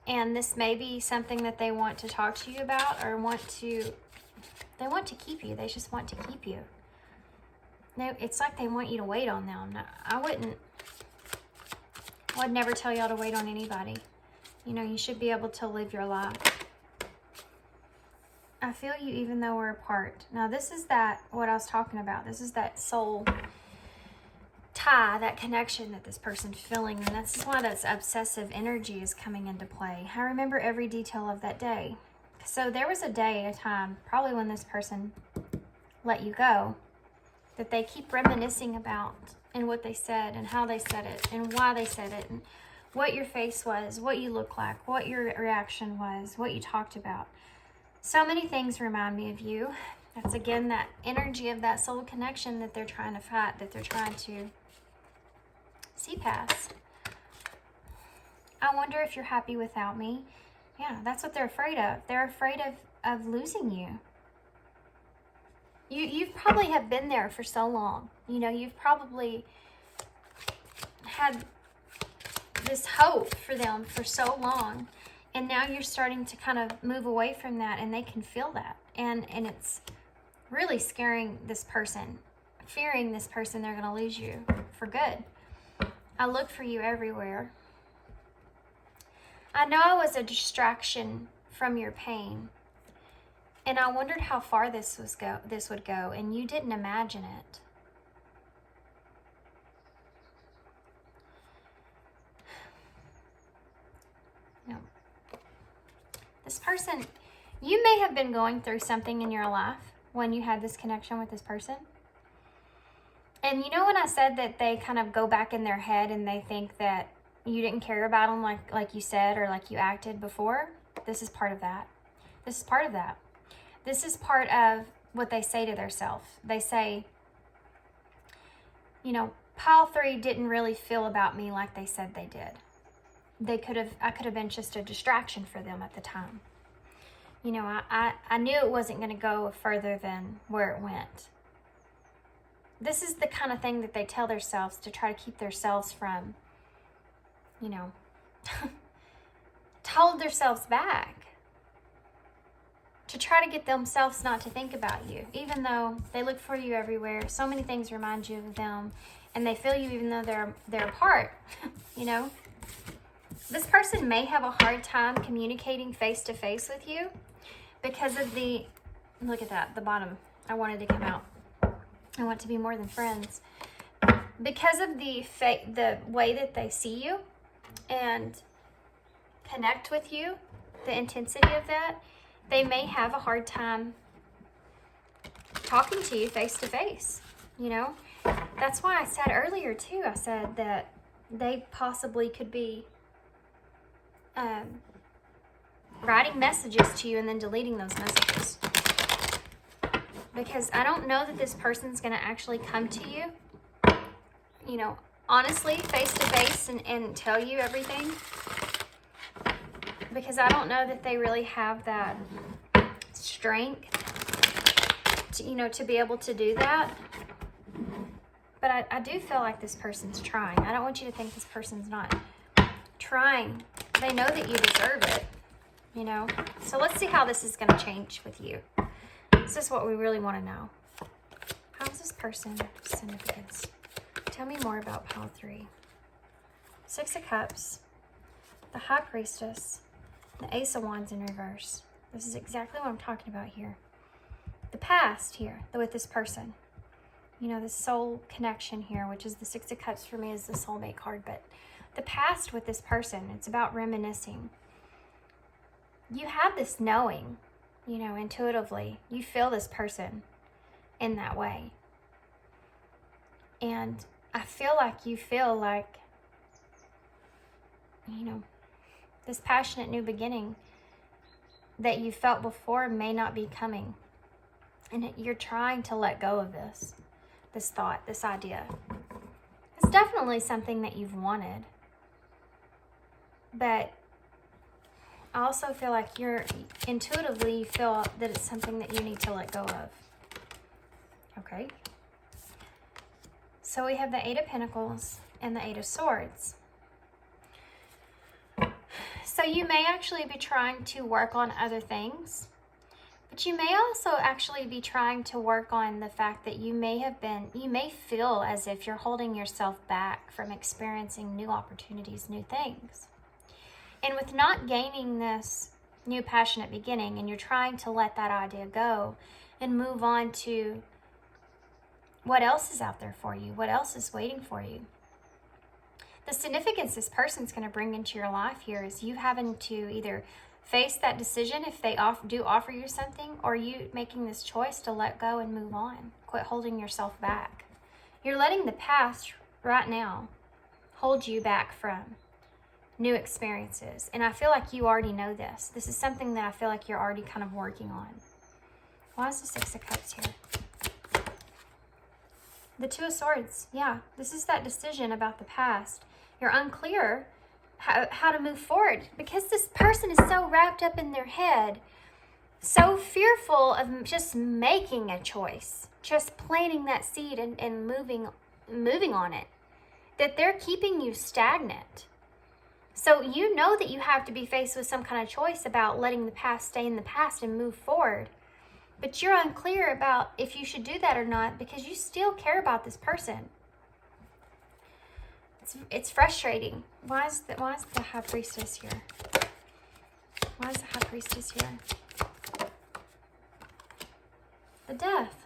And this may be something that they want to talk to you about, or they want to keep you. They just want to keep you. No, it's like they want you to wait on them. No, I would never tell y'all to wait on anybody. You know, you should be able to live your life. I feel you even though we're apart. Now, this is what I was talking about. This is that soul tie, that connection that this person's feeling, and that's why that obsessive energy is coming into play. I remember every detail of that day. So there was a time, probably when this person let you go, that they keep reminiscing about, and what they said, and how they said it, and why they said it, and what your face was, what you look like, what your reaction was, what you talked about. So many things remind me of you. That's again that energy of that soul connection that they're trying to fight, that they're trying to see past. I wonder if you're happy without me. Yeah, that's what they're afraid of. They're afraid of losing you. You probably have been there for so long. You know, you've probably had this hope for them for so long. And now you're starting to kind of move away from that, and they can feel that. And it's really scaring this person, fearing this person they're going to lose you for good. I look for you everywhere. I know I was a distraction from your pain, and I wondered how far this would go, and you didn't imagine it. No. This person, you may have been going through something in your life when you had this connection with this person. And you know when I said that they kind of go back in their head and they think that you didn't care about them like you said or like you acted before, this is part of that. This is part of that. This is part of what they say to themselves. They say, you know, pile 3 didn't really feel about me like they said they did. I could have been just a distraction for them at the time. You know, I knew it wasn't going to go further than where it went. This is the kind of thing that they tell themselves to try to keep themselves from, you know, to hold themselves back. To try to get themselves not to think about you, even though they look for you everywhere. So many things remind you of them, and they feel you even though they're apart. You know, this person may have a hard time communicating face to face with you because of the, look at that, the bottom. I wanted to come out. I want to be more than friends. Because of the way that they see you and connect with you, the intensity of that, they may have a hard time talking to you face to face, you know? That's why I said earlier too, I said that they possibly could be writing messages to you and then deleting those messages. Because I don't know that this person's gonna actually come to you, you know, honestly, face to face and tell you everything. Because I don't know that they really have that strength to, you know, to be able to do that. But I do feel like this person's trying. I don't want you to think this person's not trying. They know that you deserve it, you know. So let's see how this is going to change with you. This is what we really want to know. How is this person significance? Tell me more about pile 3. 6 of Cups, the High Priestess, the Ace of Wands in reverse. This is exactly what I'm talking about here. The past here, with this person. You know, the soul connection here, which is the 6 of Cups for me is the soulmate card. But the past with this person, it's about reminiscing. You have this knowing, you know, intuitively. You feel this person in that way. And I feel like you feel like, you know, this passionate new beginning that you felt before may not be coming. And you're trying to let go of this thought, this idea. It's definitely something that you've wanted. But I also feel like intuitively you feel that it's something that you need to let go of. Okay. So we have the 8 of Pentacles and the 8 of Swords. So you may actually be trying to work on other things, but you may also actually be trying to work on the fact that you may feel as if you're holding yourself back from experiencing new opportunities, new things. And with not gaining this new passionate beginning, and you're trying to let that idea go and move on to what else is out there for you, what else is waiting for you. The significance this person's going to bring into your life here is you having to either face that decision if they do offer you something, or you making this choice to let go and move on. Quit holding yourself back. You're letting the past right now hold you back from new experiences. And I feel like you already know this. This is something that I feel like you're already kind of working on. Why is the 6 of Cups here? The 2 of Swords. Yeah, this is that decision about the past. You're unclear how to move forward because this person is so wrapped up in their head, so fearful of just making a choice, just planting that seed and moving on it, that they're keeping you stagnant. So you know that you have to be faced with some kind of choice about letting the past stay in the past and move forward. But you're unclear about if you should do that or not because you still care about this person. It's frustrating. Why is the High Priestess here? Why is the High Priestess here? The Death.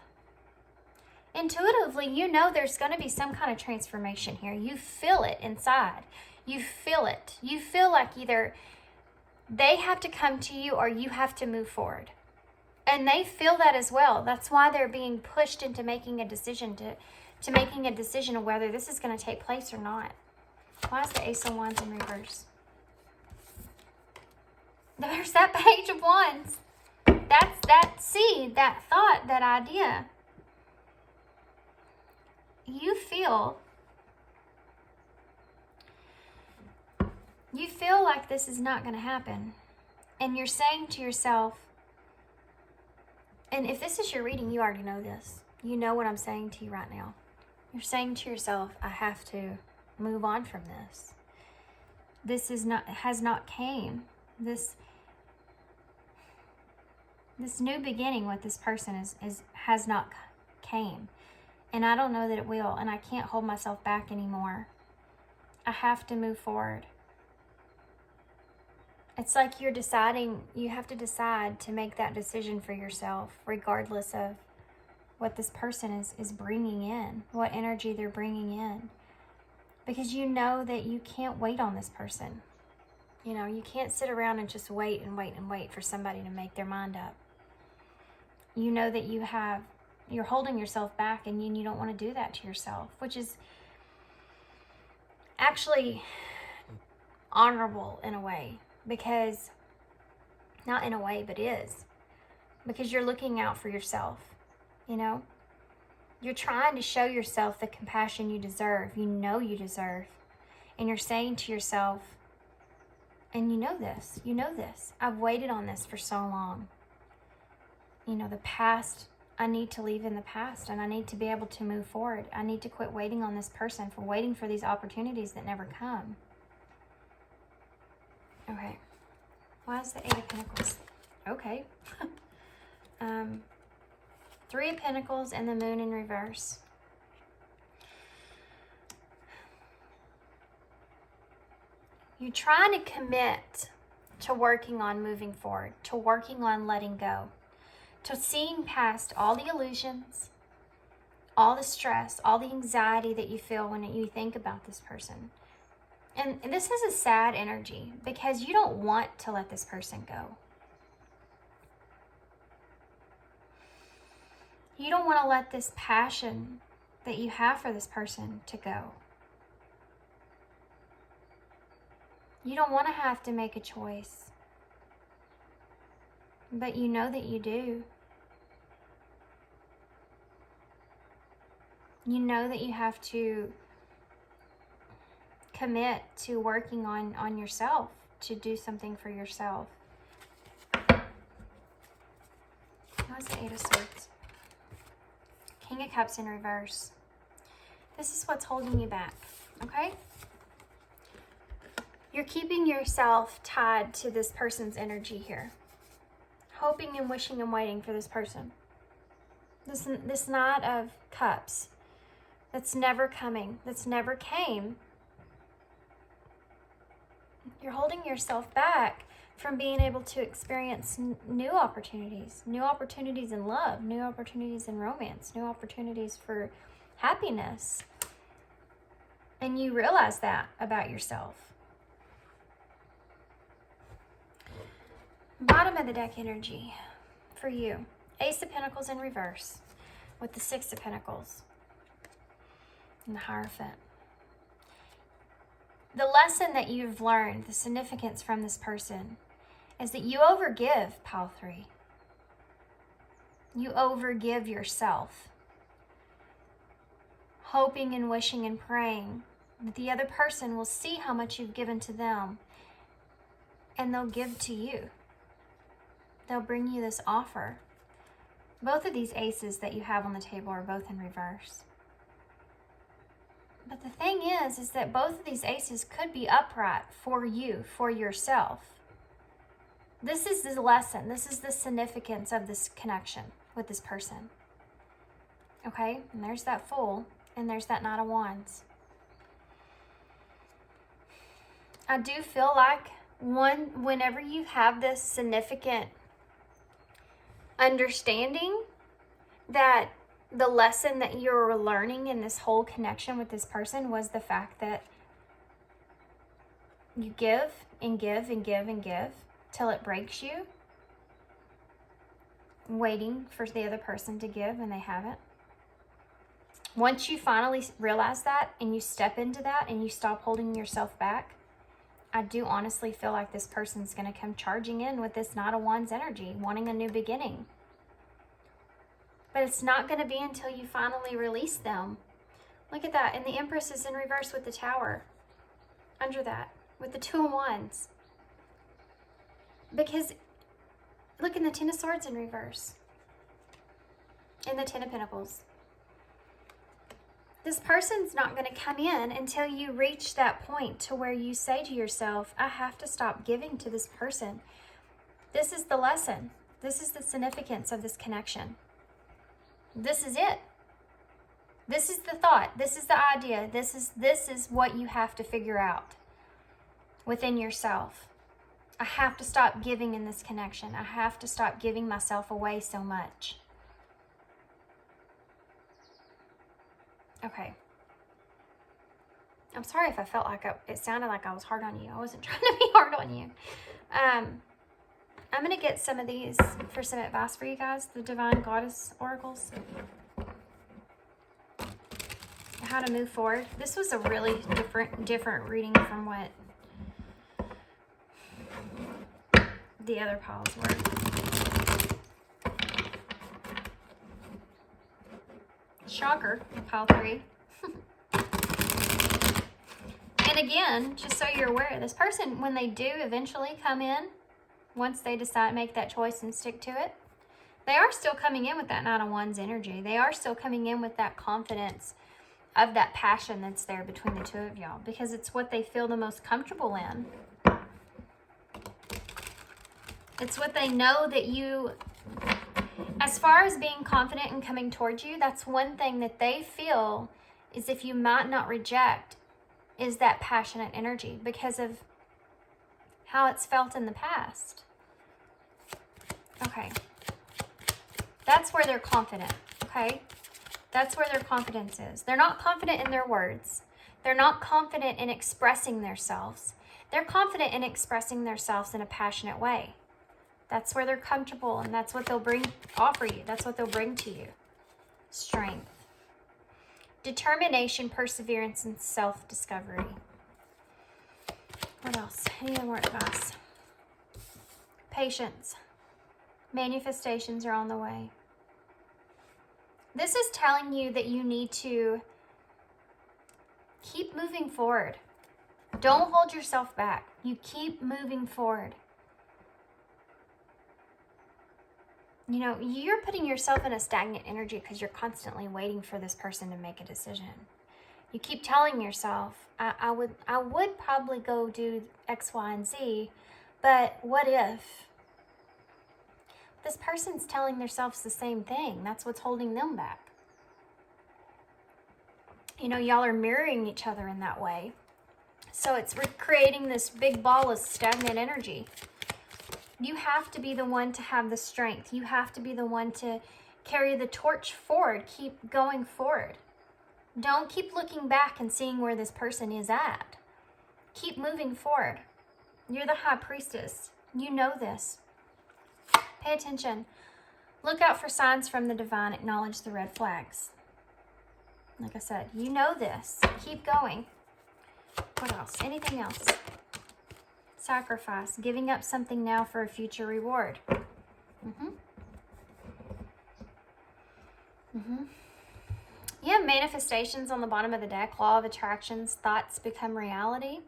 Intuitively, you know there's going to be some kind of transformation here. You feel it inside. You feel it. You feel like either they have to come to you or you have to move forward. And they feel that as well. That's why they're being pushed into making a decision to making a decision of whether this is going to take place or not. Why is the Ace of Wands in reverse? There's that Page of Wands. That's that seed, that thought, that idea. You feel like this is not going to happen. And you're saying to yourself, and if this is your reading, you already know this. You know what I'm saying to you right now. You're saying to yourself, I have to move on from this. This has not came. This new beginning with this person has not came. And I don't know that it will. And I can't hold myself back anymore. I have to move forward. It's like you're deciding, you have to decide to make that decision for yourself, regardless of what this person is bringing in, what energy they're bringing in. Because you know that you can't wait on this person. You know, you can't sit around and just wait and wait and wait for somebody to make their mind up. You know that you're holding yourself back, and you don't want to do that to yourself, which is actually honorable in a way. Because, not in a way, but is. Because you're looking out for yourself, you know? You're trying to show yourself the compassion you deserve, you know you deserve. And you're saying to yourself, and you know this, I've waited on this for so long. You know, the past, I need to leave in the past, and I need to be able to move forward. I need to quit waiting on this person, for waiting for these opportunities that never come. Okay, why is the Eight of Pentacles? Okay. Three of Pentacles and the Moon in reverse. You're trying to commit to working on moving forward, to working on letting go, to seeing past all the illusions, all the stress, all the anxiety that you feel when you think about this person. And this is a sad energy because you don't want to let this person go. You don't want to let this passion that you have for this person to go. You don't want to have to make a choice. But you know that you do. You know that you have to commit to working on yourself, to do something for yourself. What's the Eight of Swords? King of Cups in reverse. This is what's holding you back, okay? You're keeping yourself tied to this person's energy here. Hoping and wishing and waiting for this person. This Knight of Cups that's never coming, that's never came. You're holding yourself back from being able to experience new opportunities in love, new opportunities in romance, new opportunities for happiness. And you realize that about yourself. Bottom of the deck energy for you. Ace of Pentacles in reverse with the Six of Pentacles and the Hierophant. The lesson that you've learned, the significance from this person, is that you overgive, Pile 3. You overgive yourself, hoping and wishing and praying that the other person will see how much you've given to them, and they'll give to you. They'll bring you this offer. Both of these aces that you have on the table are both in reverse. But the thing is that both of these aces could be upright for you, for yourself. This is the lesson. This is the significance of this connection with this person. Okay? And there's that Fool, and there's that Knight of Wands. I do feel like whenever you have this significant understanding that the lesson that you're learning in this whole connection with this person was the fact that you give and give and give and give till it breaks you, waiting for the other person to give and they haven't. Once you finally realize that and you step into that and you stop holding yourself back, I do honestly feel like this person's going to come charging in with this Knight of Wands energy, wanting a new beginning. But it's not going to be until you finally release them. Look at that. And the Empress is in reverse with the Tower. Under that. With the Two of Wands. Because, look, in the Ten of Swords in reverse. And the Ten of Pentacles. This person's not going to come in until you reach that point to where you say to yourself, I have to stop giving to this person. This is the lesson. This is the significance of this connection. This is it. This is the thought. This is the idea. This is what you have to figure out within yourself. I have to stop giving in this connection. I have to stop giving myself away so much. Okay. I'm sorry if I felt like it sounded like I was hard on you. I wasn't trying to be hard on you. I'm going to get some of these for some advice for you guys, the Divine Goddess Oracles. How to move forward. This was a really different reading from what the other piles were. Shocker, pile 3. And again, just so you're aware, this person, when they do eventually come in, once they decide, make that choice and stick to it, they are still coming in with that Knight of Wands energy. They are still coming in with that confidence of that passion that's there between the two of y'all, because it's what they feel the most comfortable in. It's what they know that you, as far as being confident and coming towards you, that's one thing that they feel is if you might not reject is that passionate energy because of how it's felt in the past. Okay. That's where they're confident, okay? That's where their confidence is. They're not confident in their words. They're not confident in expressing themselves. They're confident in expressing themselves in a passionate way. That's where they're comfortable, and that's what they'll offer you. That's what they'll bring to you. Strength. Determination, perseverance, and self-discovery. What else? Any more advice? Patience. Manifestations are on the way. This is telling you that you need to keep moving forward. Don't hold yourself back. You keep moving forward. You know, you're putting yourself in a stagnant energy because you're constantly waiting for this person to make a decision. You keep telling yourself, I would probably go do X, Y, and Z, but what if? This person's telling themselves the same thing. That's what's holding them back. You know, y'all are mirroring each other in that way. So it's creating this big ball of stagnant energy. You have to be the one to have the strength. You have to be the one to carry the torch forward. Keep going forward. Don't keep looking back and seeing where this person is at. Keep moving forward. You're the High Priestess. You know this. Pay attention. Look out for signs from the divine. Acknowledge the red flags. Like I said, you know this. Keep going. What else? Anything else? Sacrifice. Giving up something now for a future reward. You have manifestations on the bottom of the deck. Law of attractions. Thoughts become reality.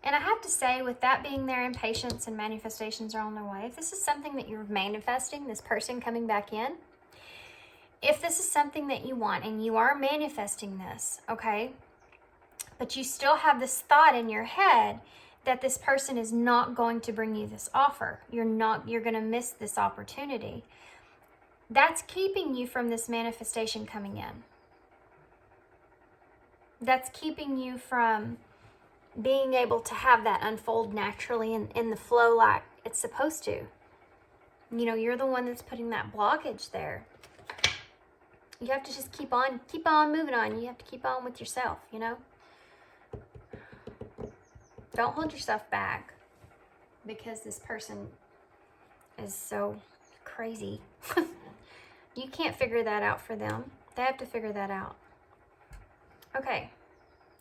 And I have to say, with that being there, impatience and manifestations are on their way. If this is something that you're manifesting, this person coming back in, if this is something that you want and you are manifesting this, okay, but you still have this thought in your head that this person is not going to bring you this offer. You're going to miss this opportunity. That's keeping you from this manifestation coming in. That's keeping you from being able to have that unfold naturally in the flow like it's supposed to. You know, you're the one that's putting that blockage there. You have to just keep on moving on. You have to keep on with yourself, you know. Don't hold yourself back because this person is so crazy. You can't figure that out for them. They have to figure that out. Okay,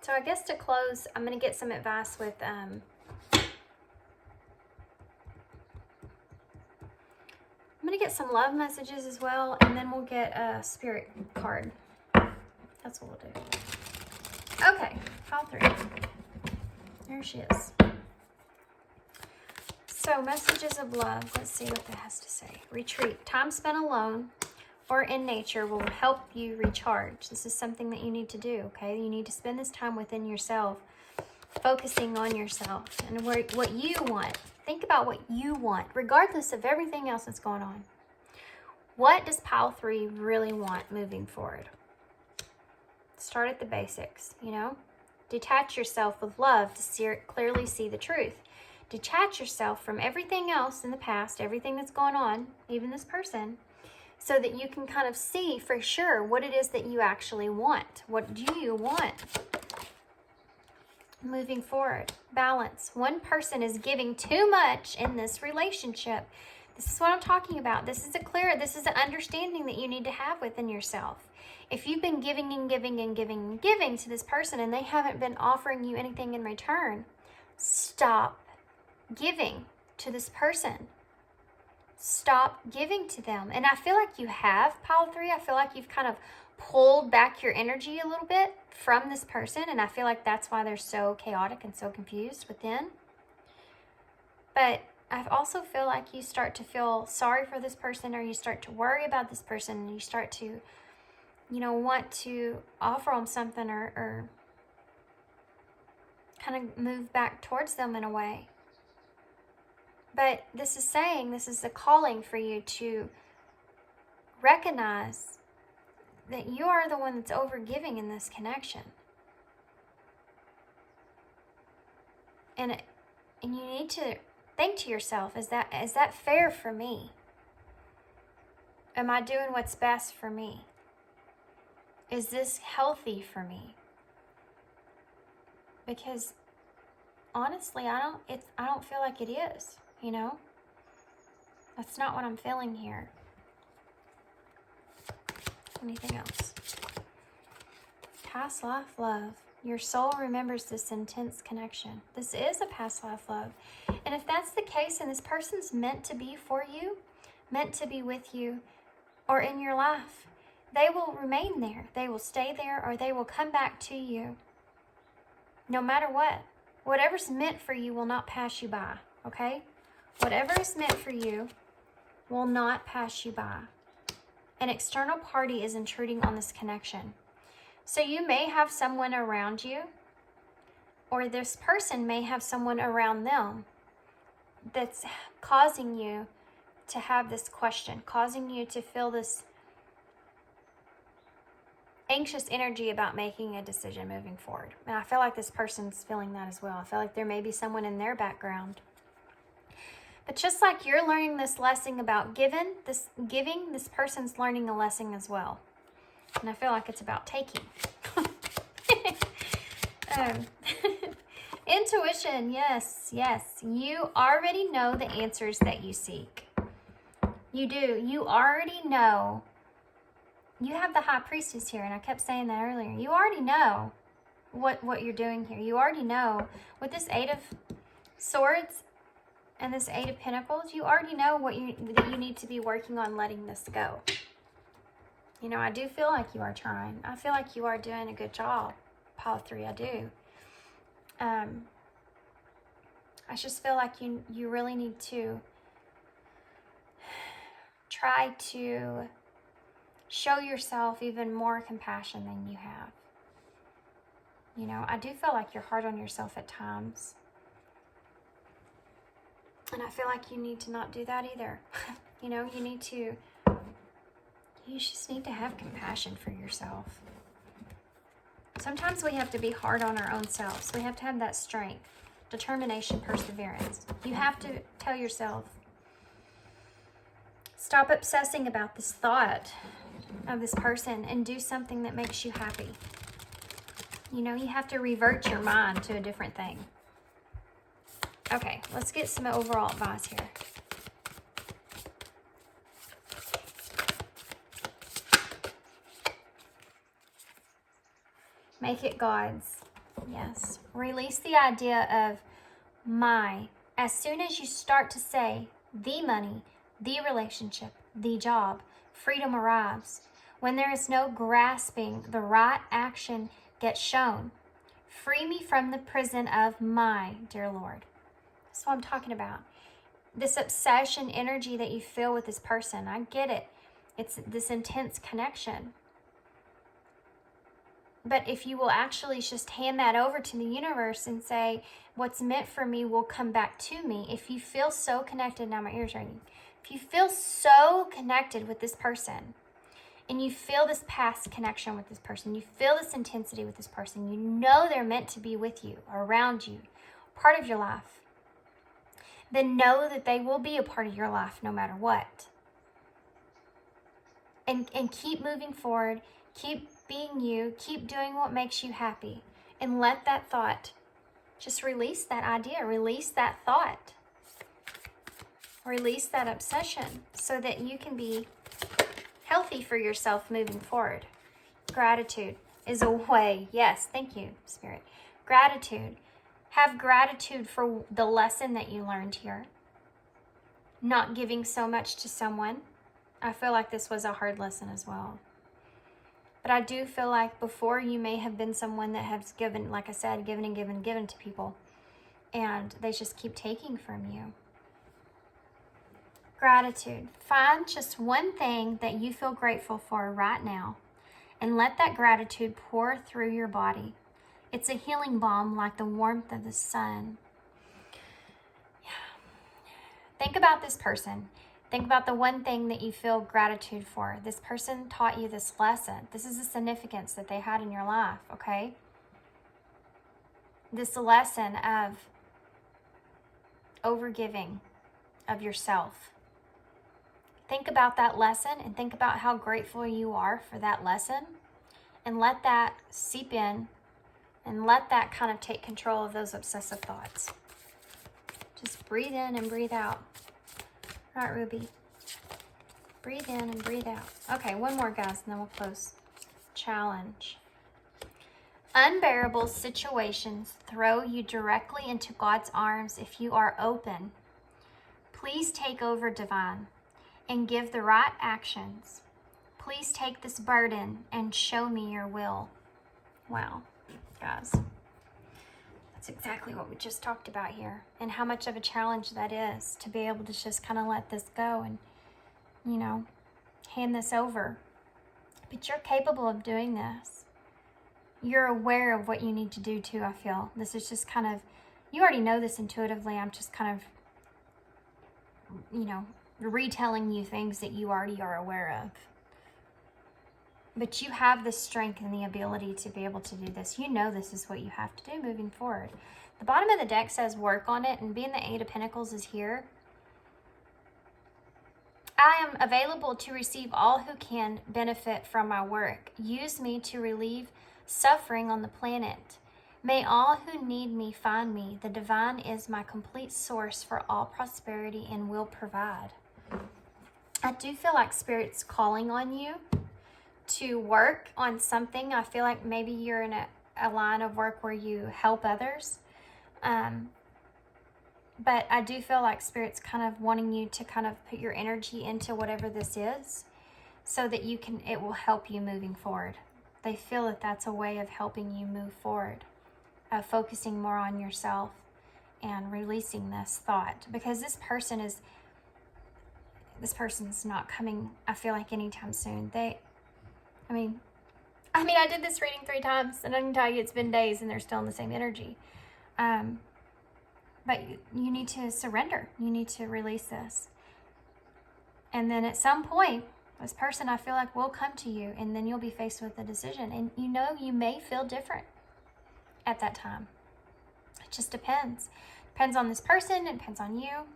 so I guess to close, I'm going to get some advice with I'm going to get some love messages as well, and then we'll get a spirit card. That's what we'll do. Okay, pile 3. There she is. So, messages of love. Let's see what that has to say. Retreat. Time spent alone or in nature will help you recharge. This is something that you need to do, okay? You need to spend this time within yourself, focusing on yourself and what you want. Think about what you want, regardless of everything else that's going on. What does pile 3 really want moving forward? Start at the basics, you know? Detach yourself with love to clearly see the truth. Detach yourself from everything else in the past, everything that's going on, even this person, so that you can kind of see for sure what it is that you actually want. What do you want? Moving forward, balance. One person is giving too much in this relationship. This is what I'm talking about. This is an understanding that you need to have within yourself. If you've been giving and giving and giving and giving to this person and they haven't been offering you anything in return, stop giving to this person. Stop giving to them. And I feel like you have, pile 3. I feel like you've kind of pulled back your energy a little bit from this person, and I feel like that's why they're so chaotic and so confused within. But I also feel like you start to feel sorry for this person, or you start to worry about this person, and you start to, you know, want to offer them something or kind of move back towards them in a way. But this is the calling for you to recognize that you are the one that's overgiving in this connection. And you need to think to yourself, is that fair for me? Am I doing what's best for me? Is this healthy for me? Because honestly, I don't feel like it is, you know? That's not what I'm feeling here. Anything else? Past life love. Your soul remembers this intense connection. This is a past life love. And if that's the case, and this person's meant to be for you, meant to be with you, or in your life, they will remain there. They will stay there, or they will come back to you. No matter what. Whatever's meant for you will not pass you by, okay? Whatever is meant for you will not pass you by. An external party is intruding on this connection. So you may have someone around you, or this person may have someone around them that's causing you to have this question, causing you to feel this anxious energy about making a decision moving forward. And I feel like this person's feeling that as well. I feel like there may be someone in their background. But just like you're learning this lesson about giving, this person's learning a lesson as well. And I feel like it's about taking. Intuition, yes. You already know the answers that you seek. You do. You already know. You have the High Priestess here, and I kept saying that earlier. You already know what you're doing here. You already know. With this 8 of Swords and this 8 of Pentacles, you already know that you need to be working on letting this go. You know, I do feel like you are trying. I feel like you are doing a good job, pile 3, I do. I just feel like you really need to try to show yourself even more compassion than you have. You know, I do feel like you're hard on yourself at times. And I feel like you need to not do that either. You know, you just need to have compassion for yourself. Sometimes we have to be hard on our own selves. We have to have that strength, determination, perseverance. You have to tell yourself, stop obsessing about this thought of this person and do something that makes you happy. You know, you have to revert your mind to a different thing. Okay, let's get some overall advice here. Make it God's. Yes. Release the idea of my. As soon as you start to say the money, the relationship, the job, freedom arrives. When there is no grasping, the right action gets shown. Free me from the prison of my, dear Lord. That's what I'm talking about. This obsession energy that you feel with this person. I get it. It's this intense connection. But if you will actually just hand that over to the universe and say, what's meant for me will come back to me. If you feel so connected, now my ears are ringing. If you feel so connected with this person, and you feel this past connection with this person, you feel this intensity with this person, you know they're meant to be with you, around you, part of your life, then know that they will be a part of your life no matter what. And keep moving forward, keep being you, keep doing what makes you happy, and let that thought, just release that idea, release that thought, release that obsession so that you can be healthy for yourself moving forward. Gratitude is a way. Yes, thank you, Spirit. Gratitude. Have gratitude for the lesson that you learned here. Not giving so much to someone. I feel like this was a hard lesson as well. But I do feel like before you may have been someone that has given, like I said, given and given and given to people. And they just keep taking from you. Gratitude. Find just one thing that you feel grateful for right now and let that gratitude pour through your body. It's a healing balm like the warmth of the sun. Think about this person. Think about the one thing that you feel gratitude for. This person taught you this lesson. This is the significance that they had in your life, okay? This lesson of overgiving of yourself. Think about that lesson and think about how grateful you are for that lesson and let that seep in and let that kind of take control of those obsessive thoughts. Just breathe in and breathe out. All right, Ruby. Breathe in and breathe out. Okay, one more, guys, and then we'll close. Challenge. Unbearable situations throw you directly into God's arms if you are open. Please take over, Divine, and give the right actions. Please take this burden and show me your will. Wow, guys. That's exactly what we just talked about here, and how much of a challenge that is to be able to just kind of let this go and, you know, hand this over. But you're capable of doing this. You're aware of what you need to do too, I feel. This is just kind of, you already know this intuitively. I'm just kind of, you know, retelling you things that you already are aware of. But you have the strength and the ability to be able to do this. You know this is what you have to do moving forward. The bottom of the deck says work on it, and being the Eight of Pentacles is here. I am available to receive all who can benefit from my work. Use me to relieve suffering on the planet. May all who need me find me. The divine is my complete source for all prosperity and will provide. I do feel like Spirit's calling on you to work on something. I feel like maybe you're in a line of work where you help others. But I do feel like Spirit's kind of wanting you to kind of put your energy into whatever this is so that you can, it will help you moving forward. They feel that that's a way of helping you move forward, of focusing more on yourself and releasing this thought, because this person's not coming, I feel like, anytime soon. I mean, I did this reading 3 times, and I can tell you it's been days, and they're still in the same energy. But you need to surrender. You need to release this. And then at some point, this person, I feel like, will come to you, and then you'll be faced with a decision. And you know, you may feel different at that time. It just depends. Depends on this person. It depends on you.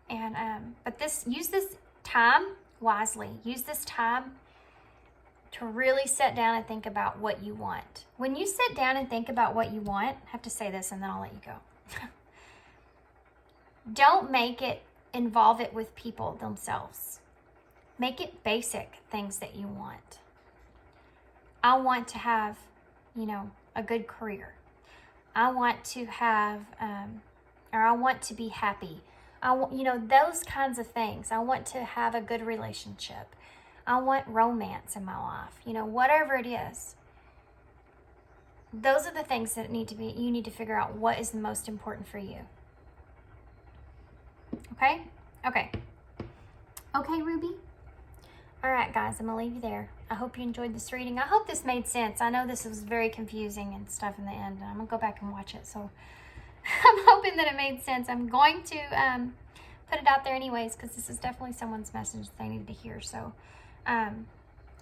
And but use this time wisely. Use this time to really sit down and think about what you want. When you sit down and think about what you want, I have to say this and then I'll let you go. Don't involve it with people themselves. Make it basic things that you want. I want to have, you know, a good career. I want to have, or I want to be happy. I want, you know, those kinds of things. I want to have a good relationship. I want romance in my life. You know, whatever it is. Those are the things that you need to figure out what is the most important for you. Okay? Okay. Okay, Ruby? All right, guys, I'm going to leave you there. I hope you enjoyed this reading. I hope this made sense. I know this was very confusing and stuff in the end. I'm going to go back and watch it, so I'm hoping that it made sense. I'm going to put it out there anyways, because this is definitely someone's message they needed to hear. So,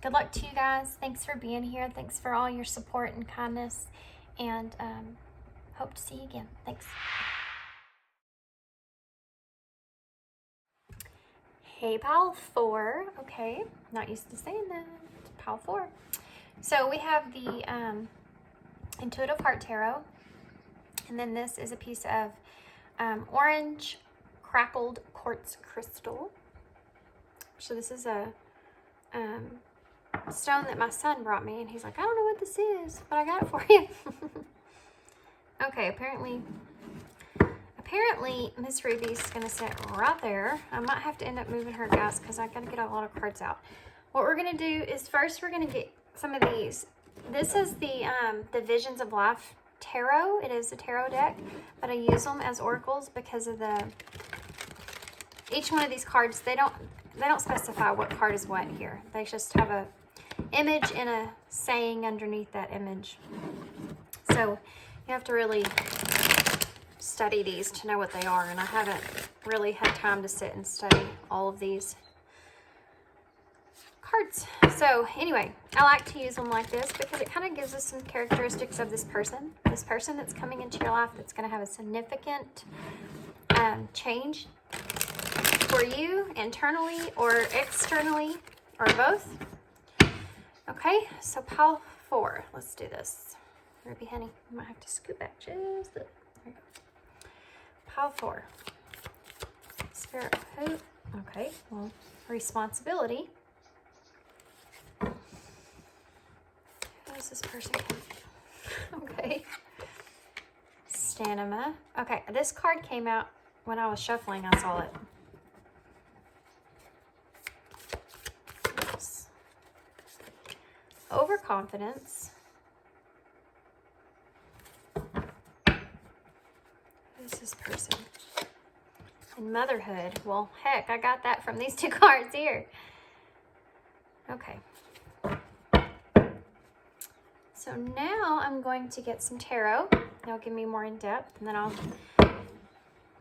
good luck to you guys. Thanks for being here. Thanks for all your support and kindness, and hope to see you again. Thanks. Hey, pile 4. Okay, not used to saying that. Pile 4. So we have the Intuitive Heart Tarot, and then this is a piece of orange crackled quartz crystal. So this is a stone that my son brought me, and he's like, I don't know what this is, but I got it for you. Okay, apparently Miss Ruby's gonna sit right there. I might have to end up moving her, guys, because I gotta get a lot of cards out. What we're gonna do is first we're gonna get some of these. This is the Visions of Life Tarot. It is a tarot deck, but I use them as oracles because of each one of these cards. They don't specify what card is what here. They just have a image and a saying underneath that image. So you have to really study these to know what they are, and I haven't really had time to sit and study all of these cards. So anyway, I like to use them like this because it kind of gives us some characteristics of this person that's coming into your life, that's going to have a significant change for you internally or externally or both. Okay, so pile 4. Let's do this. Ruby, honey, you might have to scoot back just a bit. There you go. Pile 4. Spirit of Hope. Okay, well, responsibility. Who is this person? Okay. Stamina. Okay, this card came out when I was shuffling. I saw it. Oops. Overconfidence. Who's this person? And motherhood. Well, heck, I got that from these 2 cards here. Okay. So now I'm going to get some tarot. They'll give me more in depth, and then I'll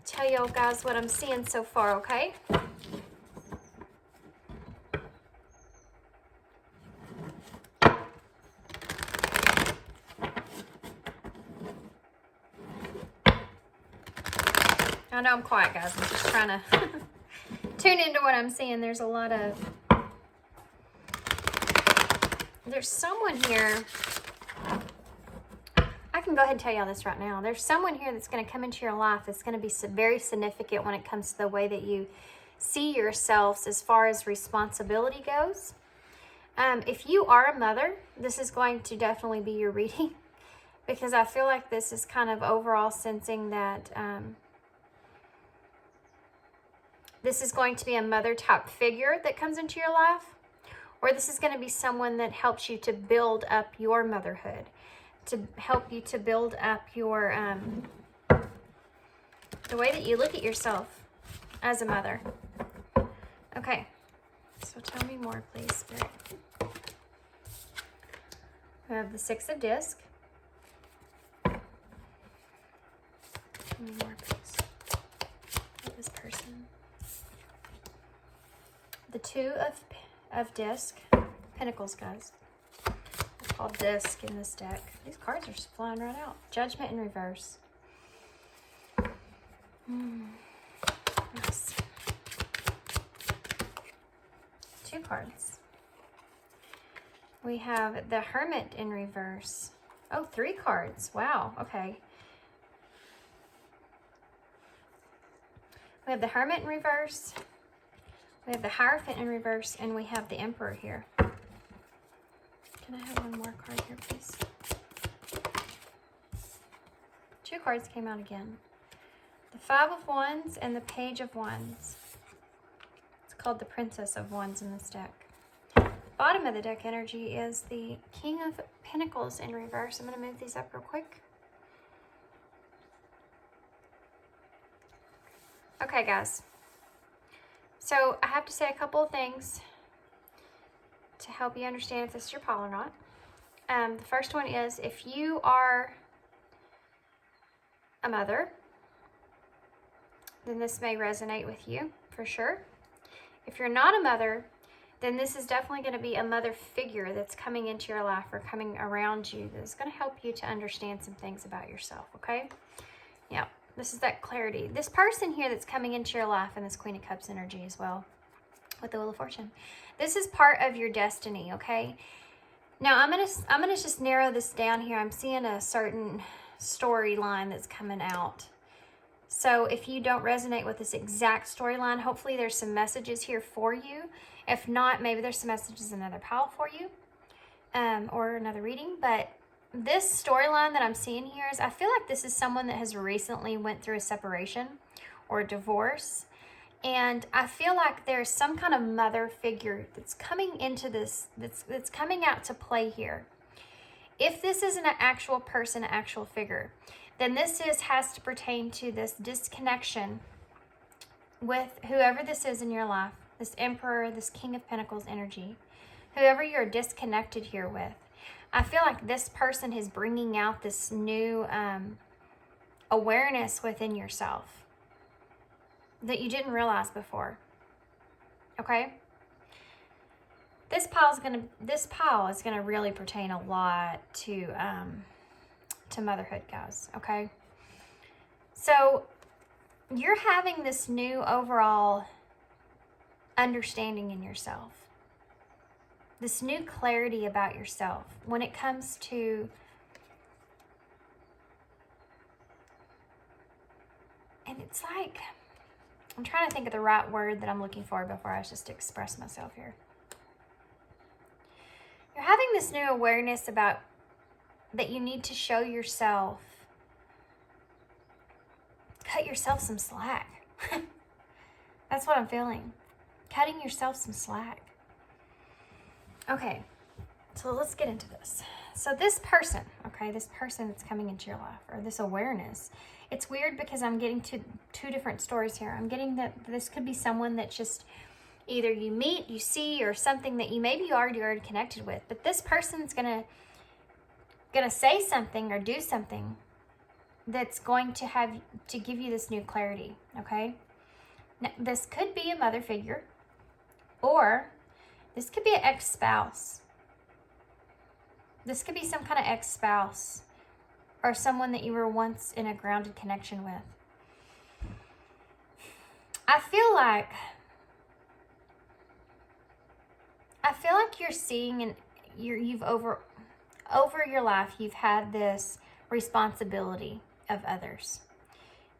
tell y'all guys what I'm seeing so far, okay? I know I'm quiet, guys. I'm just trying to tune into what I'm seeing. There's someone here. I can go ahead and tell y'all this right now. There's someone here that's going to come into your life that's going to be very significant when it comes to the way that you see yourselves as far as responsibility goes. If you are a mother, this is going to definitely be your reading, because I feel like this is kind of overall sensing that this is going to be a mother type figure that comes into your life, or this is going to be someone that helps you to build up your motherhood, to help you to build up your the way that you look at yourself as a mother. Okay, so tell me more, please, Spirit. We have the 6 of Disc. Tell me more, please. Of this person. The 2 of Disc. Pentacles, guys. It's called Disc in this deck. These cards are just flying right out. Judgment in reverse. Nice. 2 cards. We have the Hermit in reverse. Oh, 3 cards. Wow. Okay. We have the Hermit in reverse. We have the Hierophant in reverse, and we have the Emperor here. Can I have one more card here, please? Two cards came out again. The Five of Wands and the Page of Wands. It's called the Princess of Wands in this deck. Bottom of the deck energy is the King of Pentacles in reverse. I'm going to move these up real quick. Okay, guys. So I have to say a couple of things to help you understand if this is your pile or not. The first one is, if you are a mother, then this may resonate with you for sure. If you're not a mother, then this is definitely going to be a mother figure that's coming into your life or coming around you that's going to help you to understand some things about yourself, okay? Yeah, this is that clarity. This person here that's coming into your life in this Queen of Cups energy as well with the Wheel of Fortune. This is part of your destiny, okay? Now, I'm gonna just narrow this down here. I'm seeing a certain storyline that's coming out. So if you don't resonate with this exact storyline, hopefully there's some messages here for you. If not, maybe there's some messages in another pile for you, or another reading. But this storyline that I'm seeing here is, I feel like this is someone that has recently went through a separation or a divorce. And I feel like there's some kind of mother figure that's coming into this, that's coming out to play here. If this isn't an actual person, an actual figure, then this has to pertain to this disconnection with whoever this is in your life, this Emperor, this King of Pentacles energy, whoever you're disconnected here with. I feel like this person is bringing out this new awareness within yourself that you didn't realize before. Okay? This pile is gonna really pertain a lot to motherhood, guys. Okay? So you're having this new overall understanding in yourself. This new clarity about yourself when it comes to, and it's like, I'm trying to think of the right word that I'm looking for before I just express myself here. You're having this new awareness about that you need to show yourself, cut yourself some slack. That's what I'm feeling. Cutting yourself some slack. Okay, so let's get into this. So this person, okay, this person that's coming into your life, or this awareness, it's weird because I'm getting to two different stories here. I'm getting that this could be someone that just either you meet, you see, or something that you maybe already connected with. But this person's gonna say something or do something that's going to give you this new clarity, okay? Now, this could be a mother figure, or this could be an ex-spouse. This could be some kind of ex-spouse or someone that you were once in a grounded connection with. I feel like you're seeing, and you've over your life, you've had this responsibility of others.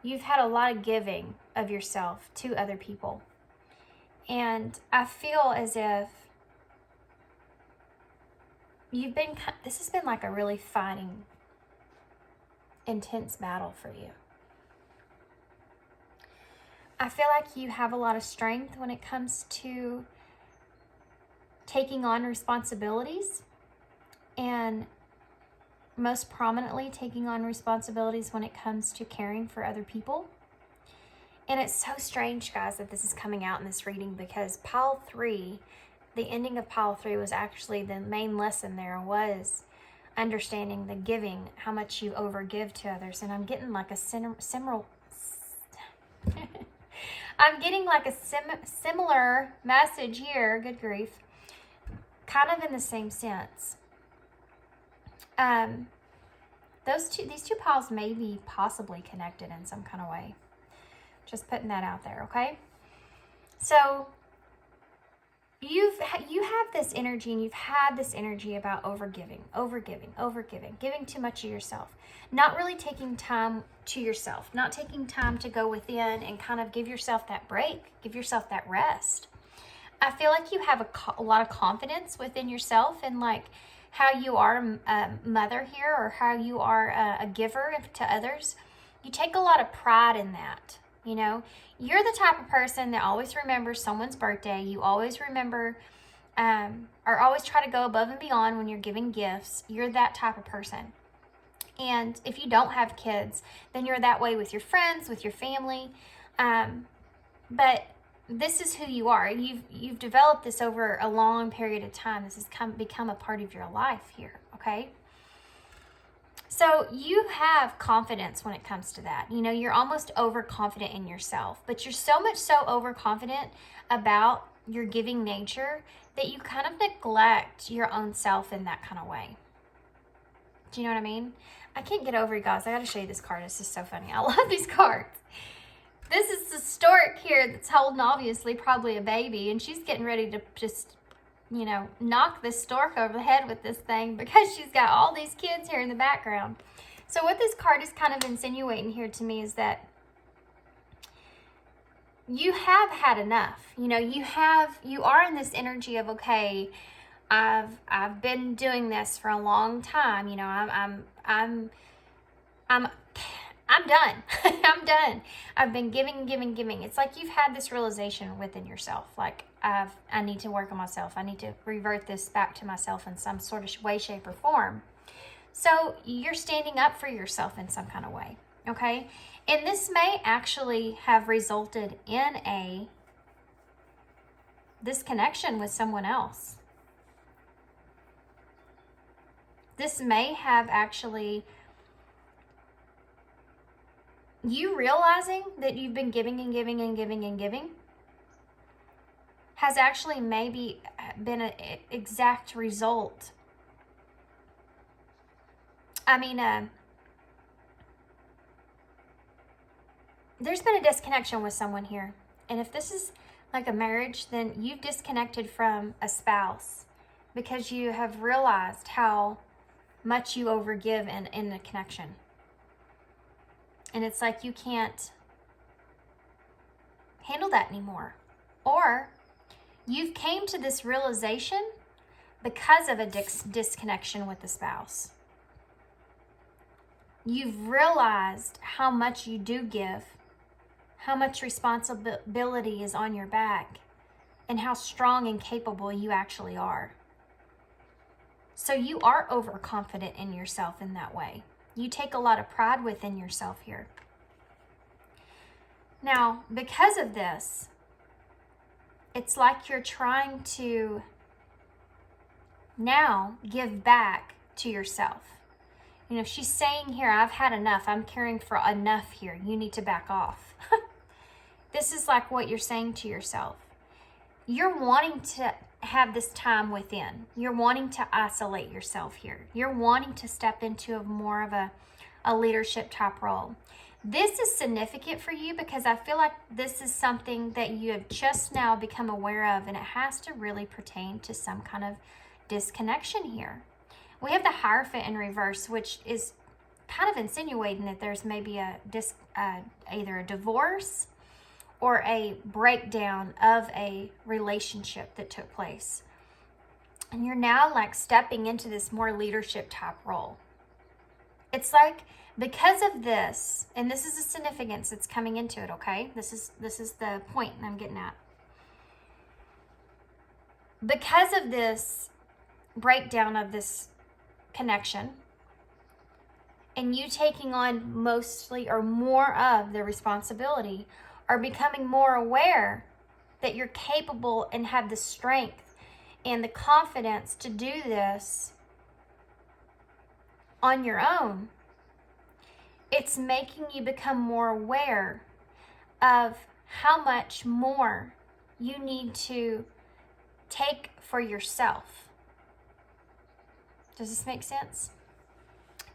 You've had a lot of giving of yourself to other people. And I feel as if this has been like a really fighting, intense battle for you. I feel like you have a lot of strength when it comes to taking on responsibilities, and most prominently taking on responsibilities when it comes to caring for other people. And it's so strange, guys, that this is coming out in this reading, because pile 3, the ending of pile 3 was actually the main lesson there was understanding the giving, how much you overgive to others. And I'm getting like a similar message here, good grief, kind of in the same sense. These two piles may be possibly connected in some kind of way. Just putting that out there, okay? So you have this energy, and you've had this energy about overgiving, giving too much of yourself, not really taking time to yourself, not taking time to go within and kind of give yourself that break, give yourself that rest. I feel like you have a lot of confidence within yourself, and like how you are a mother here, or how you are a giver to others, you take a lot of pride in that. You know, you're the type of person that always remembers someone's birthday. You always remember, or always try to go above and beyond when you're giving gifts. You're that type of person. And if you don't have kids, then you're that way with your friends, with your family. But this is who you are. You've developed this over a long period of time. This has become a part of your life here, okay? So you have confidence when it comes to that. You know, you're almost overconfident in yourself, but you're so much so overconfident about your giving nature that you kind of neglect your own self in that kind of way. Do you know what I mean? I can't get over it, guys. I got to show you this card. This is so funny. I love these cards. This is the stork here that's holding, obviously, probably a baby, and she's getting ready to just, you know, knock this stork over the head with this thing because she's got all these kids here in the background. So what this card is kind of insinuating here to me is that you have had enough. You know, you are in this energy of, okay, I've been doing this for a long time. You know, I'm done. I'm done. I've been giving. It's like you've had this realization within yourself. Like, I need to work on myself. I need to revert this back to myself in some sort of way, shape, or form. So you're standing up for yourself in some kind of way. Okay? And this may actually have resulted in this connection with someone else. This may have actually, you realizing that you've been giving has actually maybe been an exact result. I mean, there's been a disconnection with someone here. And if this is like a marriage, then you've disconnected from a spouse because you have realized how much you overgive in the connection. And it's like you can't handle that anymore. Or you've came to this realization because of a disconnection with the spouse. You've realized how much you do give, how much responsibility is on your back, and how strong and capable you actually are. So you are overconfident in yourself in that way. You take a lot of pride within yourself here. Now, because of this, it's like you're trying to now give back to yourself. You know, she's saying here, I've had enough. I'm caring for enough here. You need to back off. This is like what you're saying to yourself. You're wanting to have this time within. You're wanting to isolate yourself here. You're wanting to step into more of a leadership type role. This is significant for you because I feel like this is something that you have just now become aware of, and it has to really pertain to some kind of disconnection here. We have the Hierophant in reverse, which is kind of insinuating that there's maybe either a divorce or a breakdown of a relationship that took place. And you're now like stepping into this more leadership type role. It's like because of this, and this is the significance that's coming into it, okay? This is the point I'm getting at. Because of this breakdown of this connection, and you taking on mostly or more of the responsibility, are becoming more aware that you're capable and have the strength and the confidence to do this on your own. It's making you become more aware of how much more you need to take for yourself. Does this make sense?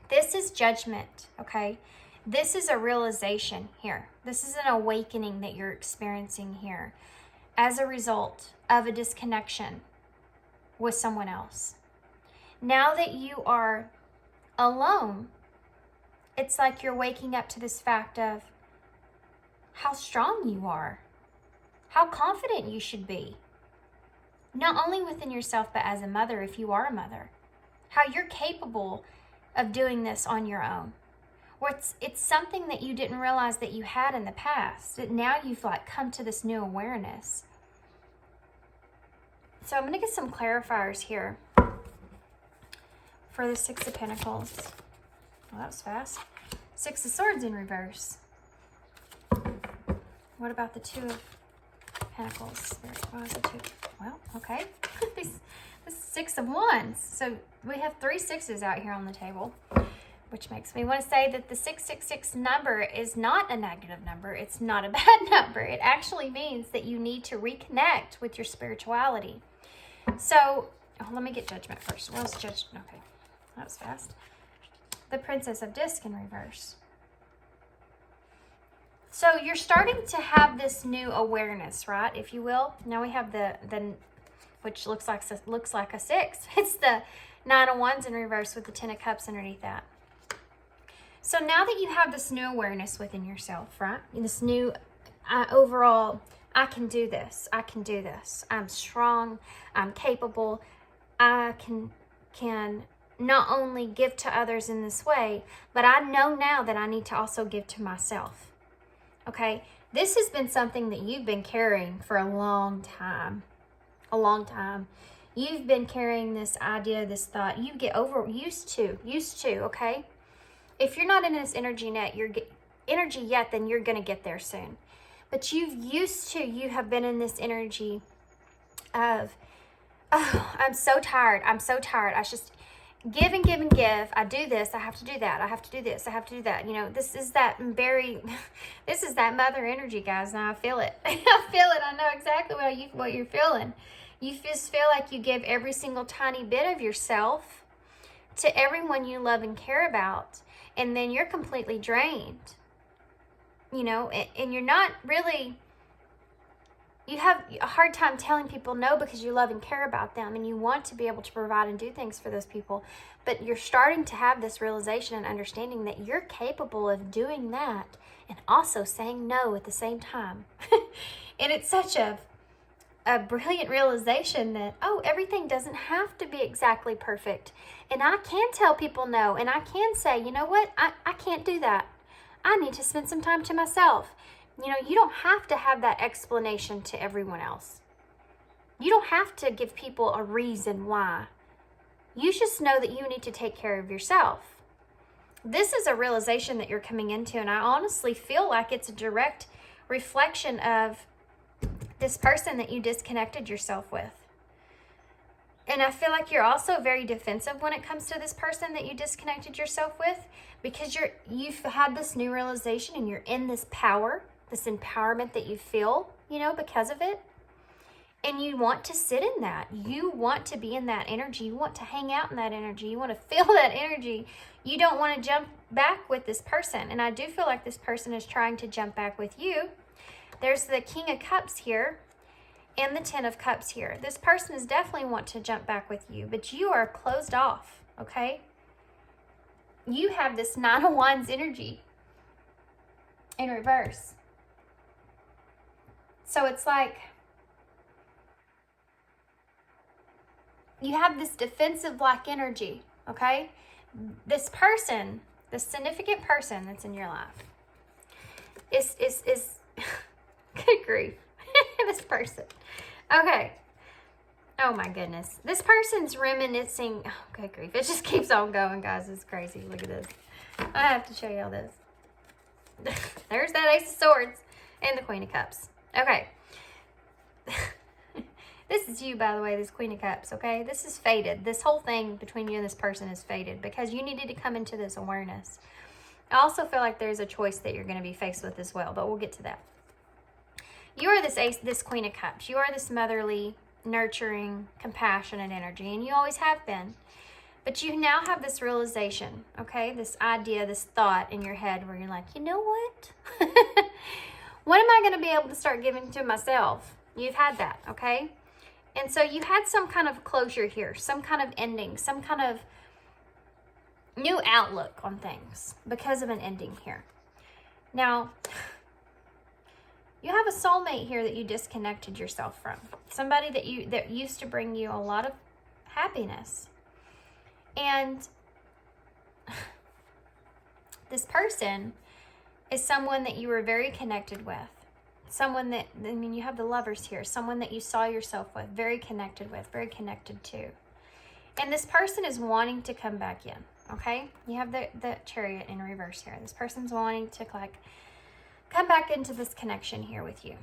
This is judgment, okay? This is a realization here. This is an awakening that you're experiencing here as a result of a disconnection with someone else. Now that you are alone, it's like you're waking up to this fact of how strong you are, how confident you should be, not only within yourself, but as a mother, if you are a mother. how you're capable of doing this on your own. Or it's something that you didn't realize that you had in the past, that now you've like come to this new awareness. So I'm going to get some clarifiers here for the Six of Pentacles. Well, that was fast. Six of Swords in reverse. What about the Two of Pentacles? What was the two? Well, okay. This is Six of Wands. So we have 3 sixes out here on the table, which makes me want to say that the 666 number is not a negative number. It's not a bad number. It actually means that you need to reconnect with your spirituality. So, let me get Judgment first. What was Judgment? Okay, that was fast. The Princess of Disc in reverse. So you're starting to have this new awareness, right? If you will. Now we have the which looks like a 6. It's the Nine of Wands in reverse with the 10 of Cups underneath that. So now that you have this new awareness within yourself, right? This new overall, I can do this. I can do this. I'm strong. I'm capable. I can not only give to others in this way, but I know now that I need to also give to myself. Okay? This has been something that you've been carrying for a long time. A long time. You've been carrying this idea, this thought. You get used to, okay? If you're not in this energy yet, then you're going to get there soon. But you have been in this energy of, oh, I'm so tired. I'm so tired. I just give and give and give. I do this. I have to do that. I have to do this. I have to do that. You know, this is that mother energy, guys. Now I feel it. I feel it. I know exactly what you're feeling. You just feel like you give every single tiny bit of yourself to everyone you love and care about. And then you're completely drained. You know, and you're not really, you have a hard time telling people no because you love and care about them and you want to be able to provide and do things for those people. But you're starting to have this realization and understanding that you're capable of doing that and also saying no at the same time. And it's such a brilliant realization that, oh, everything doesn't have to be exactly perfect. And I can tell people no, and I can say, you know what, I can't do that. I need to spend some time to myself. You know, you don't have to have that explanation to everyone else. You don't have to give people a reason why. You just know that you need to take care of yourself. This is a realization that you're coming into, and I honestly feel like it's a direct reflection of this person that you disconnected yourself with. And I feel like you're also very defensive when it comes to this person that you disconnected yourself with, because you've had this new realization and you're in this power, this empowerment that you feel, you know, because of it. And you want to sit in that. You want to be in that energy. You want to hang out in that energy. You want to feel that energy. You don't want to jump back with this person. And I do feel like this person is trying to jump back with you. There's the King of Cups here and the 10 of Cups here. This person is definitely want to jump back with you, but you are closed off, okay? You have this 9 of Wands energy in reverse. So it's like you have this defensive-like energy, okay? This person, the significant person that's in your life is good grief. This person. Okay. Oh my goodness. This person's reminiscing. Oh, good grief. It just keeps on going, guys. It's crazy. Look at this. I have to show you all this. There's that Ace of Swords and the Queen of Cups. Okay. This is you, by the way, this Queen of Cups, okay? This is fated. This whole thing between you and this person is fated because you needed to come into this awareness. I also feel like there's a choice that you're going to be faced with as well, but we'll get to that. You are this Queen of Cups. You are this motherly, nurturing, compassionate energy, and you always have been. But you now have this realization, okay? This idea, this thought in your head where you're like, you know what? What am I going to be able to start giving to myself? You've had that, okay? And so you had some kind of closure here, some kind of ending, some kind of new outlook on things because of an ending here. Now, you have a soulmate here that you disconnected yourself from. Somebody that used to bring you a lot of happiness. And this person is someone that you were very connected with. Someone that, I mean, you have the Lovers here. Someone that you saw yourself with, very connected with, very connected to. And this person is wanting to come back in, okay? You have the Chariot in reverse here. This person's wanting to, like, come back into this connection here with you.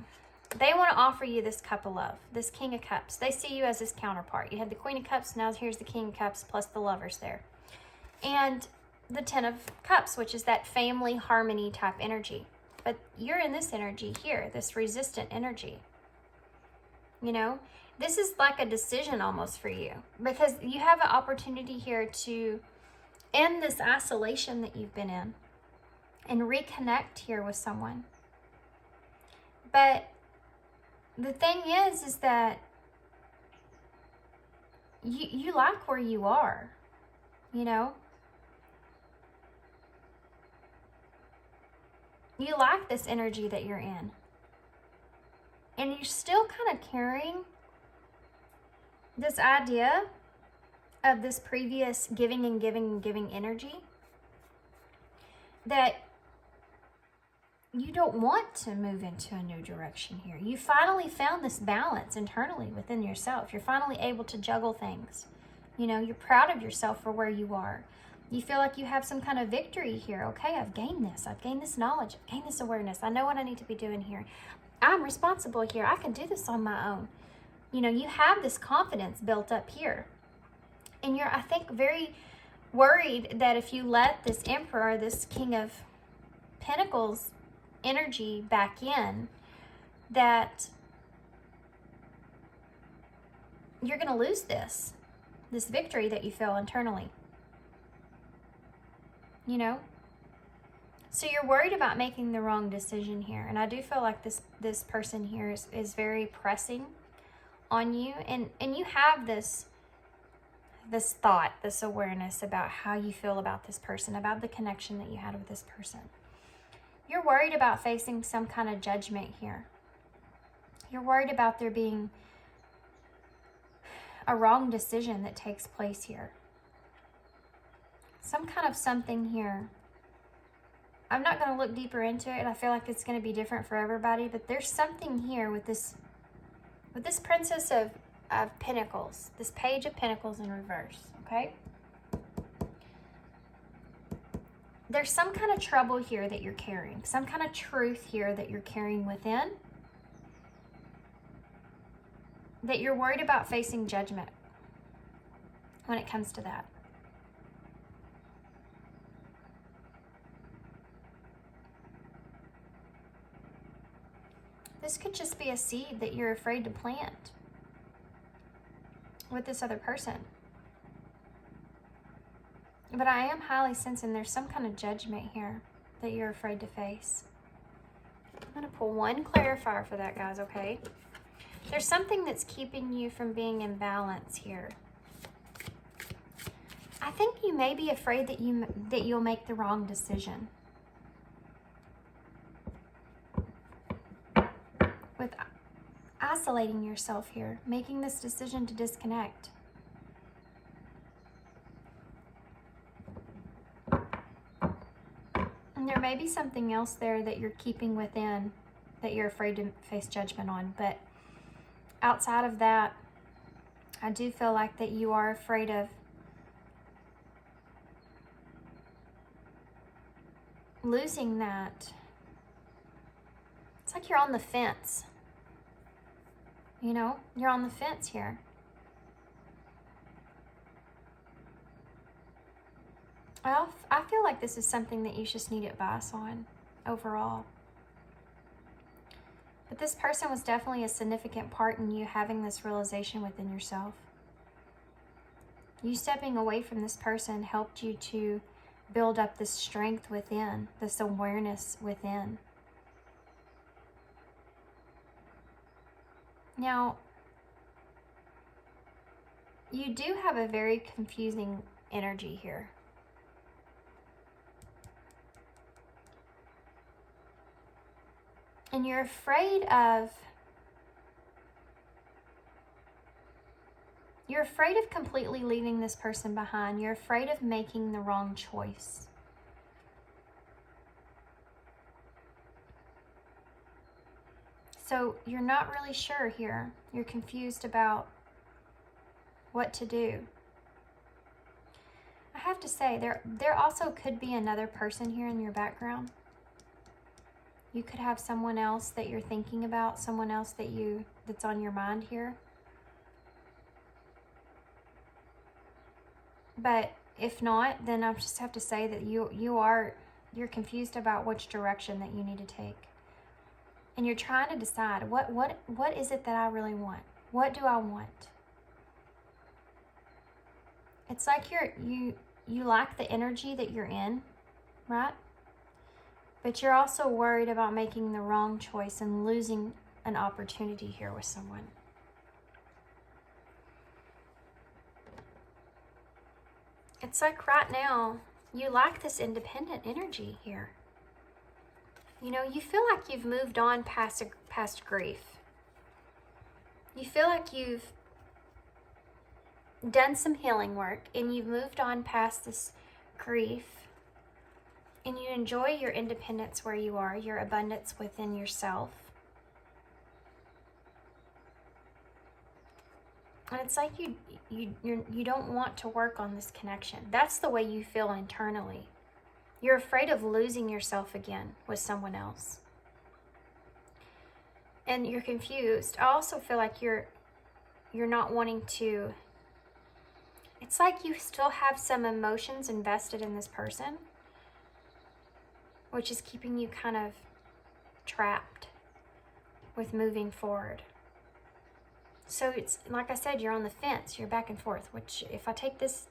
They want to offer you this cup of love, this King of Cups. They see you as his counterpart. You had the Queen of Cups, now here's the King of Cups plus the Lovers there. And the Ten of Cups, which is that family harmony type energy. But you're in this energy here, this resistant energy. You know, this is like a decision almost for you, because you have an opportunity here to end this isolation that you've been in and reconnect here with someone. But the thing is that you like where you are, you know? You like this energy that you're in. And you're still kind of carrying this idea of this previous giving and giving and giving energy that you don't want to move into a new direction here. You finally found this balance internally within yourself. You're finally able to juggle things. You know, you're proud of yourself for where you are. You feel like you have some kind of victory here. Okay, I've gained this. I've gained this knowledge. I've gained this awareness. I know what I need to be doing here. I'm responsible here. I can do this on my own. You know, you have this confidence built up here. And you're, I think, very worried that if you let this Emperor, this King of Pentacles energy back in, that you're going to lose this victory that you feel internally. You know? So you're worried about making the wrong decision here. And I do feel like this person here is very pressing on you. And you have this thought, this awareness about how you feel about this person, about the connection that you had with this person. You're worried about facing some kind of judgment here. You're worried about there being a wrong decision that takes place here. Some kind of something here. I'm not going to look deeper into it. I feel like it's going to be different for everybody, but there's something here with this Princess of Pentacles, this Page of Pentacles in reverse, okay? There's some kind of trouble here that you're carrying, some kind of truth here that you're carrying within, that you're worried about facing judgment when it comes to that. This could just be a seed that you're afraid to plant with this other person. But I am highly sensing there's some kind of judgment here that you're afraid to face. I'm going to pull one clarifier for that, guys, okay? There's something that's keeping you from being in balance here. I think you may be afraid that you'll make the wrong decision. With isolating yourself here, making this decision to disconnect. And there may be something else there that you're keeping within that you're afraid to face judgment on. But outside of that, I do feel like that you are afraid of losing that. It's like you're on the fence. You know, you're on the fence here. I feel like this is something that you just need advice on overall. But this person was definitely a significant part in you having this realization within yourself. You stepping away from this person helped you to build up this strength within, this awareness within. Now, you do have a very confusing energy here. And you're afraid of You're afraid of completely leaving this person behind. You're afraid of making the wrong choice. So you're not really sure here. You're confused about what to do. I have to say, there also could be another person here in your background. You could have someone else that you're thinking about, someone else that's on your mind here. But if not, then I just have to say that you're confused about which direction that you need to take. And you're trying to decide, what is it that I really want? What do I want? It's like you like the energy that you're in, right? But you're also worried about making the wrong choice and losing an opportunity here with someone. It's like right now, you like this independent energy here. You know, you feel like you've moved on past grief. You feel like you've done some healing work and you've moved on past this grief. And you enjoy your independence where you are, your abundance within yourself. And it's like you don't want to work on this connection. That's the way you feel internally. You're afraid of losing yourself again with someone else. And you're confused. I also feel like you're not wanting to. It's like you still have some emotions invested in this person, which is keeping you kind of trapped with moving forward. So it's like I said, you're on the fence, you're back and forth, which if I take this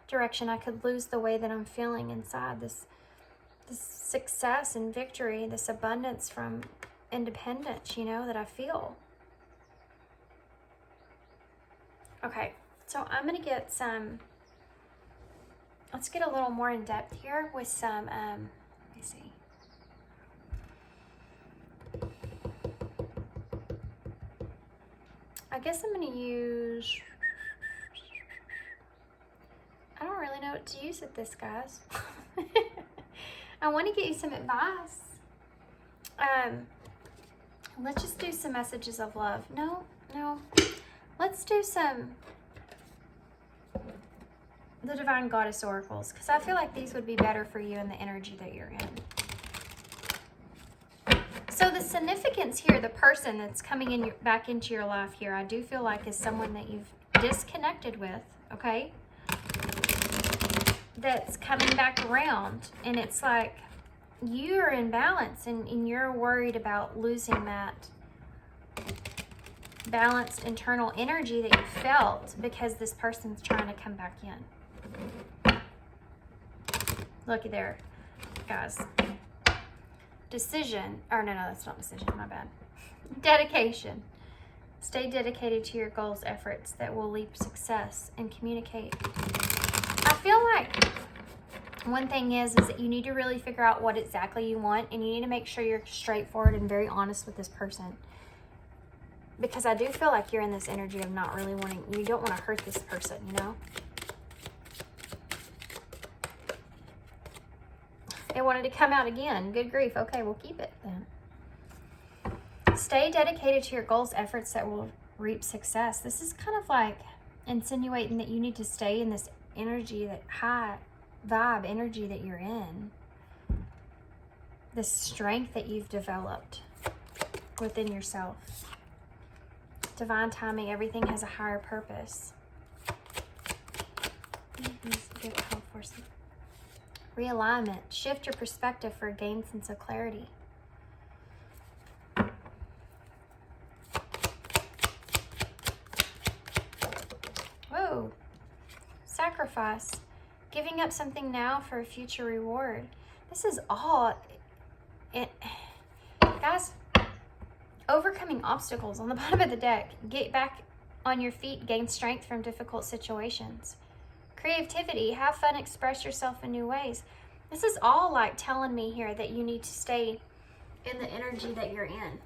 direction, I could lose the way that I'm feeling inside, this success and victory, this abundance from independence, you know, that I feel. Okay, so I'm gonna get let's get a little more in depth here with some, let me see. I guess I'm going to use, I don't really know what to use with this, guys. I want to get you some advice. Let's just do some messages of love. No. Let's do the Divine Goddess Oracles, because I feel like these would be better for you in the energy that you're in. So the significance here, the person that's coming back into your life here, I do feel like is someone that you've disconnected with, okay? That's coming back around, and it's like you're in balance and you're worried about losing that balanced internal energy that you felt because this person's trying to come back in. Looky there, guys. Decision, or no, that's not decision, my bad. Dedication. Stay dedicated to your goals, efforts that will lead to success, and communicate. I feel like one thing is that you need to really figure out what exactly you want, and you need to make sure you're straightforward and very honest with this person. Because I do feel like you're in this energy of not really wanting, you don't want to hurt this person, you know? It wanted to come out again. Good grief. Okay, we'll keep it then. Stay dedicated to your goals, efforts that will reap success. This is kind of like insinuating that you need to stay in this energy, that high vibe energy that you're in. This strength that you've developed within yourself. Divine timing. Everything has a higher purpose. Realignment. Shift your perspective for a gained sense of clarity. Whoa. Sacrifice. Giving up something now for a future reward. This is all it, guys. Overcoming obstacles on the bottom of the deck. Get back on your feet. Gain strength from difficult situations. Creativity, have fun, express yourself in new ways. This is all like telling me here that you need to stay in the energy that you're in.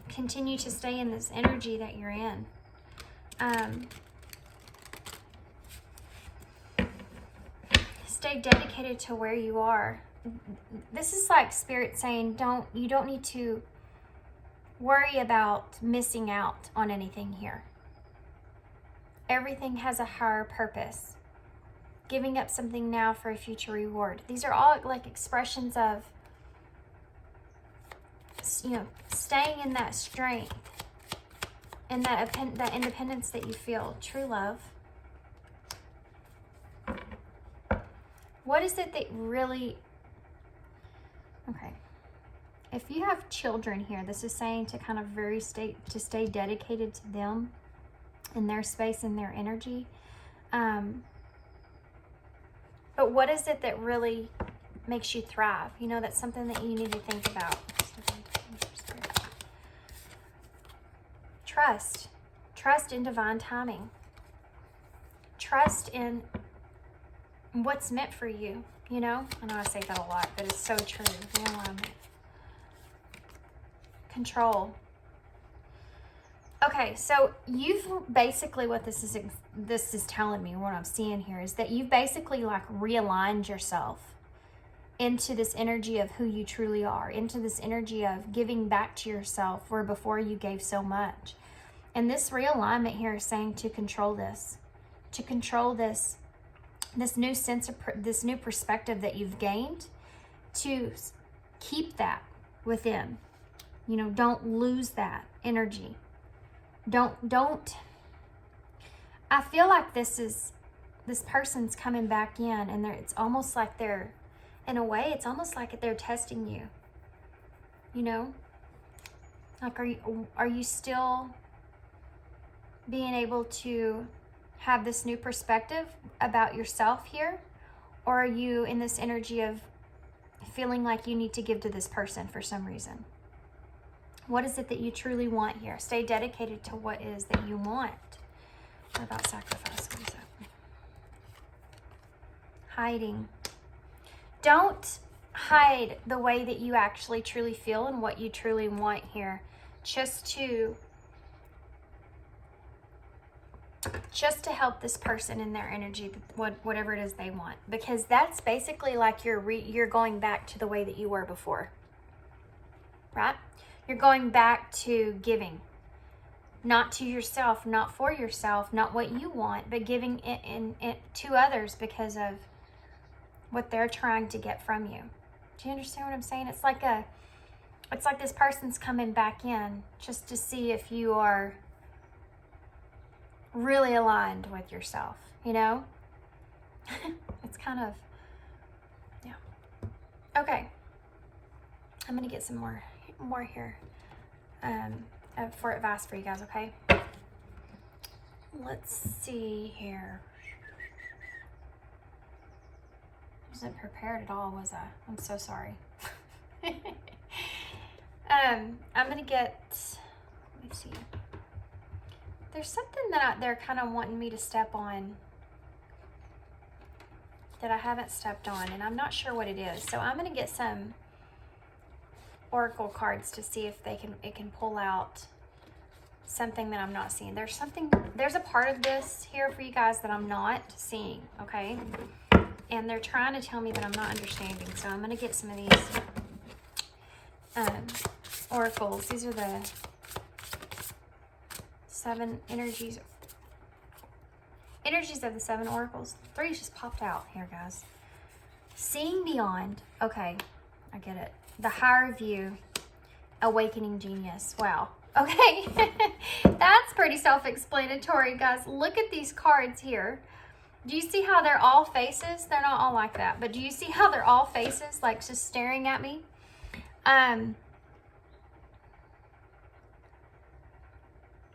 Continue to stay in this energy that you're in. Stay dedicated to where you are. This is like Spirit saying, you don't need to worry about missing out on anything here. Everything has a higher purpose. Giving up something now for a future reward. These are all like expressions of, you know, staying in that strength and that independence that you feel. True love. What is it that really... Okay. If you have children here, this is saying to kind of stay dedicated to them in their space and their energy. But what is it that really makes you thrive? You know, that's something that you need to think about. Trust. Trust in divine timing. Trust in what's meant for you. You know, I know I say that a lot, but it's so true. Realignment. Control. Okay, so you've basically, what this is telling me, what I'm seeing here, is that you've basically like realigned yourself into this energy of who you truly are, into this energy of giving back to yourself where before you gave so much. And this realignment here is saying to control this, this new sense of, this new perspective that you've gained, to keep that within. You know, don't lose that energy. Don't, I feel like this person's coming back in, and it's almost like they're, in a way, it's almost like they're testing you. You know? Like, are you still being able to have this new perspective about yourself here? Or are you in this energy of feeling like you need to give to this person for some reason? What is it that you truly want here? Stay dedicated to what it is that you want. What about sacrifice? What is that? Hiding. Don't hide the way that you actually truly feel and what you truly want here. Just to help this person in their energy, whatever it is they want. Because that's basically like you're going back to the way that you were before. Right? You're going back to giving. Not to yourself, not for yourself, not what you want, but giving it to others because of what they're trying to get from you. Do you understand what I'm saying? It's like this person's coming back in just to see if you are really aligned with yourself, you know? It's kind of, yeah. Okay. I'm going to get some more here for advice for you guys, okay? Let's see here. Wasn't prepared at all, was I? I'm so sorry. I'm gonna get, let me see. There's something that they're kind of wanting me to step on that I haven't stepped on, and I'm not sure what it is. So I'm gonna get some oracle cards to see if it can pull out something that I'm not seeing. There's a part of this here for you guys that I'm not seeing, okay? And they're trying to tell me, but I'm not understanding. So I'm gonna get some of these oracles. These are the 7 energies of the 7 oracles. 3 just popped out here, guys. Seeing beyond. Okay, I get it. The higher view, awakening genius. Wow. Okay. That's pretty self-explanatory, guys. Look at these cards here. Do you see how they're all faces? They're not all like that, but do you see how they're all faces, like just staring at me?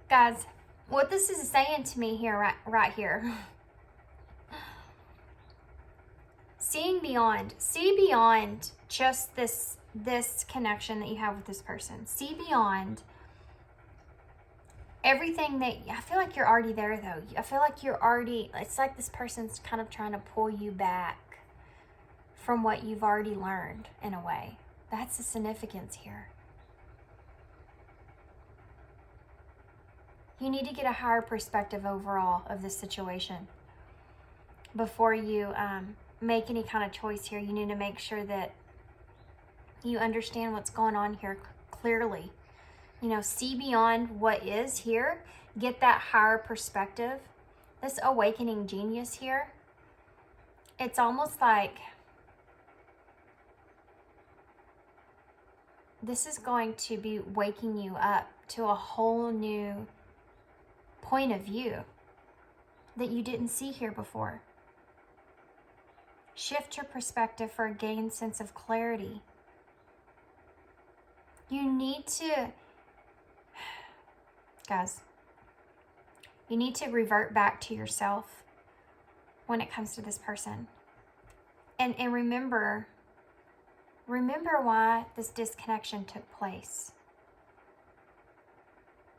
Guys, what this is saying to me here, right here. Seeing beyond. See beyond just this connection that you have with this person. See beyond everything that, I feel like you're already there though. I feel like you're already, it's like this person's kind of trying to pull you back from what you've already learned in a way. That's the significance here. You need to get a higher perspective overall of this situation. Before you make any kind of choice here, you need to make sure that you understand what's going on here clearly. You know, see beyond what is here. Get that higher perspective. This awakening genius here, it's almost like this is going to be waking you up to a whole new point of view that you didn't see here before. Shift your perspective for a gained sense of clarity. You need to, guys, you need to revert back to yourself when it comes to this person. And remember why this disconnection took place.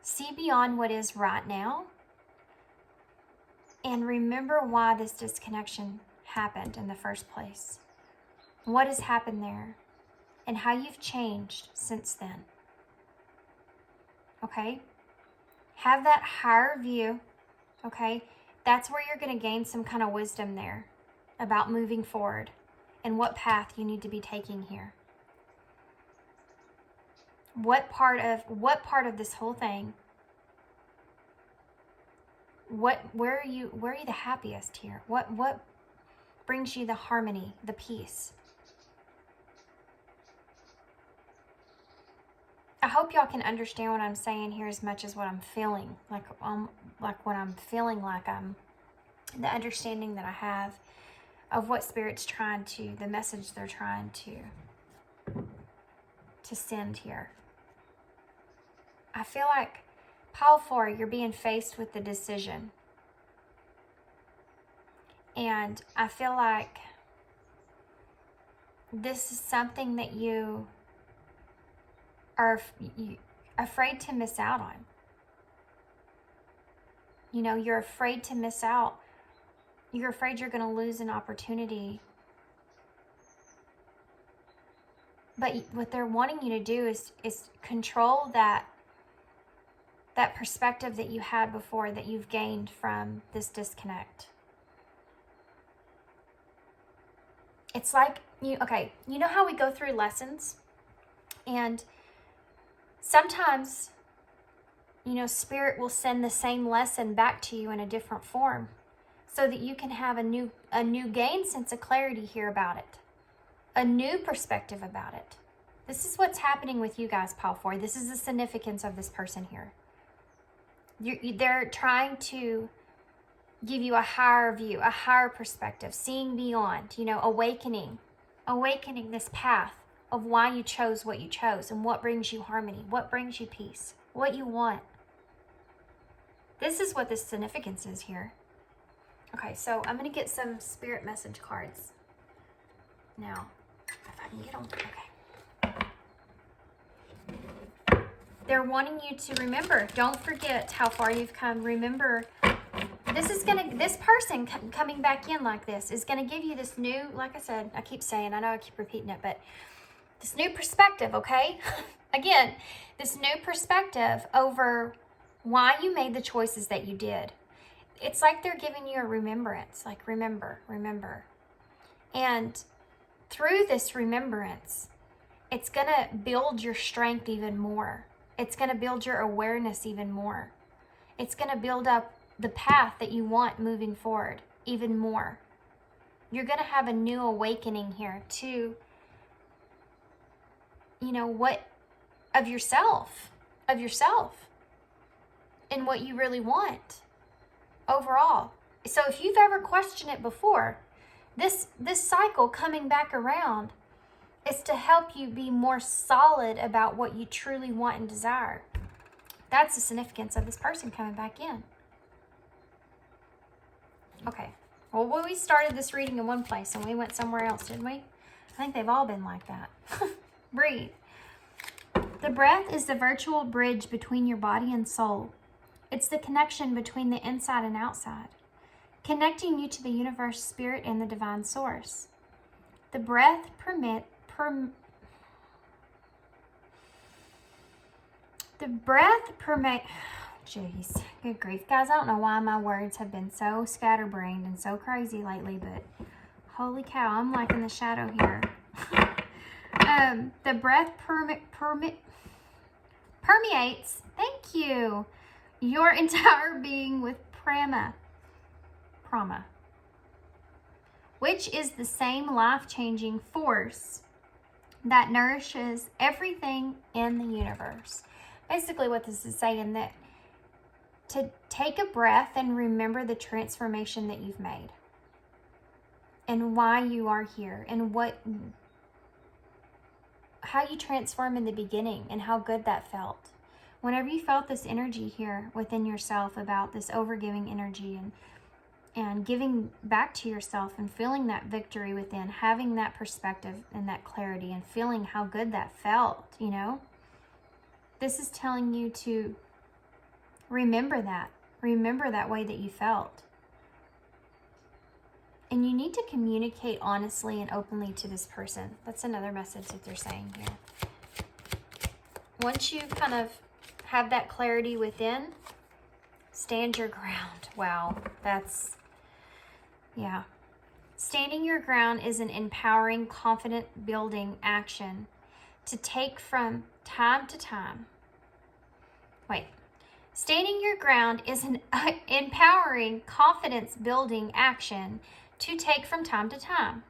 See beyond what is right now. And remember why this disconnection happened in the first place. What has happened there? And how you've changed since then. Okay? Have that higher view. Okay? That's where you're going to gain some kind of wisdom there about moving forward and what path you need to be taking here. What part of this whole thing, where are you the happiest here? What brings you the harmony, the peace? I hope y'all can understand what I'm saying here as much as what I'm feeling, like what I'm feeling, the understanding that I have of what Spirit's trying to, the message they're trying to send here. I feel like, Pile 4, you're being faced with the decision. And I feel like this is something that you are afraid to miss out on. You know, you're afraid to miss out. You're afraid you're going to lose an opportunity. But what they're wanting you to do is control that perspective that you had before, that you've gained from this disconnect. It's like, you know how we go through lessons? And sometimes, you know, Spirit will send the same lesson back to you in a different form so that you can have a new gained sense of clarity here about it. A new perspective about it. This is what's happening with you guys, Pile 4. This is the significance of this person here. They're trying to give you a higher view, a higher perspective, seeing beyond, you know, awakening this path of why you chose what you chose and what brings you harmony, what brings you peace, what you want. This is what the significance is here. Okay, so I'm going to get some Spirit message cards now, if I can get them. Okay. They're wanting you to remember. Don't forget how far you've come. Remember, this person coming back in like this is going to give you this new, like I said, I keep saying, I know I keep repeating it, but this new perspective, okay? Again, this new perspective over why you made the choices that you did. It's like they're giving you a remembrance, like remember. And through this remembrance, it's going to build your strength even more. It's going to build your awareness even more. It's going to build up the path that you want moving forward even more. You're going to have a new awakening here to, you know, what of yourself and what you really want overall. So if you've ever questioned it before, this cycle coming back around is to help you be more solid about what you truly want and desire. That's the significance of this person coming back in. Okay. Well, we started this reading in one place and we went somewhere else, didn't we? I think they've all been like that. Breathe. The breath is the virtual bridge between your body and soul. It's the connection between the inside and outside, connecting you to the universe, spirit, and the divine source. The breath Jeez, good grief. Guys, I don't know why my words have been so scatterbrained and so crazy lately, but holy cow, I'm like in the shadow here. The breath permeates, thank you, your entire being with prana, which is the same life-changing force that nourishes everything in the universe. Basically what this is saying, that to take a breath and remember the transformation that you've made and why you are here and how you transform in the beginning and how good that felt. Whenever you felt this energy here within yourself about this overgiving energy and giving back to yourself and feeling that victory within, having that perspective and that clarity and feeling how good that felt, you know, this is telling you to remember that way that you felt. And you need to communicate honestly and openly to this person. That's another message that they're saying here. Once you kind of have that clarity within, stand your ground. Wow, that's, yeah. Standing your ground is an empowering, confident building action to take from time to time. Standing your ground is an empowering, confidence building action to take from time to time.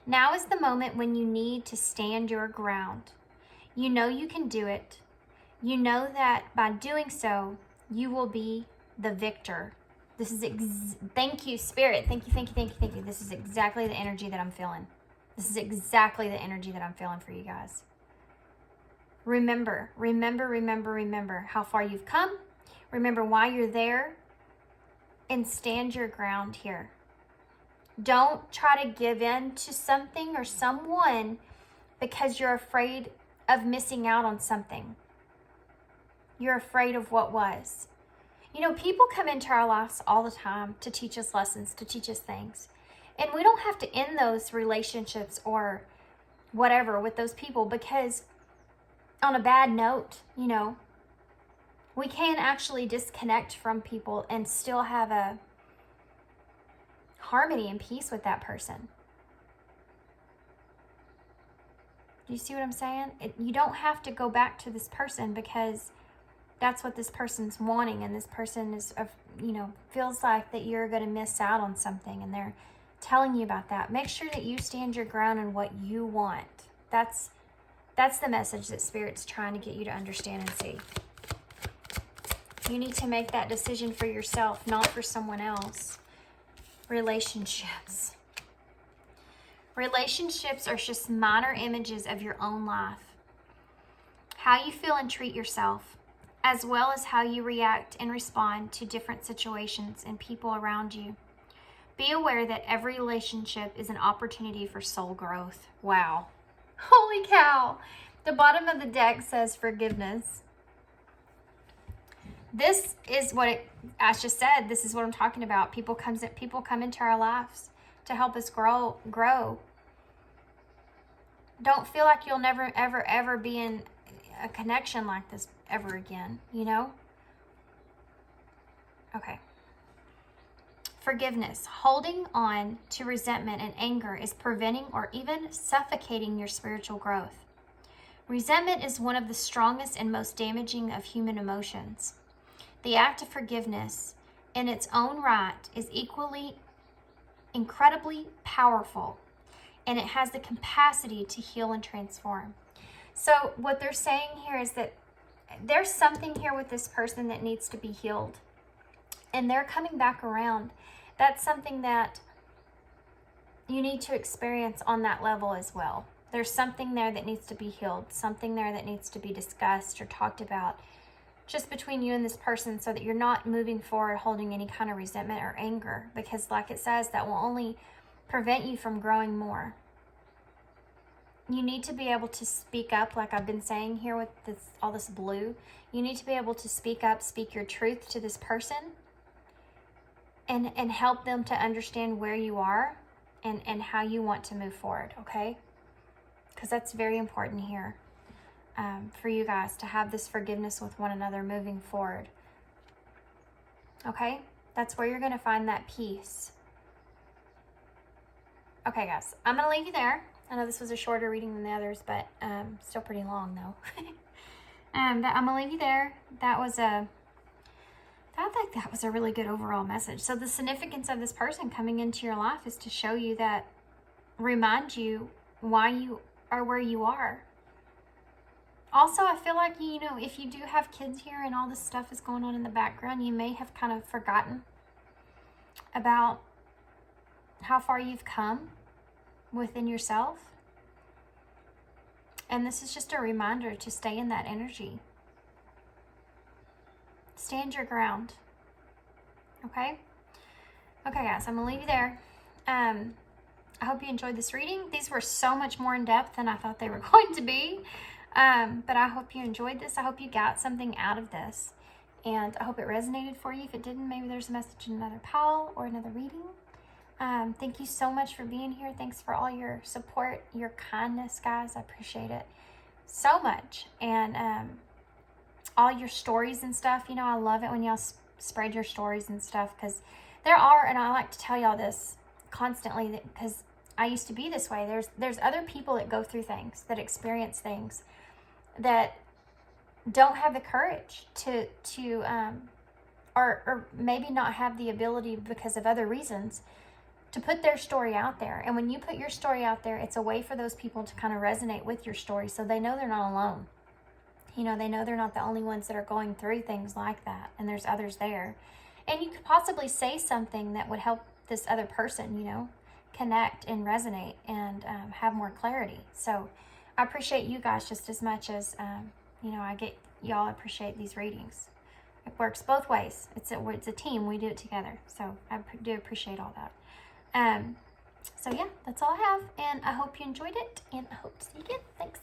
Now is the moment when you need to stand your ground. You know you can do it. You know that by doing so, you will be the victor. This is, thank you, Spirit. Thank you, thank you, thank you, thank you. This is exactly the energy that I'm feeling. This is exactly the energy that I'm feeling for you guys. Remember how far you've come. Remember why you're there. And stand your ground here. Don't try to give in to something or someone because you're afraid of missing out on something. You're afraid of what was. You know, people come into our lives all the time to teach us lessons, to teach us things. And we don't have to end those relationships or whatever with those people because on a bad note, you know, we can actually disconnect from people and still have a harmony and peace with that person. Do you see what I'm saying? You don't have to go back to this person because that's what this person's wanting, and this person is, you know, feels like that you're going to miss out on something, and they're telling you about that. Make sure that you stand your ground in what you want. That's the message that Spirit's trying to get you to understand and see. You need to make that decision for yourself, not for someone else. Relationships. Relationships are just minor images of your own life. How you feel and treat yourself, as well as how you react and respond to different situations and people around you. Be aware that every relationship is an opportunity for soul growth. Wow. Holy cow. The bottom of the deck says forgiveness. This is what I just said. This is what I'm talking about. People come into our lives to help us grow. Don't feel like you'll never, ever be in a connection like this ever again, you know? Okay. Forgiveness. Holding on to resentment and anger is preventing or even suffocating your spiritual growth. Resentment is one of the strongest and most damaging of human emotions. The act of forgiveness in its own right is equally incredibly powerful, and it has the capacity to heal and transform. So what they're saying here is that there's something here with this person that needs to be healed, and they're coming back around. That's something that you need to experience on that level as well. There's something there that needs to be healed, something there that needs to be discussed or talked about just between you and this person, so that you're not moving forward holding any kind of resentment or anger, because like it says, that will only prevent you from growing more. You need to be able to speak up, like I've been saying here with all this blue. You need to be able to speak up, speak your truth to this person, and help them to understand where you are and how you want to move forward, okay? Because that's very important here. For you guys to have this forgiveness with one another moving forward. Okay? That's where you're going to find that peace. Okay, guys, I'm going to leave you there. I know this was a shorter reading than the others, but still pretty long, though. But I'm going to leave you there. I think that was a really good overall message. So the significance of this person coming into your life is to show you that, remind you why you are where you are. Also, I feel like, you know, if you do have kids here and all this stuff is going on in the background, you may have kind of forgotten about how far you've come within yourself. And this is just a reminder to stay in that energy. Stand your ground. Okay? Okay, guys, I'm going to leave you there. I hope you enjoyed this reading. These were so much more in depth than I thought they were going to be. But I hope you enjoyed this. I hope you got something out of this. And I hope it resonated for you. If it didn't, maybe there's a message in another pile or another reading. Thank you so much for being here. Thanks for all your support, your kindness, guys. I appreciate it so much. And all your stories and stuff. You know, I love it when y'all spread your stories and stuff, because there are, and I like to tell y'all this constantly, because I used to be this way. There's other people that go through things, that experience things, that don't have the courage to or maybe not have the ability because of other reasons to put their story out there. And when you put your story out there, it's a way for those people to kind of resonate with your story, so they know they're not alone. You know, they know they're not the only ones that are going through things like that, and there's others there. And you could possibly say something that would help this other person, you know, connect and resonate and have more clarity. So I appreciate you guys just as much as, you know, I get y'all appreciate these readings. It works both ways. It's a team. We do it together. So I do appreciate all that. So yeah, that's all I have. And I hope you enjoyed it. And I hope to see you again. Thanks.